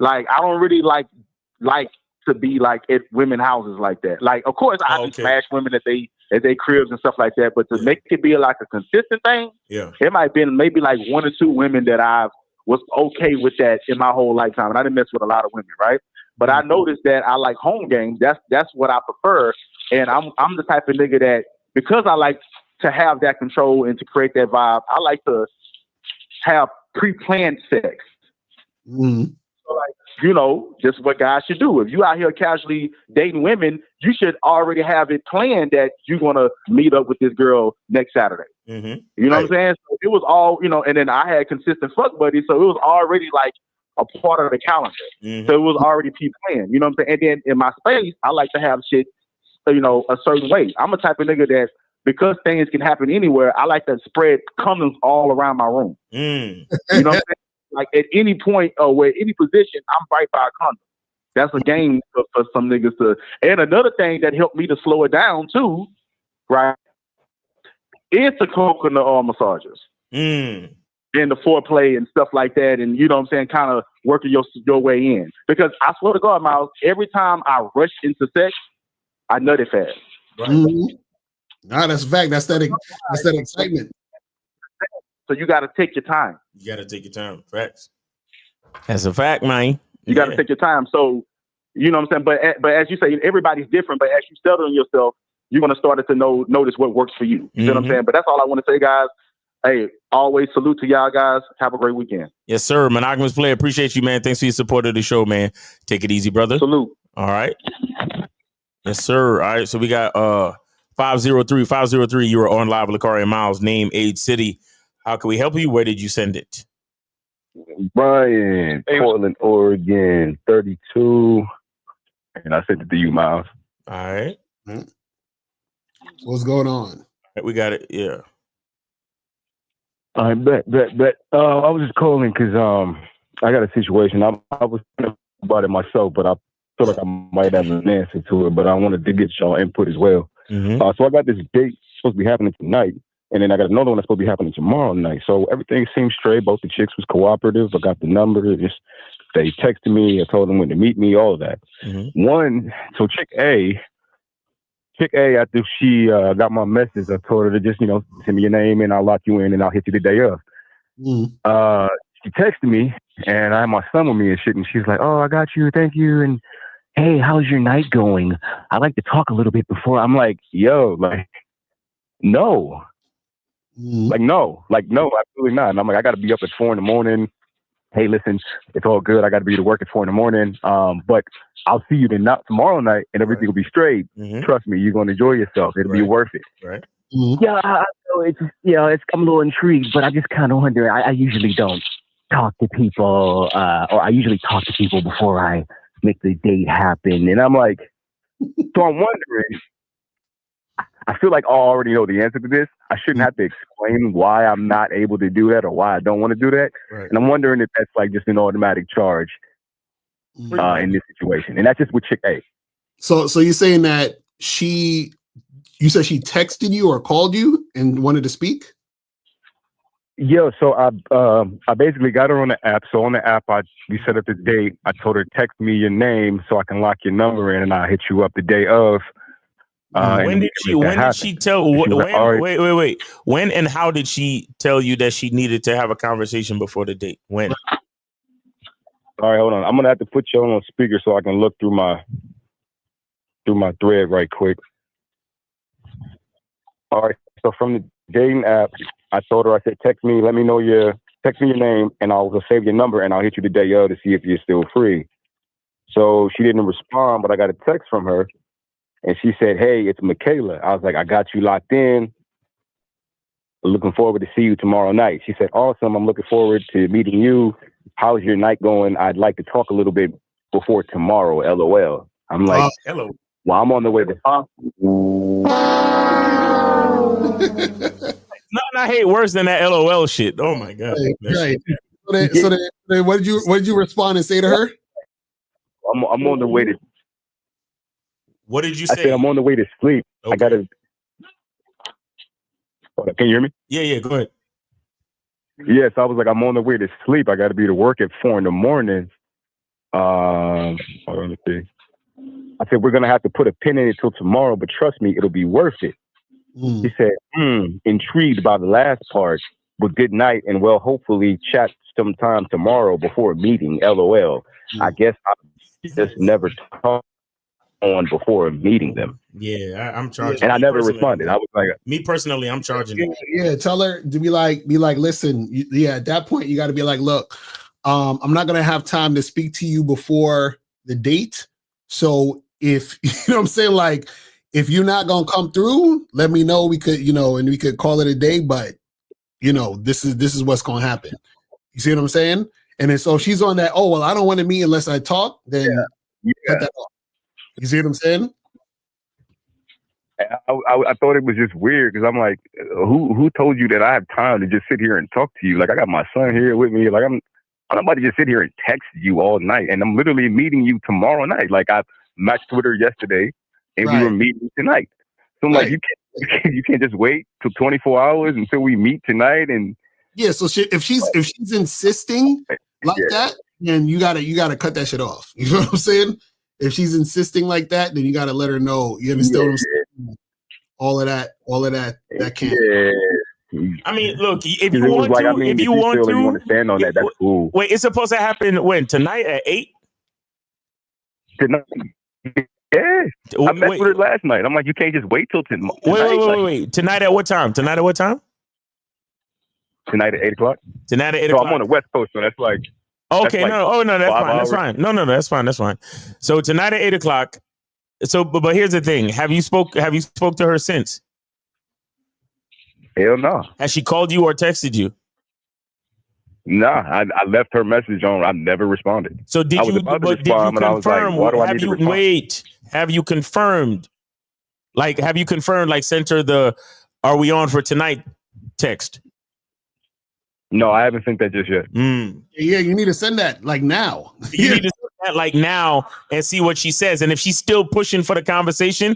Like, I don't really like to be like at women houses like that. Like, of course, I can smash women at they cribs and stuff like that, but to make it be like a consistent thing, it might be maybe like 1 or 2 women that I was okay with that in my whole lifetime, and I didn't mess with a lot of women, right? But I noticed that I like home games. That's what I prefer, and I'm the type of nigga that, because I like to have that control and to create that vibe, I like to have pre-planned sex. Mm. So like, just what guys should do. If you out here casually dating women, you should already have it planned that you're gonna meet up with this girl next Saturday. Mm-hmm. You know what I'm saying? So it was all, and then I had consistent fuck buddies, so it was already like a part of the calendar. Mm-hmm. So it was already pre-planned. You know what I'm saying? And then in my space, I like to have shit, a certain way. I'm a type of nigga that, because things can happen anywhere, I like to spread condoms all around my room. Mm. You know what I'm saying? Like at any point or any position, I'm right by a condom. That's a game for some niggas to. And another thing that helped me to slow it down too, right, is the coconut oil massages. Mm. And the foreplay and stuff like that, and you know what I'm saying, kind of working your way in. Because I swear to God, Miles, every time I rush into sex, I nut it fast. Right. Mm-hmm. Nah, that's a fact. That's that excitement. So you got to take your time. You got to take your time. Facts. That's a fact, man. You got to take your time. So, you know what I'm saying? But as you say, everybody's different. But as you settle on yourself, you're going to start to notice what works for you. You know what I'm saying? But that's all I want to say, guys. Hey, always salute to y'all guys. Have a great weekend. Yes, sir. Monogamous Player. Appreciate you, man. Thanks for your support of the show, man. Take it easy, brother. Salute. All right. Yes, sir. All right. So we got 503. You were on live with Locario Miles. Name, age, city. How can we help you? Where did you send it? Brian, Portland, Oregon, 32. And I sent it to you, Miles. All right. What's going on? We got it. Yeah. I bet. I was just calling because I got a situation. I was thinking about it myself, but I feel like I might have an answer to it. But I wanted to get y'all input as well. Mm-hmm. So I got this date supposed to be happening tonight, and then I got another one that's supposed to be happening tomorrow night. So everything seemed straight. Both the chicks was cooperative. I got the number. They texted me. I told them when to meet me. All of that. Mm-hmm. So chick A, after she got my message, I told her to just, send me your name and I'll lock you in and I'll hit you the day of. She texted me and I had my son with me and shit. And she's like, "Oh, I got you. Thank you. And hey, how's your night going? I like to talk a little bit before." I'm like, yo, no. No, absolutely not. And I'm like, I got to be up at 4 a.m. Hey, listen, it's all good. I got to be to work at 4 a.m. But I'll see you tomorrow night and everything will be straight. Trust me, you're going to enjoy yourself. It'll be worth it. Right. Yeah, I know I'm a little intrigued, but I just kind of wonder. I usually don't talk to people, or I usually talk to people before I make the date happen. And I'm like, so I'm wondering, I feel like I already know the answer to this. I shouldn't have to explain why I'm not able to do that or why I don't want to do that. Right. And I'm wondering if that's like just an automatic charge in this situation. And that's just with chick A. So you're saying that you said she texted you or called you and wanted to speak? Yeah, so I basically got her on the app. So on the app, we set up the date. I told her, text me your name so I can lock your number in and I'll hit you up the day of. When did she tell? Wait. When and how did she tell you that she needed to have a conversation before the date? When? All right, hold on. I'm gonna have to put you on speaker so I can look through my thread right quick. All right. So from the dating app, I told her, I said, text me your name, and I'll save your number, and I'll hit you the day of to see if you're still free. So she didn't respond, but I got a text from her. And she said, "Hey, it's Michaela." I was like, "I got you locked in. Looking forward to see you tomorrow night." She said, "Awesome. I'm looking forward to meeting you. How's your night going? I'd like to talk a little bit before tomorrow, LOL." I'm like, hello. Well, I'm on the way to Nothing I hate worse than that LOL shit. Oh my god. Right. So then what did you respond and say to her? I'm on the way to. What did you I say? said I'm on the way to sleep. Okay. I gotta. Can you hear me? Yeah. Go ahead. Yes, I was like, I'm on the way to sleep. I got to be to work at 4 a.m. Hold on, let me see. I said, we're gonna have to put a pin in it till tomorrow, but trust me, it'll be worth it. He said, intrigued by the last part, but good night, and well, hopefully chat sometime tomorrow before a meeting. LOL. I guess I just never talked on before meeting them. Yeah, I'm charging. And I Me never personally, responded. I was like, me personally, I'm charging it. Yeah, tell her to be like, listen, at that point, you got to be like, look, I'm not going to have time to speak to you before the date. So if, you know what I'm saying? Like, if you're not going to come through, let me know. We could, and we could call it a day, but this is what's going to happen. You see what I'm saying? And then, so if she's on that, oh, well, I don't want to meet unless I talk, then cut that off. You see what I'm saying? I thought it was just weird because I'm like, who told you that I have time to just sit here and talk to you? Like, I got my son here with me. Like, I'm not about to just sit here and text you all night. And I'm literally meeting you tomorrow night. Like, I matched with her yesterday, and we were meeting tonight. So I'm like, you can't just wait till 24 hours until we meet tonight. And yeah, so if she's insisting like that, then you gotta cut that shit off. You know what I'm saying? If she's insisting like that, then you gotta let her know. You understand what I'm saying? All of that can't. Yeah. I mean, look, if you want like, to, I mean, if you want to stand on that, that's cool. Wait, it's supposed to happen when? Tonight at 8? Tonight. Yeah. I met with her last night. I'm like, you can't just wait till tonight. Wait. Tonight at what time? Tonight at 8 o'clock. Tonight at 8 so o'clock. I'm on the West Coast, so that's like. Okay, that's no, that's fine. hours. That's fine. No, that's fine. That's fine. So tonight at 8 o'clock. So, but here's the thing: have you spoke to her since? Hell no. Has she called you or texted you? Nah, I left her message on. I never responded. So did you confirm? Why do I need to respond? Wait, have you confirmed? Like, sent her the "Are we on for tonight?" text? No, I haven't sent that just yet. Yeah, you need to send that like now. You need to send that like now and see what she says. And if she's still pushing for the conversation,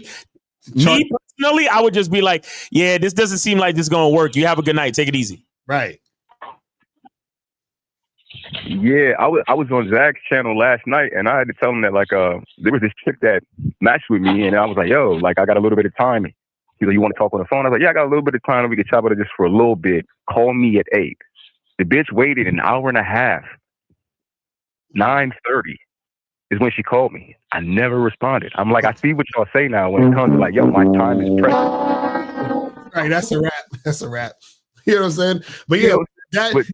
me personally, I would just be like, yeah, this doesn't seem like this is going to work. You have a good night. Take it easy. Right. Yeah, I was on Zach's channel last night, and I had to tell him that, like, there was this chick that matched with me, and I was like, yo, like, I got a little bit of time. He's like, you want to talk on the phone? I was like, yeah, I got a little bit of time, and we could chat about it just for a little bit. Call me at 8. The bitch waited an hour and a half. 9:30 is when she called me. I never responded. I'm like, I see what y'all say now when it comes to like, yo, my time is precious. Right, that's a wrap. That's a wrap. You know what I'm saying? But yeah,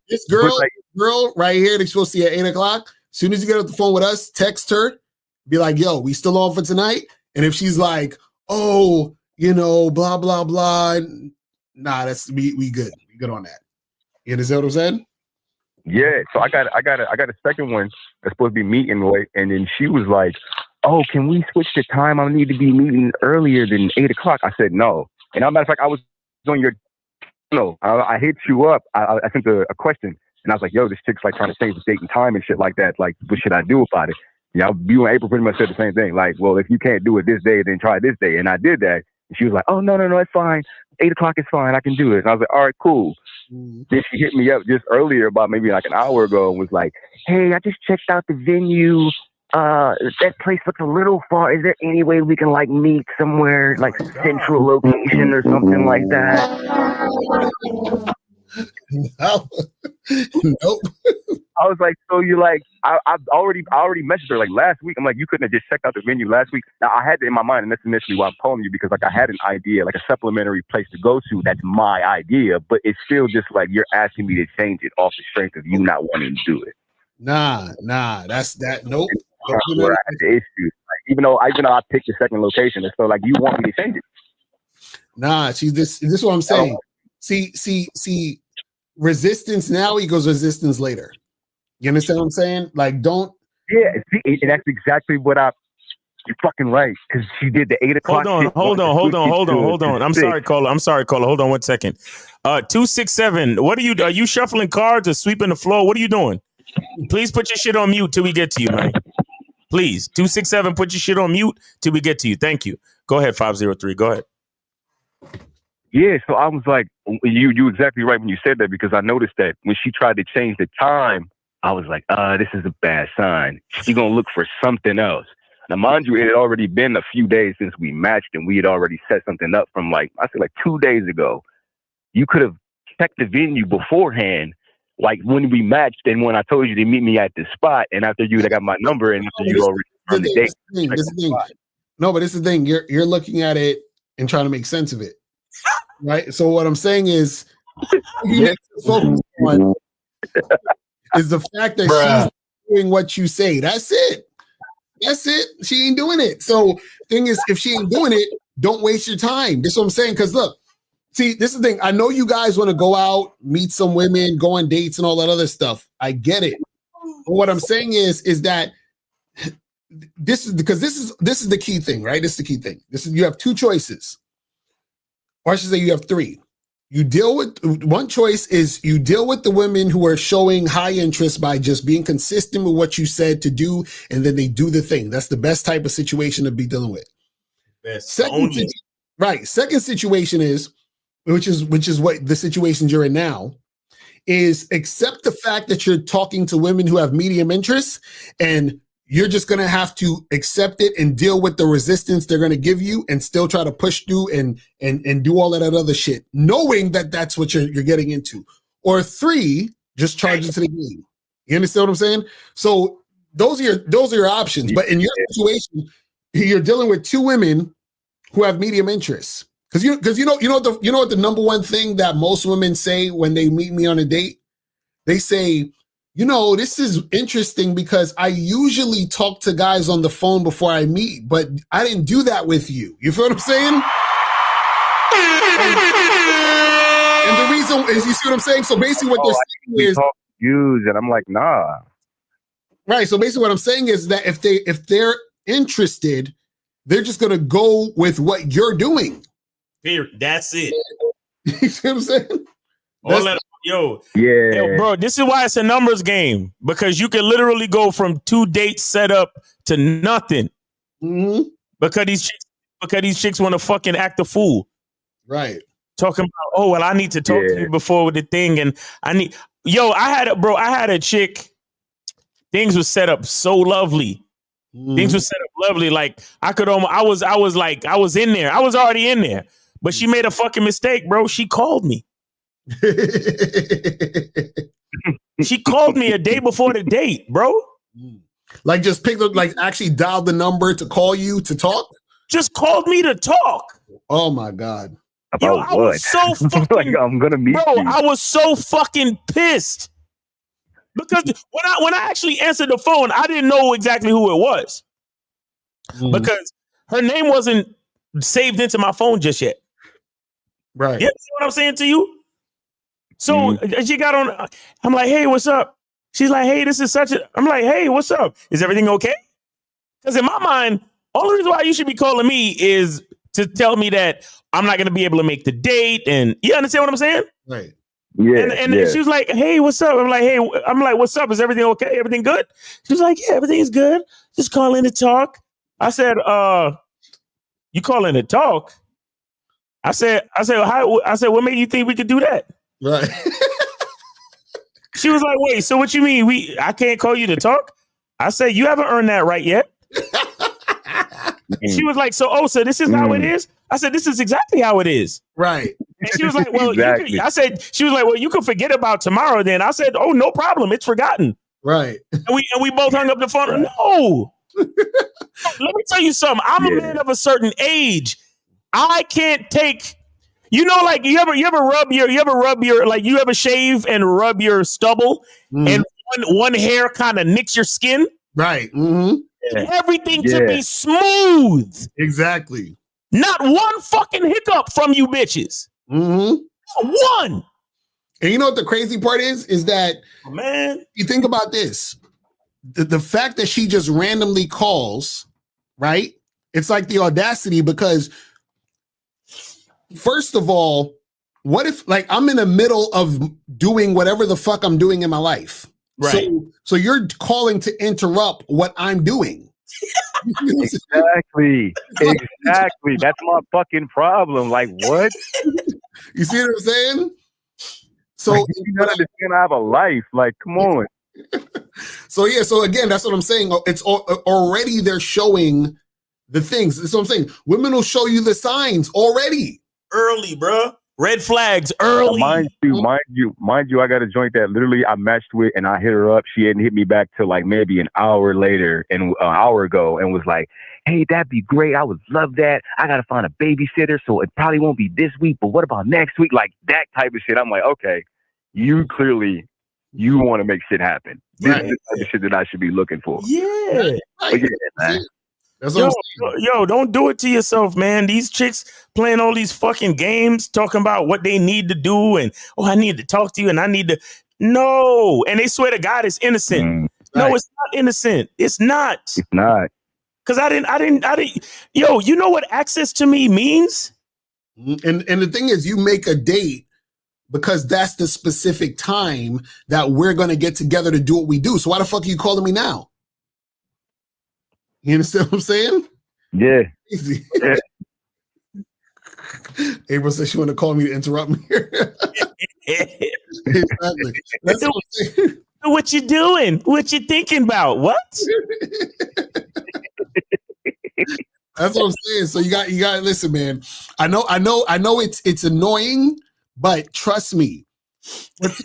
this girl right here, they're supposed to see at 8 o'clock. As soon as you get off the phone with us, text her, be like, yo, we still on for tonight? And if she's like, oh, blah, blah, blah, nah, that's we good. We good on that. You understand what I'm saying? Yeah, so I got a second one that's supposed to be meeting late, and then she was like, "Oh, can we switch the time? I need to be meeting earlier than 8 o'clock." I said no, and as a matter of fact, I was on your, I hit you up. I sent a question, and I was like, "Yo, this chick's like trying to change the date and time and shit like that. Like, what should I do about it?" You and April pretty much said the same thing. Like, well, if you can't do it this day, then try this day, and I did that. And she was like, "Oh no, it's fine. 8 o'clock is fine. I can do it." And I was like, "All right, cool." Then she hit me up just earlier, about maybe like an hour ago, and was like, "Hey, I just checked out the venue. That place looks a little far. Is there any way we can like meet somewhere like central location or something like that?" Nope. I was like, so you like, I already messaged her like last week. I'm like, you couldn't have just checked out the venue last week. Now I had it in my mind, and that's initially why I'm calling you, because like I had an idea, like a supplementary place to go to. That's my idea, but it's still just like you're asking me to change it off the strength of you not wanting to do it. Nope. Where I had the issue. Like, even though I picked the second location, it's still like you want me to change it. Nah, this is what I'm saying. See, resistance now equals resistance later. You understand what I'm saying? Like, don't. Yeah, see, and that's exactly what you're fucking right. Because she did the 8 o'clock. Hold on. I'm sorry, caller. Hold on 1 second. 267. What are you shuffling cards or sweeping the floor? What are you doing? Please put your shit on mute till we get to you, man. Please. 267, put your shit on mute till we get to you. Thank you. Go ahead, 503. Go ahead. Yeah, so I was like, you exactly right when you said that, because I noticed that when she tried to change the time, I was like, this is a bad sign. She's going to look for something else. Now, mind you, it had already been a few days since we matched, and we had already set something up from like 2 days ago. You could have checked the venue beforehand, like when we matched and when I told you to meet me at the spot, and after you got my number and after you already on the date. No, but it's the thing. You're looking at it and trying to make sense of it, right? So what I'm saying is, you need to focus on is the fact that she's doing what you say. That's it. That's it. She ain't doing it. So thing is, if she ain't doing it, don't waste your time. That's what I'm saying. Because look, see, this is the thing. I know you guys want to go out, meet some women, go on dates, and all that other stuff. I get it. But what I'm saying is that this is because this is the key thing, right? This is the key thing. This is you have two choices, or I should say, you have three. You deal with one choice is you deal with the women who are showing high interest by just being consistent with what you said to do, and then they do the thing. That's the best type of situation to be dealing with. Second situation is, which is what the situations you're in now, is accept the fact that you're talking to women who have medium interests, and you're just going to have to accept it and deal with the resistance they're going to give you and still try to push through and do all of that other shit, knowing that that's what you're getting into. Or three, just charge into the game. You understand what I'm saying? So those are your options. But in your situation, you're dealing with two women who have medium interests. Because you know what the number one thing that most women say when they meet me on a date? They say, this is interesting because I usually talk to guys on the phone before I meet, but I didn't do that with you. You feel what I'm saying? And the reason is, you see what I'm saying? So basically what they're saying is, and I'm like, nah. Right. So basically what I'm saying is that if they're interested, they're just going to go with what you're doing. That's it. You see what I'm saying? Yo, bro, this is why it's a numbers game, because you can literally go from 2 dates set up to nothing. Mm-hmm. Because these chicks want to fucking act a fool. Right. Talking about, I need to talk to you before with the thing, and I had a chick. Things was set up so lovely. Things were set up lovely. Like I was in there. I was already in there. But she made a fucking mistake, bro. She called me. She called me a day before the date, bro. Like just picked up, like actually dialed the number to call you to talk? Just called me to talk. Oh my God. Yo, I was so fucking like, I'm gonna meet you. I was so fucking pissed. Because when I actually answered the phone, I didn't know exactly who it was. Because her name wasn't saved into my phone just yet. Right. You see what I'm saying to you? So she got on. I'm like, hey, what's up? She's like, hey, this is such a. I'm like, hey, what's up? Is everything okay? Because in my mind, all the reason why you should be calling me is to tell me that I'm not going to be able to make the date. And you understand what I'm saying? Right. Yeah. And she was like, hey, what's up? I'm like, what's up? Is everything okay? Everything good? She was like, yeah, everything's good. Just calling to talk. I said, you calling to talk? I said, what made you think we could do that? Right. She was like, wait, so what you mean? I can't call you to talk? I said, you haven't earned that right yet. She was like, so this is how it is? I said, this is exactly how it is. Right. And she was like, well, exactly. she was like, well, you can forget about tomorrow then. I said, oh, no problem. It's forgotten. Right. And we both hung up the phone. Right. No. Let me tell you something. I'm a man of a certain age. I can't take, like you ever shave and rub your stubble and one hair kind of nicks your skin? Right. Mm-hmm. Everything to be smooth. Exactly. Not one fucking hiccup from you bitches. Mm-hmm. Not one. And you know what the crazy part is that, man, you think about this. The fact that she just randomly calls, right? It's like the audacity, because first of all, what if like I'm in the middle of doing whatever the fuck I'm doing in my life? Right. So you're calling to interrupt what I'm doing. Exactly. That's my fucking problem. Like, what? You see what I'm saying? So like, you gotta understand I have a life. Like, come on. So again, that's what I'm saying. It's already they're showing the things. That's what I'm saying. Women will show you the signs already. Early, bro. Red flags early. Mind you, I got a joint that literally I matched with, and I hit her up. She hadn't hit me back till like maybe an hour later and an hour ago, and was like, hey, that'd be great. I would love that. I got to find a babysitter, so it probably won't be this week, but what about next week? Like that type of shit. I'm like, okay, you clearly, you want to make shit happen. This is the type of shit that I should be looking for. Yeah. But yeah, man. That's Yo, yo, don't do it to yourself, man. These chicks playing all these fucking games, talking about what they need to do, and I need to talk to you, and I need to. No, and they swear to God it's innocent. No, it's not innocent. It's not. It's not. Because I didn't. Yo, you know what access to me means? And the thing is, you make a date because that's the specific time that we're going to get together to do what we do. So why the fuck are you calling me now? You understand what I'm saying? Yeah. Easy. Yeah. April said she wanted to call me to interrupt me. Exactly. That's what I'm saying. What you doing? What you thinking about? What? That's what I'm saying. So you got to listen, man. I know it's annoying, but trust me. What's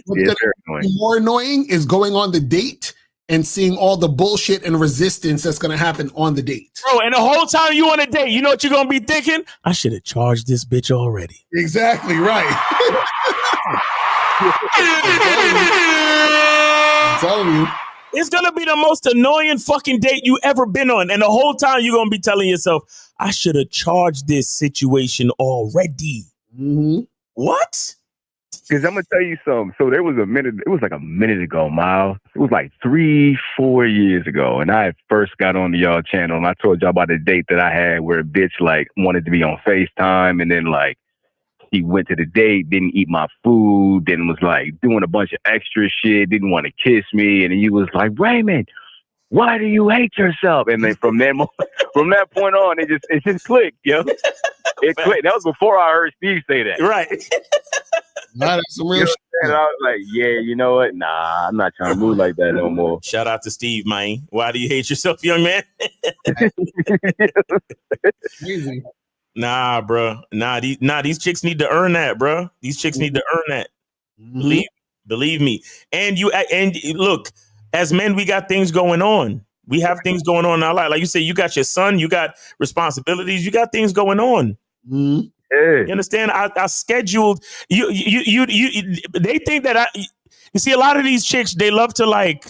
more annoying is going on the date and seeing all the bullshit and resistance that's going to happen on the date. Bro, and the whole time you on a date, you know what you're going to be thinking? I should have charged this bitch already. Exactly right. I'm telling you. It's going to be the most annoying fucking date you ever been on. And the whole time you're going to be telling yourself, I should have charged this situation already. Mm-hmm. What? Because I'm going to tell you something. So there was it was like a minute ago, Miles. It was like 3-4 years ago. And I had first got on the y'all channel and I told y'all about the date that I had where a bitch like wanted to be on FaceTime and then like he went to the date, didn't eat my food, then was like doing a bunch of extra shit, didn't want to kiss me. And he was like, Raymond, why do you hate yourself? And then from that point on, it just clicked, yo. It clicked. That was before I heard Steve say that. Right. That's some real shit. And I was like, yeah, you know what? Nah, I'm not trying to move like that no more. Shout out to Steve, man. Why do you hate yourself, young man? Easy. Nah, bro. These chicks need to earn that, bro. These chicks need to earn that. Mm-hmm. Believe me. And look, as men, we got things going on. We have things going on in our life. Like you say, you got your son, you got responsibilities, you got things going on. Mm-hmm. You understand? I scheduled you. They think that you see a lot of these chicks. They love to like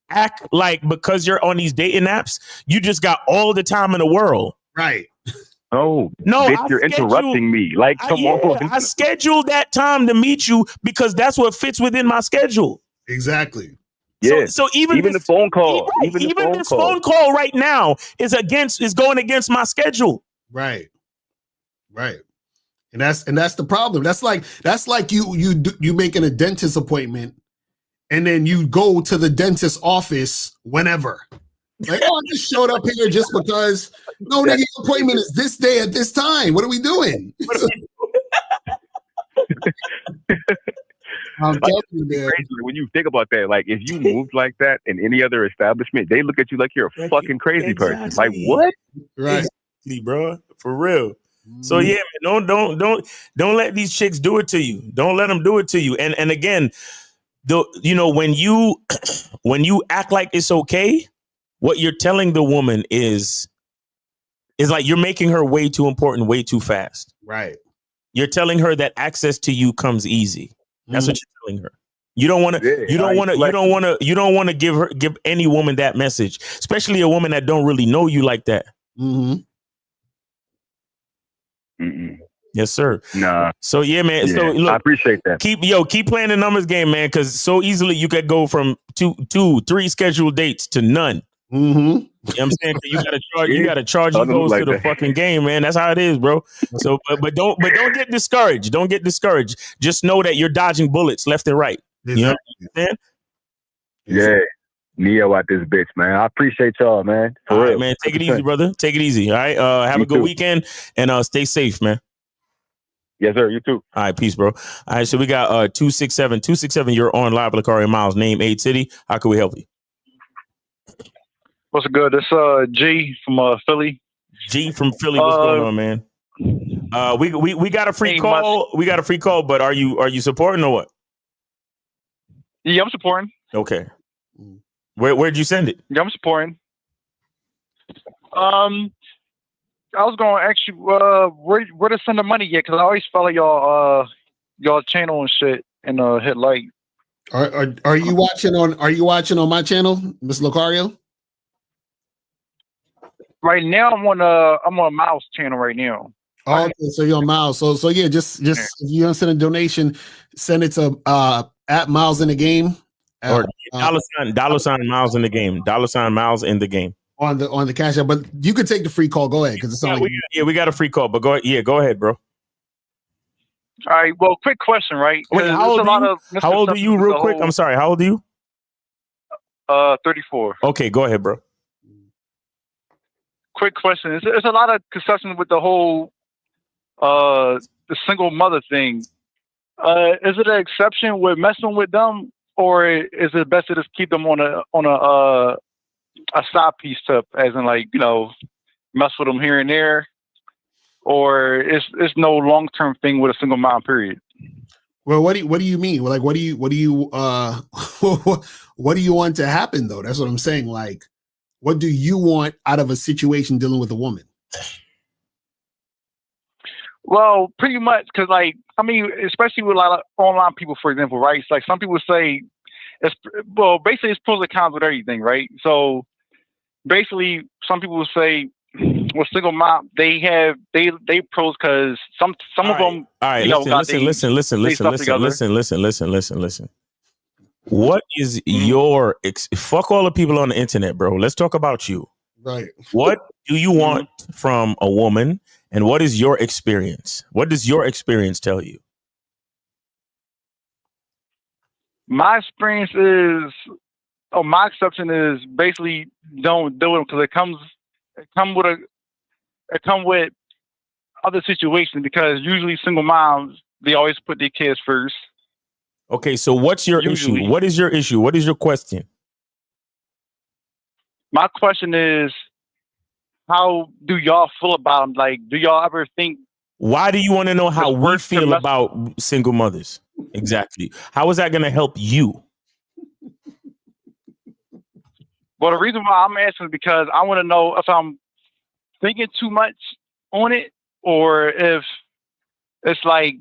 act like because you're on these dating apps, you just got all the time in the world. Right. Oh no! Bitch, you're interrupting me. Like, come on. I scheduled that time to meet you because that's what fits within my schedule. Exactly. Yeah. So even the phone call, even this phone call right now is going against my schedule. Right. Right. And that's the problem. That's like you making a dentist appointment and then you go to the dentist office whenever. Like, I just showed up here just because. No, nigga, your appointment is this day at this time. What are we doing? I'm telling you, man. Crazy when you think about that. Like, if you moved like that in any other establishment, they look at you like you're a fucking crazy person. Like, what? Right, exactly, bro, for real. So yeah, man, don't let these chicks do it to you. Don't let them do it to you. And again, when you act like it's okay, what you're telling the woman is like you're making her way too important, way too fast. Right. You're telling her that access to you comes easy. That's what you're telling her. You don't want to. You don't want to give any woman that message, especially a woman that don't really know you like that. Mm-hmm. Mm-mm. Yes, sir. Nah. So yeah, man. Yeah, so look, I appreciate that. Keep playing the numbers game, man, because so easily you could go from 3 scheduled dates to none. Mm-hmm. You know what I'm saying? You gotta charge your goals to the fucking game, man. That's how it is, bro. So but don't get discouraged. Don't get discouraged. Just know that you're dodging bullets left and right. Exactly. You know what I'm saying? Yeah. Neo out this bitch, man. I appreciate y'all, man. For all real. right, man. Take it easy, brother. Take it easy. All right. Have a good weekend and stay safe, man. Yes, sir. You too. All right, peace, bro. All right, so we got 267. You're on live with Locario Miles. Name, age, city. How can we help you? What's good? It's G from Philly. G from Philly. What's going on, man? We got a free call. We got a free call, but are you supporting or what? Yeah, I'm supporting. Okay. Where'd you send it? Yeah, I'm supporting. I was going to ask you, where to send the money yet? Because I always follow y'all channel and shit and hit like. Are you watching on? Are you watching on my channel, Miss Locario? Right now, I'm on Miles' channel right now. Oh, okay, so you're on Miles. So yeah, just if you want to send a donation, send it to at Miles in the game Or $sign Miles in the game. $sign Miles in the game. on the Cash App. But you could take the free call. Go ahead, because it's not like we got a free call. But go ahead, bro. All right. Well, quick question, right? Wait, how old are you? Real quick. I'm sorry. How old are you? 34. Okay, go ahead, bro. Quick question. It's a lot of concession with the whole the single mother thing. Is it an exception with messing with them, or is it best to just keep them on a side piece tip, as in like, mess with them here and there, or it's no long term thing with a single mom, period? Well, what do you mean? Like, what do you what do you want to happen though? That's what I'm saying. Like, what do you want out of a situation dealing with a woman? Well, pretty much, because especially with a lot of online people, for example, right? It's like some people say basically it's pros and cons with everything, right? So basically, some people say with single mom, they pros because some of them, All right, listen. What is your fuck all the people on the internet, bro? Let's talk about you. Right. What do you want from a woman, and what is your experience? What does your experience tell you? My experience my exception is basically don't do it, because it come with other situations, because usually single moms, they always put their kids first. Okay, so what's your issue? What is your issue? What is your question? My question is, how do y'all feel about them? Like, do y'all ever think? Why do you want to know how we feel about single mothers? Exactly. How is that going to help you? Well, the reason why I'm asking is because I want to know if I'm thinking too much on it, or if it's like,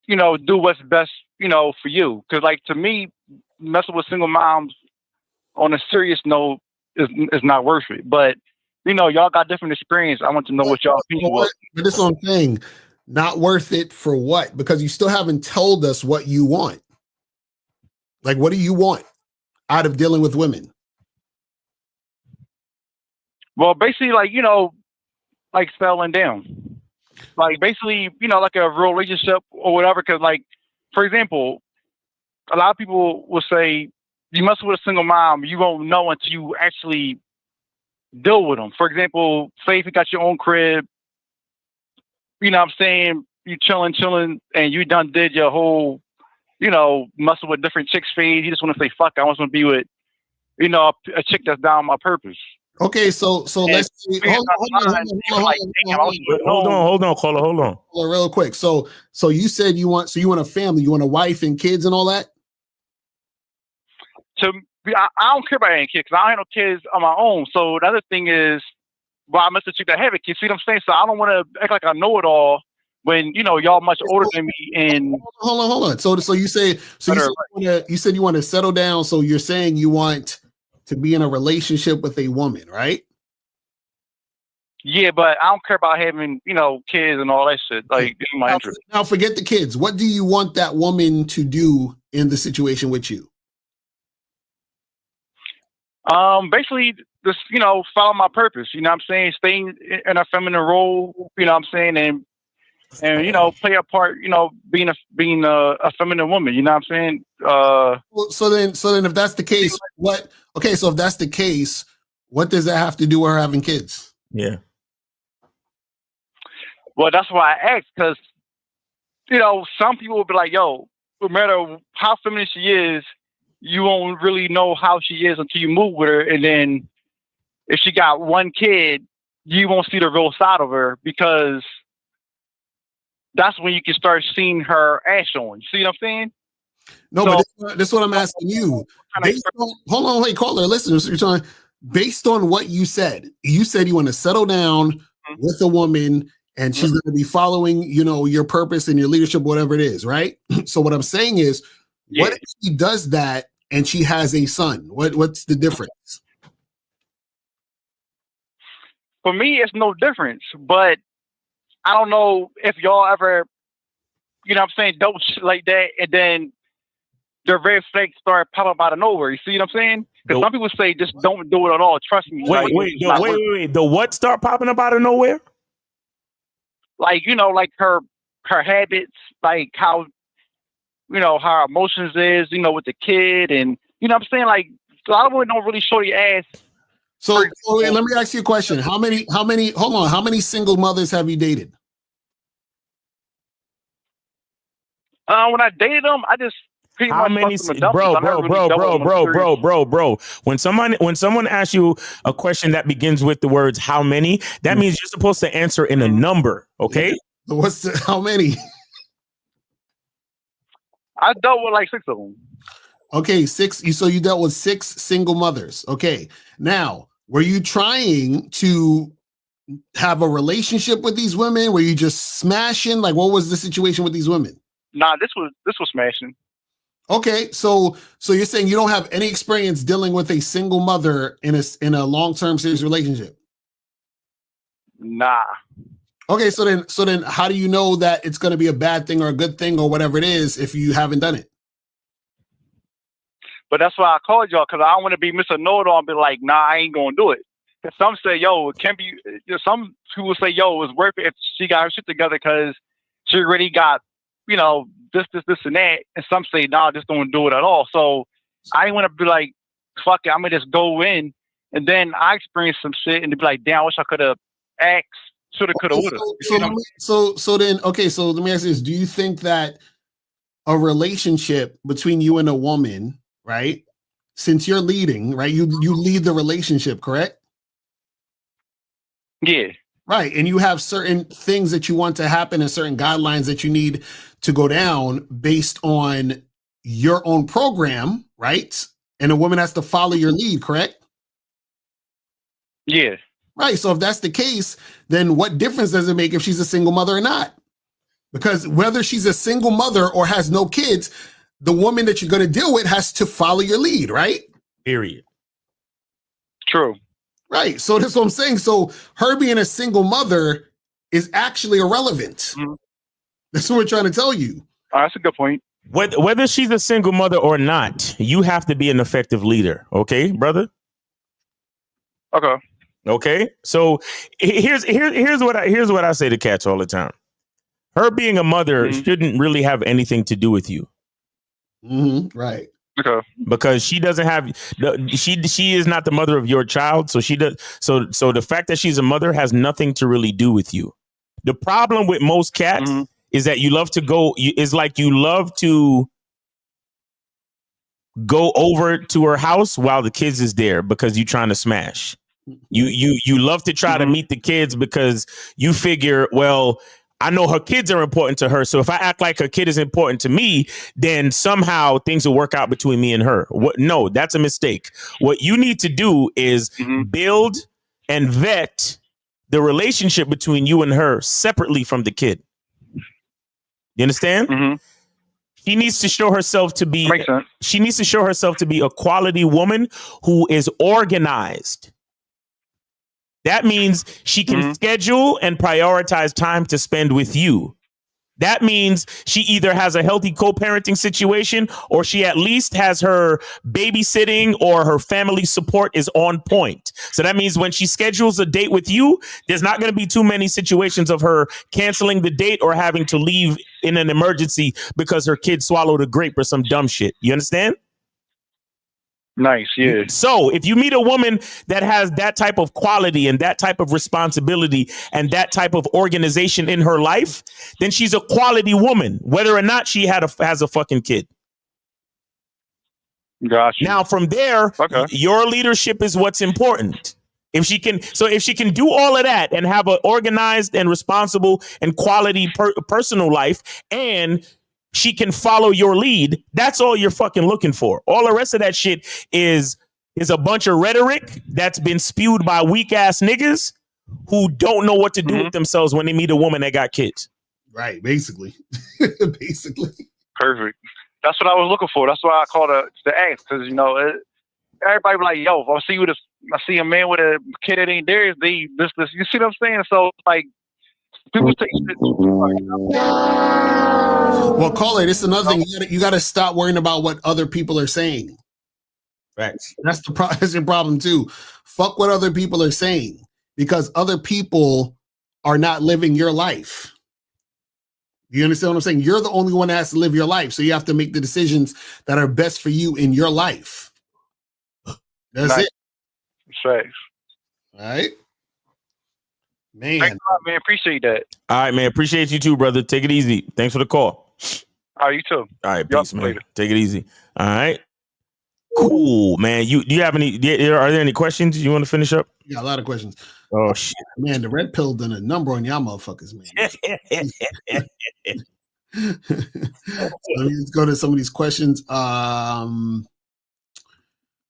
do what's best, for you. Because, like, to me, messing with single moms on a serious note is not worth it. But, y'all got different experience. I want to know what y'all think. But this is what I'm saying. Not worth it for what? Because you still haven't told us what you want. Like, what do you want out of dealing with women? Well, basically, like, like settling down. Like, basically, like a real relationship or whatever. Because, like, for example, a lot of people will say, you mess with a single mom, you won't know until you actually deal with them. For example, say if you got your own crib, you know what I'm saying, you chilling, and you done did your whole, messing with different chicks phase. You just want to say, fuck, I want to be with, a chick that's down my purpose. Okay, so let's see. Hold on, caller, hold on. Real quick. So you said you want a family, you want a wife and kids and all that? I don't care about any kids, because I don't have no kids on my own. So the other thing is, I mess with a chick that have a kid. See what I'm saying? So I don't want to act like I know it all when y'all much older than me. And hold on. So you said you want to settle down. So you're saying you want to be in a relationship with a woman, right? Yeah, but I don't care about having, kids and all that shit. Like, in my interest. Now forget the kids. What do you want that woman to do in the situation with you? Basically just, follow my purpose. You know what I'm saying? Stay in a feminine role, you know what I'm saying? And play a part, being a feminine woman, you know what I'm saying? So then if that's the case, so if that's the case, what does that have to do with her having kids? Yeah. Well, that's why I asked, because, some people will be like, yo, no matter how feminine she is, you won't really know how she is until you move with her. And then if she got one kid, you won't see the real side of her, because that's when you can start seeing her ass on. You see what I'm saying? No, so, but this is what I'm asking you. Hold on, wait, caller, listen. based on what you said you want to settle down with a woman and she's going to be following, your purpose and your leadership, whatever it is, right? So what I'm saying is, what if she does that and she has a son? What's the difference? For me, it's no difference, but I don't know if y'all ever, you know what I'm saying, dope shit like that, and then the red flags start popping up out of nowhere. You see what I'm saying? Because some people say just don't do it at all. Trust me. Wait. The what start popping up out of nowhere? Like, like her habits, like how, how her emotions is, with the kid, and you know what I'm saying? Like, a lot of women don't really show your ass. So let me ask you a question. How many single mothers have you dated? When I dated them, I just pretty How much many, fucked them bro? When someone asks you a question that begins with the words "how many," that means you're supposed to answer in a number. Okay. Yeah. How many? I dealt with like 6 of them. Okay, 6. So you dealt with 6 single mothers. Okay. Now, were you trying to have a relationship with these women? Were you just smashing? Like, what was the situation with these women? Nah, this was smashing. Okay, so you're saying you don't have any experience dealing with a single mother in a long-term serious relationship? Nah. Okay, so then how do you know that it's going to be a bad thing or a good thing or whatever it is if you haven't done it? But that's why I called y'all, because I don't want to be Mr. Know-It-All and be like, nah, I ain't going to do it. Because some say, yo, it can be, some people say, yo, it's worth it if she got her shit together because she already got, this, and that. And some say, nah, just don't do it at all. So I ain't want to be like, fuck it, I'm going to just go in. And then I experience some shit and be like, damn, I wish I could have asked, shoulda, coulda, woulda. So let me ask you this. Do you think that a relationship between you and a woman, right? Since you're leading, right? You lead the relationship, correct? Yeah. Right. And you have certain things that you want to happen and certain guidelines that you need to go down based on your own program, right? And a woman has to follow your lead, correct? Yeah. Right. So if that's the case, then what difference does it make if she's a single mother or not? Because whether she's a single mother or has no kids, the woman that you're going to deal with has to follow your lead, right? Period. True. Right. So that's what I'm saying. So her being a single mother is actually irrelevant. Mm-hmm. That's what we're trying to tell you. That's a good point. Whether she's a single mother or not, you have to be an effective leader. Okay, brother? Okay. Okay. So here's what I say to cats all the time. Her being a mother shouldn't really have anything to do with you. Mm-hmm. Right. Okay. Because she doesn't have she is not the mother of your child, so she does so the fact that she's a mother has nothing to really do with you. The problem with most cats is that you love to go over to her house while the kids is there because you're trying to smash. You love to try to meet the kids because you figure, well, I know her kids are important to her. So if I act like her kid is important to me, then somehow things will work out between me and her. No, that's a mistake. What you need to do is build and vet the relationship between you and her separately from the kid. You understand? She needs to show herself to be a quality woman who is organized. That means she can schedule and prioritize time to spend with you. That means she either has a healthy co-parenting situation or she at least has her babysitting or her family support is on point. So that means when she schedules a date with you, there's not going to be too many situations of her canceling the date or having to leave in an emergency because her kid swallowed a grape or some dumb shit. You understand? Nice, yeah. So if you meet a woman that has that type of quality and that type of responsibility and that type of organization in her life, then she's a quality woman, whether or not she has a fucking kid. Gotcha. Now, from there, your leadership is what's important. If she can do all of that and have an organized and responsible and quality personal life, and she can follow your lead, that's all you're fucking looking for. All the rest of that shit is is a bunch of rhetoric that's been spewed by weak ass niggas who don't know what to do with themselves when they meet a woman that got kids. Right, basically. Basically. Perfect. That's what I was looking for. That's why I called the ask, because everybody be like, "Yo, if I see a man with a kid that ain't theirs, this. You see what I'm saying?" So like, people take shit. Well, caller, this is another thing. You got to stop worrying about what other people are saying. Right. That's your problem too. Fuck what other people are saying, because other people are not living your life. You understand what I'm saying? You're the only one that has to live your life. So you have to make the decisions that are best for you in your life. That's it. Thanks. All right. Man. Thanks a lot, man. Appreciate that. All right, man. Appreciate you too, brother. Take it easy. Thanks for the call. All right, you too. All right, peace, man. Later. Take it easy. All right. Cool, man. Do you have any? Are there any questions you want to finish up? Yeah, a lot of questions. Oh shit, man! The red pill done a number on y'all motherfuckers, man. Let me just go to some of these questions. It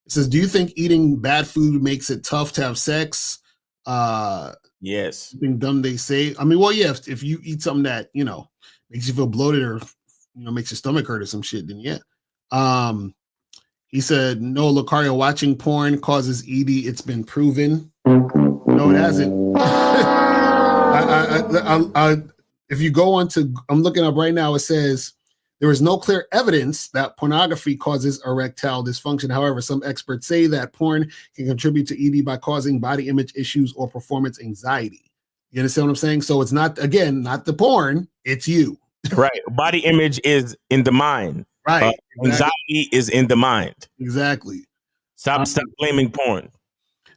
says, "Do you think eating bad food makes it tough to have sex?" Yes. Something dumb they say. I mean, well, yeah. If you eat something that makes you feel bloated or makes your stomach hurt or some shit, then yeah. He said, "No, Locario, watching porn causes ED. It's been proven." No, it hasn't. If you go on to, I'm looking up right now, it says there is no clear evidence that pornography causes erectile dysfunction. However, some experts say that porn can contribute to ED by causing body image issues or performance anxiety. You understand what I'm saying? So it's not the porn, it's you. Right. Body image is in the mind. Right. Anxiety is in the mind. Exactly. Stop blaming porn.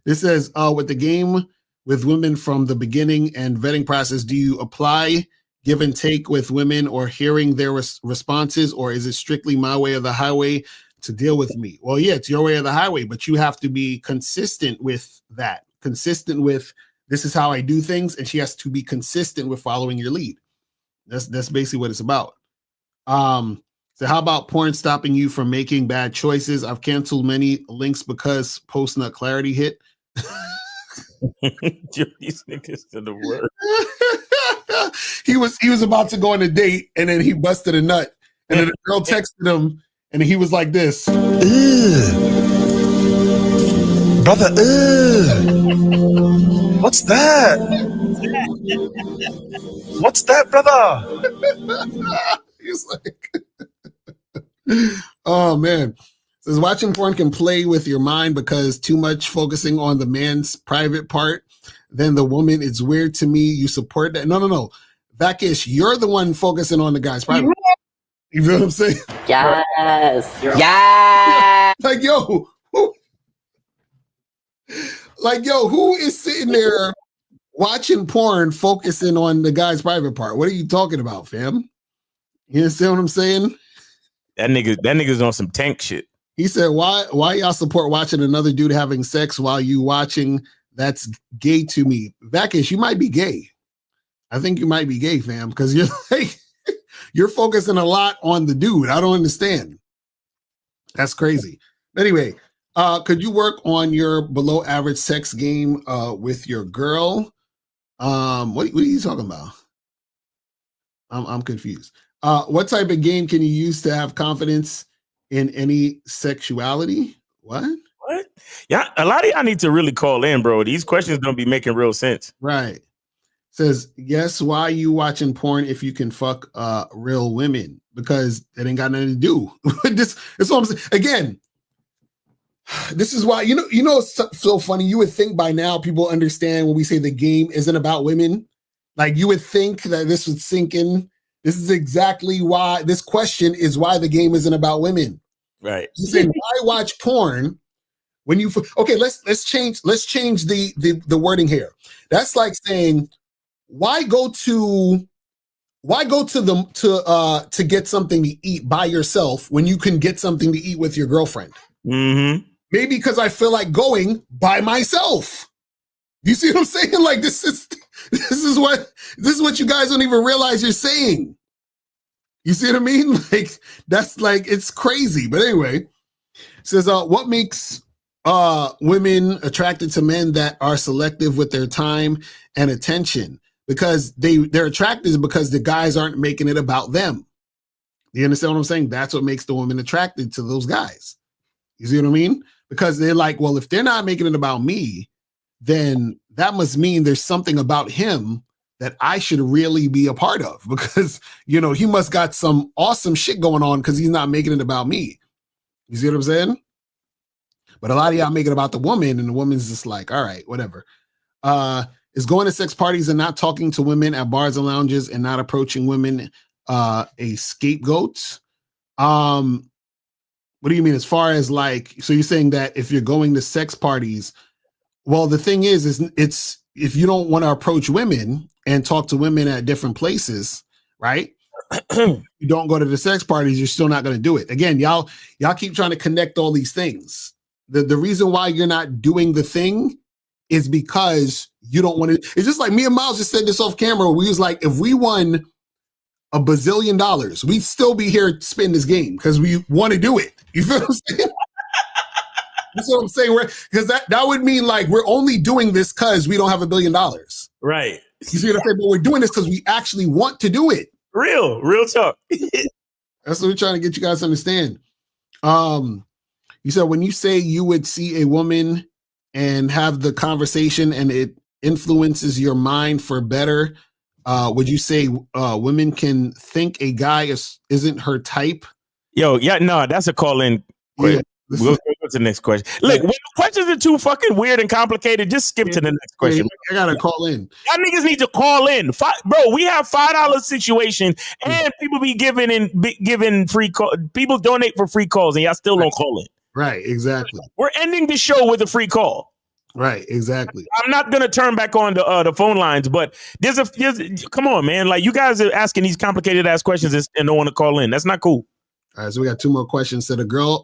This says, with the game with women from the beginning and vetting process, do you apply give and take with women or hearing their responses, or is it strictly my way or the highway to deal with me? Well, yeah, it's your way or the highway, but you have to be consistent with that. Consistent with, this is how I do things, and she has to be consistent with following your lead. That's basically what it's about. So how about porn stopping you from making bad choices? I've canceled many links because post-nut clarity hit. These niggas to the word. He was about to go on a date, and then he busted a nut, and then the girl texted him, and he was like this. Brother, what's that? What's that, brother? He's like, oh man. Says watching porn can play with your mind because too much focusing on the man's private part, then the woman. It's weird to me. You support that? No. Vakish, you're the one focusing on the guy's private. You feel what I'm saying? Yes. Yes. Like, yo, who is sitting there watching porn focusing on the guy's private part? What are you talking about, fam? You understand what I'm saying? That nigga's on some tank shit. He said, why y'all support watching another dude having sex while you watching? That's gay to me. Vakish, you might be gay. I think you might be gay, fam, because you're like, you're focusing a lot on the dude. I don't understand. That's crazy. Anyway, could you work on your below average sex game with your girl? What are you talking about? I'm confused. What type of game can you use to have confidence in any sexuality? What? Yeah, a lot of y'all need to really call in, bro. These questions don't be making real sense. Right. Says, yes, why you watching porn if you can fuck real women? Because it ain't got nothing to do with this. It's what I'm saying. Again, this is why, it's so funny. You would think by now people understand when we say the game isn't about women. Like, you would think that this would sink in. This is exactly why this question is why the game isn't about women. Right. You say, why watch porn when you, okay, let's change the wording here. That's like saying, why go to get something to eat by yourself when you can get something to eat with your girlfriend? Mm-hmm. Maybe because I feel like going by myself. You see what I'm saying? Like, this is what you guys don't even realize you're saying. You see what I mean? Like, that's like, it's crazy. But anyway, it says, what makes women attracted to men that are selective with their time and attention, because they're attracted because the guys aren't making it about them. You understand what I'm saying? That's what makes the woman attracted to those guys. You see what I mean? Because they're like, well, if they're not making it about me, then that must mean there's something about him that I should really be a part of, because, you know, he must got some awesome shit going on because he's not making it about me. You see what I'm saying? But a lot of y'all make it about the woman, and the woman's just like, all right, whatever. Is going to sex parties and not talking to women at bars and lounges and not approaching women a scapegoat? What do you mean as far as like, so you're saying that if you're going to sex parties, well, the thing is it's if you don't want to approach women and talk to women at different places, right? You don't go to the sex parties, you're still not going to do it. Again, y'all keep trying to connect all these things. The reason why you're not doing the thing is because you don't want to. It's just like me and Miles just said this off camera. We was like, if we won $1 bazillion, we'd still be here to spin this game because we want to do it. You feel what I'm saying? That's what I'm saying. Because that would mean like we're only doing this because we don't have $1 billion. Right. You see what I'm saying? But we're doing this because we actually want to do it. Real talk. That's what we're trying to get you guys to understand. You said when you say you would see a woman and have the conversation and it influences your mind for better, would you say women can think a guy isn't her type? Yo, yeah, no, that's a call-in question. Yeah, we'll go to the next question. Look, when the questions are too fucking weird and complicated, just skip to the next question. I gotta call in. Y'all niggas need to call in. Bro, we have $5 situation and people be giving free call. People donate for free calls and y'all still don't call in. Right, exactly. We're ending the show with a free call. Right, exactly. I'm not gonna turn back on the phone lines, but there's come on, man. Like, you guys are asking these complicated ass questions and don't want to call in. That's not cool. All right, so we got 2 more questions. So the girl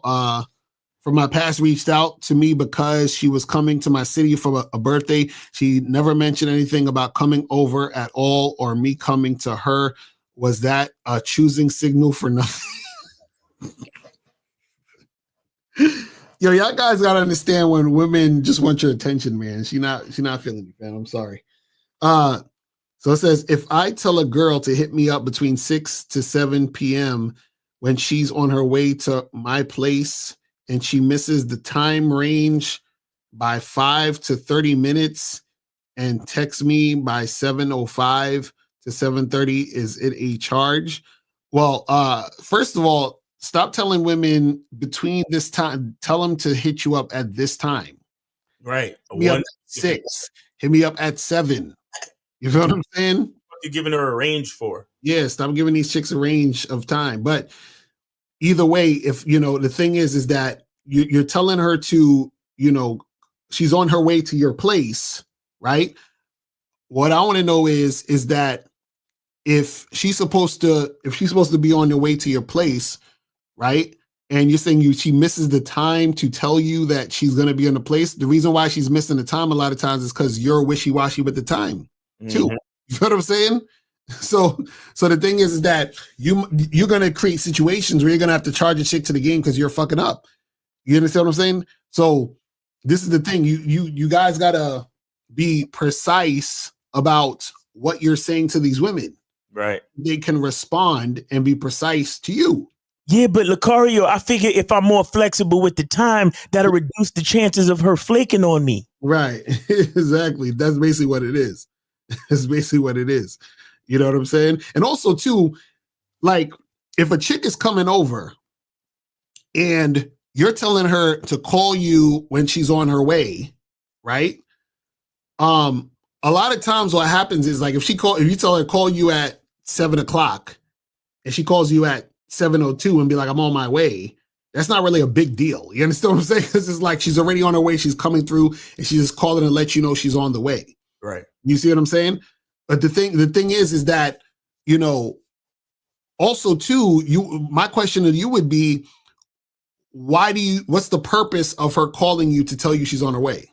from my past reached out to me because she was coming to my city for a birthday. She never mentioned anything about coming over at all or me coming to her. Was that a choosing signal for nothing? Yo, y'all guys gotta understand when women just want your attention, man. She's not feeling you, man. I'm sorry. So it says, if I tell a girl to hit me up between 6 to 7 p.m. when she's on her way to my place and she misses the time range by 5 to 30 minutes and texts me by 7:05 to 7:30, is it a charge? Well, first of all, stop telling women between this time. Tell them to hit you up at this time. Right. Hit me up at 6. Hit me up at 7. You feel what I'm saying? What you giving her a range for? Yeah, stop giving these chicks a range of time. But either way, if you know, the thing is that you're telling her to, you know, she's on her way to your place, right? What I want to know is that if she's supposed to be on the way to your place, right? And you're saying she misses the time to tell you that she's going to be in the place. The reason why she's missing the time a lot of times is because you're wishy-washy with the time too. Mm-hmm. You know what I'm saying? So the thing is that you're going to create situations where you're going to have to charge a chick to the game because you're fucking up. You understand what I'm saying? So this is the thing. You guys got to be precise about what you're saying to these women. Right. They can respond and be precise to you. Yeah, but Locario, I figure if I'm more flexible with the time, that'll reduce the chances of her flaking on me. Right. Exactly. That's basically what it is. That's basically what it is. You know what I'm saying? And also, too, like, if a chick is coming over and you're telling her to call you when she's on her way, right? A lot of times what happens is, like, if you tell her to call you at 7:00 and she calls you at 7:02 and be like, I'm on my way, that's not really a big deal. You understand what I'm saying? Because it's like she's already on her way, she's coming through, and she's just calling to let you know she's on the way. Right. You see what I'm saying? But the thing is that, you know, also too, my question to you would be, what's the purpose of her calling you to tell you she's on her way?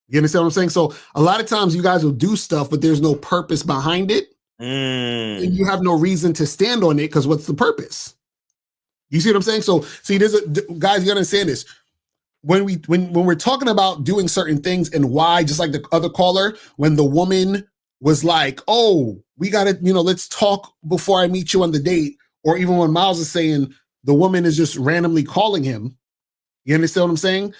You understand what I'm saying? So a lot of times you guys will do stuff, but there's no purpose behind it. And you have no reason to stand on it because what's the purpose? You see what I'm saying? So see, guys, you gotta understand this. when we're talking about doing certain things and why, just like the other caller, when the woman was like, oh, we got to, let's talk before I meet you on the date. Or even when Miles is saying the woman is just randomly calling him. You understand what I'm saying?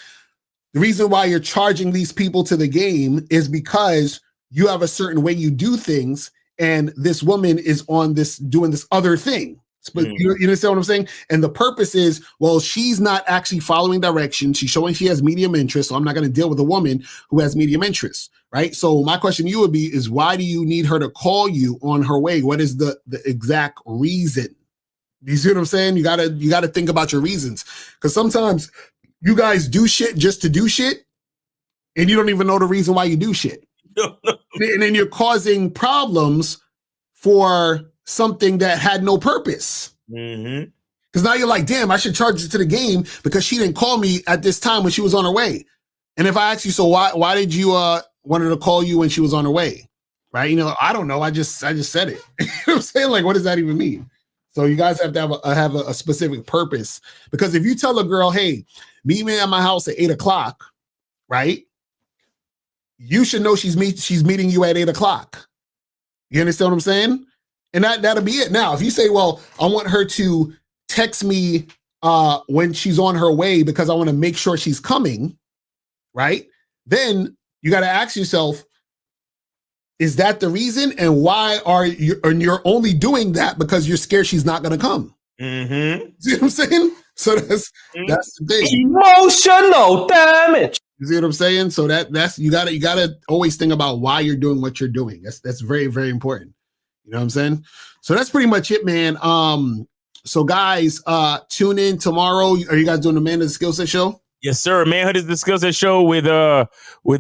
The reason why you're charging these people to the game is because you have a certain way you do things, and this woman is on this doing this other thing. But you understand what I'm saying? And the purpose is, well, she's not actually following direction. She's showing she has medium interest, so I'm not going to deal with a woman who has medium interest, right? So my question to you would be is, why do you need her to call you on her way? What is the exact reason? You see what I'm saying? You gotta think about your reasons, because sometimes you guys do shit just to do shit, and you don't even know the reason why you do shit. And then you're causing problems for something that had no purpose. Because now you're like, damn, I should charge it to the game because she didn't call me at this time when she was on her way. And if I ask you, so why did you want her to call you when she was on her way? Right? I don't know. I just said it. You know what I'm saying? Like, what does that even mean? So you guys have to have a specific purpose, because if you tell a girl, hey, meet me at my house at 8:00, right? You should know she's meeting you at 8:00. You understand what I'm saying? And that'll be it. Now, if you say, well, I want her to text me when she's on her way because I want to make sure she's coming, right? Then you got to ask yourself, is that the reason? And why are you're only doing that because you're scared she's not going to come? See what I'm saying? So that's the thing. Emotional damage. You see what I'm saying? So that's you gotta always think about why you're doing what you're doing. That's very, very important. You know what I'm saying? So that's pretty much it, man. So guys, tune in tomorrow. Are you guys doing the Man of the Skill Set show? Yes, sir. Manhood is the Skill Set show with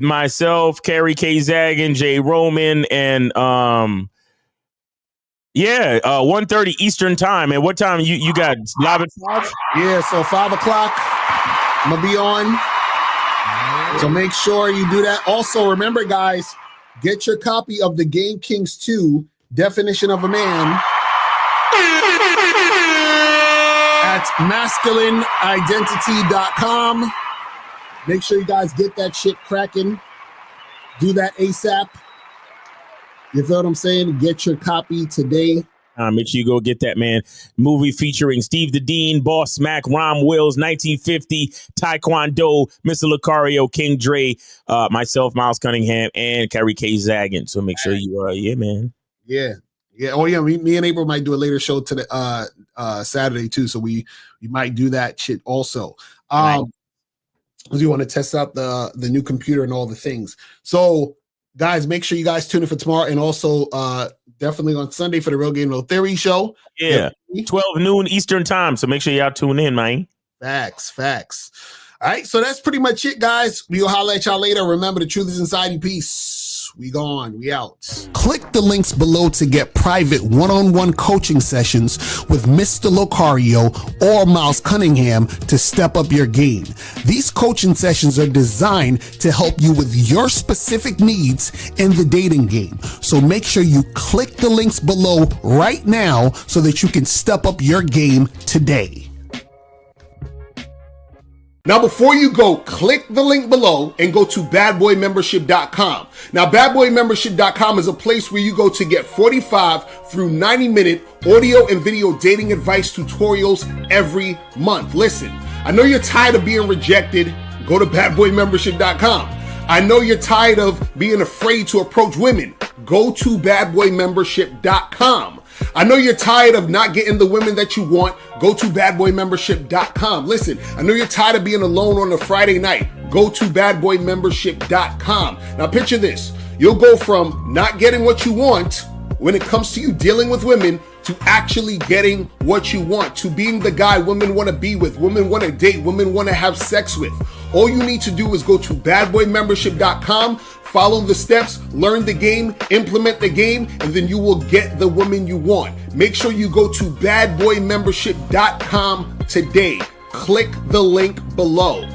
myself, Kerry K. Zagan, Jay Roman, and 1:30 Eastern time. And what time you got live at 5? Yeah, so 5:00. I'm gonna be on. So make sure you do that. Also, remember, guys, get your copy of the Game Kings 2 Definition of a Man at masculineidentity.com. Make sure you guys get that shit cracking. Do that ASAP. You feel what I'm saying? Get your copy today. Make sure you go get that, man. Movie featuring Steve the Dean, Boss Mac, Rom Wills, 1950, Taekwondo, Mr. Locario, King Dre, myself, Miles Cunningham, and Kerry K. Zagan. So make sure you, man. Yeah. Oh yeah. Me and April might do a later show today, Saturday too. So we might do that shit also. Because we want to test out the new computer and all the things. So guys, make sure you guys tune in for tomorrow, and also definitely on Sunday for the Real Game No Theory show. Yeah, 12 noon Eastern time. So make sure y'all tune in, man. Facts. All right, so that's pretty much it, guys. We'll holler at y'all later. Remember, the truth is inside you. Peace. We gone. We out. Click the links below to get private one-on-one coaching sessions with Mr. Locario or Miles Cunningham to step up your game. These coaching sessions are designed to help you with your specific needs in the dating game. So make sure you click the links below right now so that you can step up your game today. Now, before you go, click the link below and go to badboymembership.com. Now, badboymembership.com is a place where you go to get 45 through 90-minute audio and video dating advice tutorials every month. Listen, I know you're tired of being rejected. Go to badboymembership.com. I know you're tired of being afraid to approach women. Go to badboymembership.com. I know you're tired of not getting the women that you want. Go to badboymembership.com. Listen, I know you're tired of being alone on a Friday night. Go to badboymembership.com. Now picture this. You'll go from not getting what you want when it comes to you dealing with women to actually getting what you want, to being the guy women want to be with, women want to date, women want to have sex with. All you need to do is go to badboymembership.com, follow the steps, learn the game, implement the game, and then you will get the woman you want. Make sure you go to badboymembership.com today. Click the link below.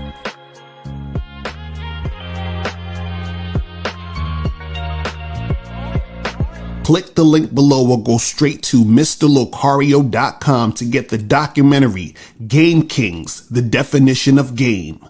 Click the link below or go straight to MrLocario.com to get the documentary Game Kings, The Definition of Game.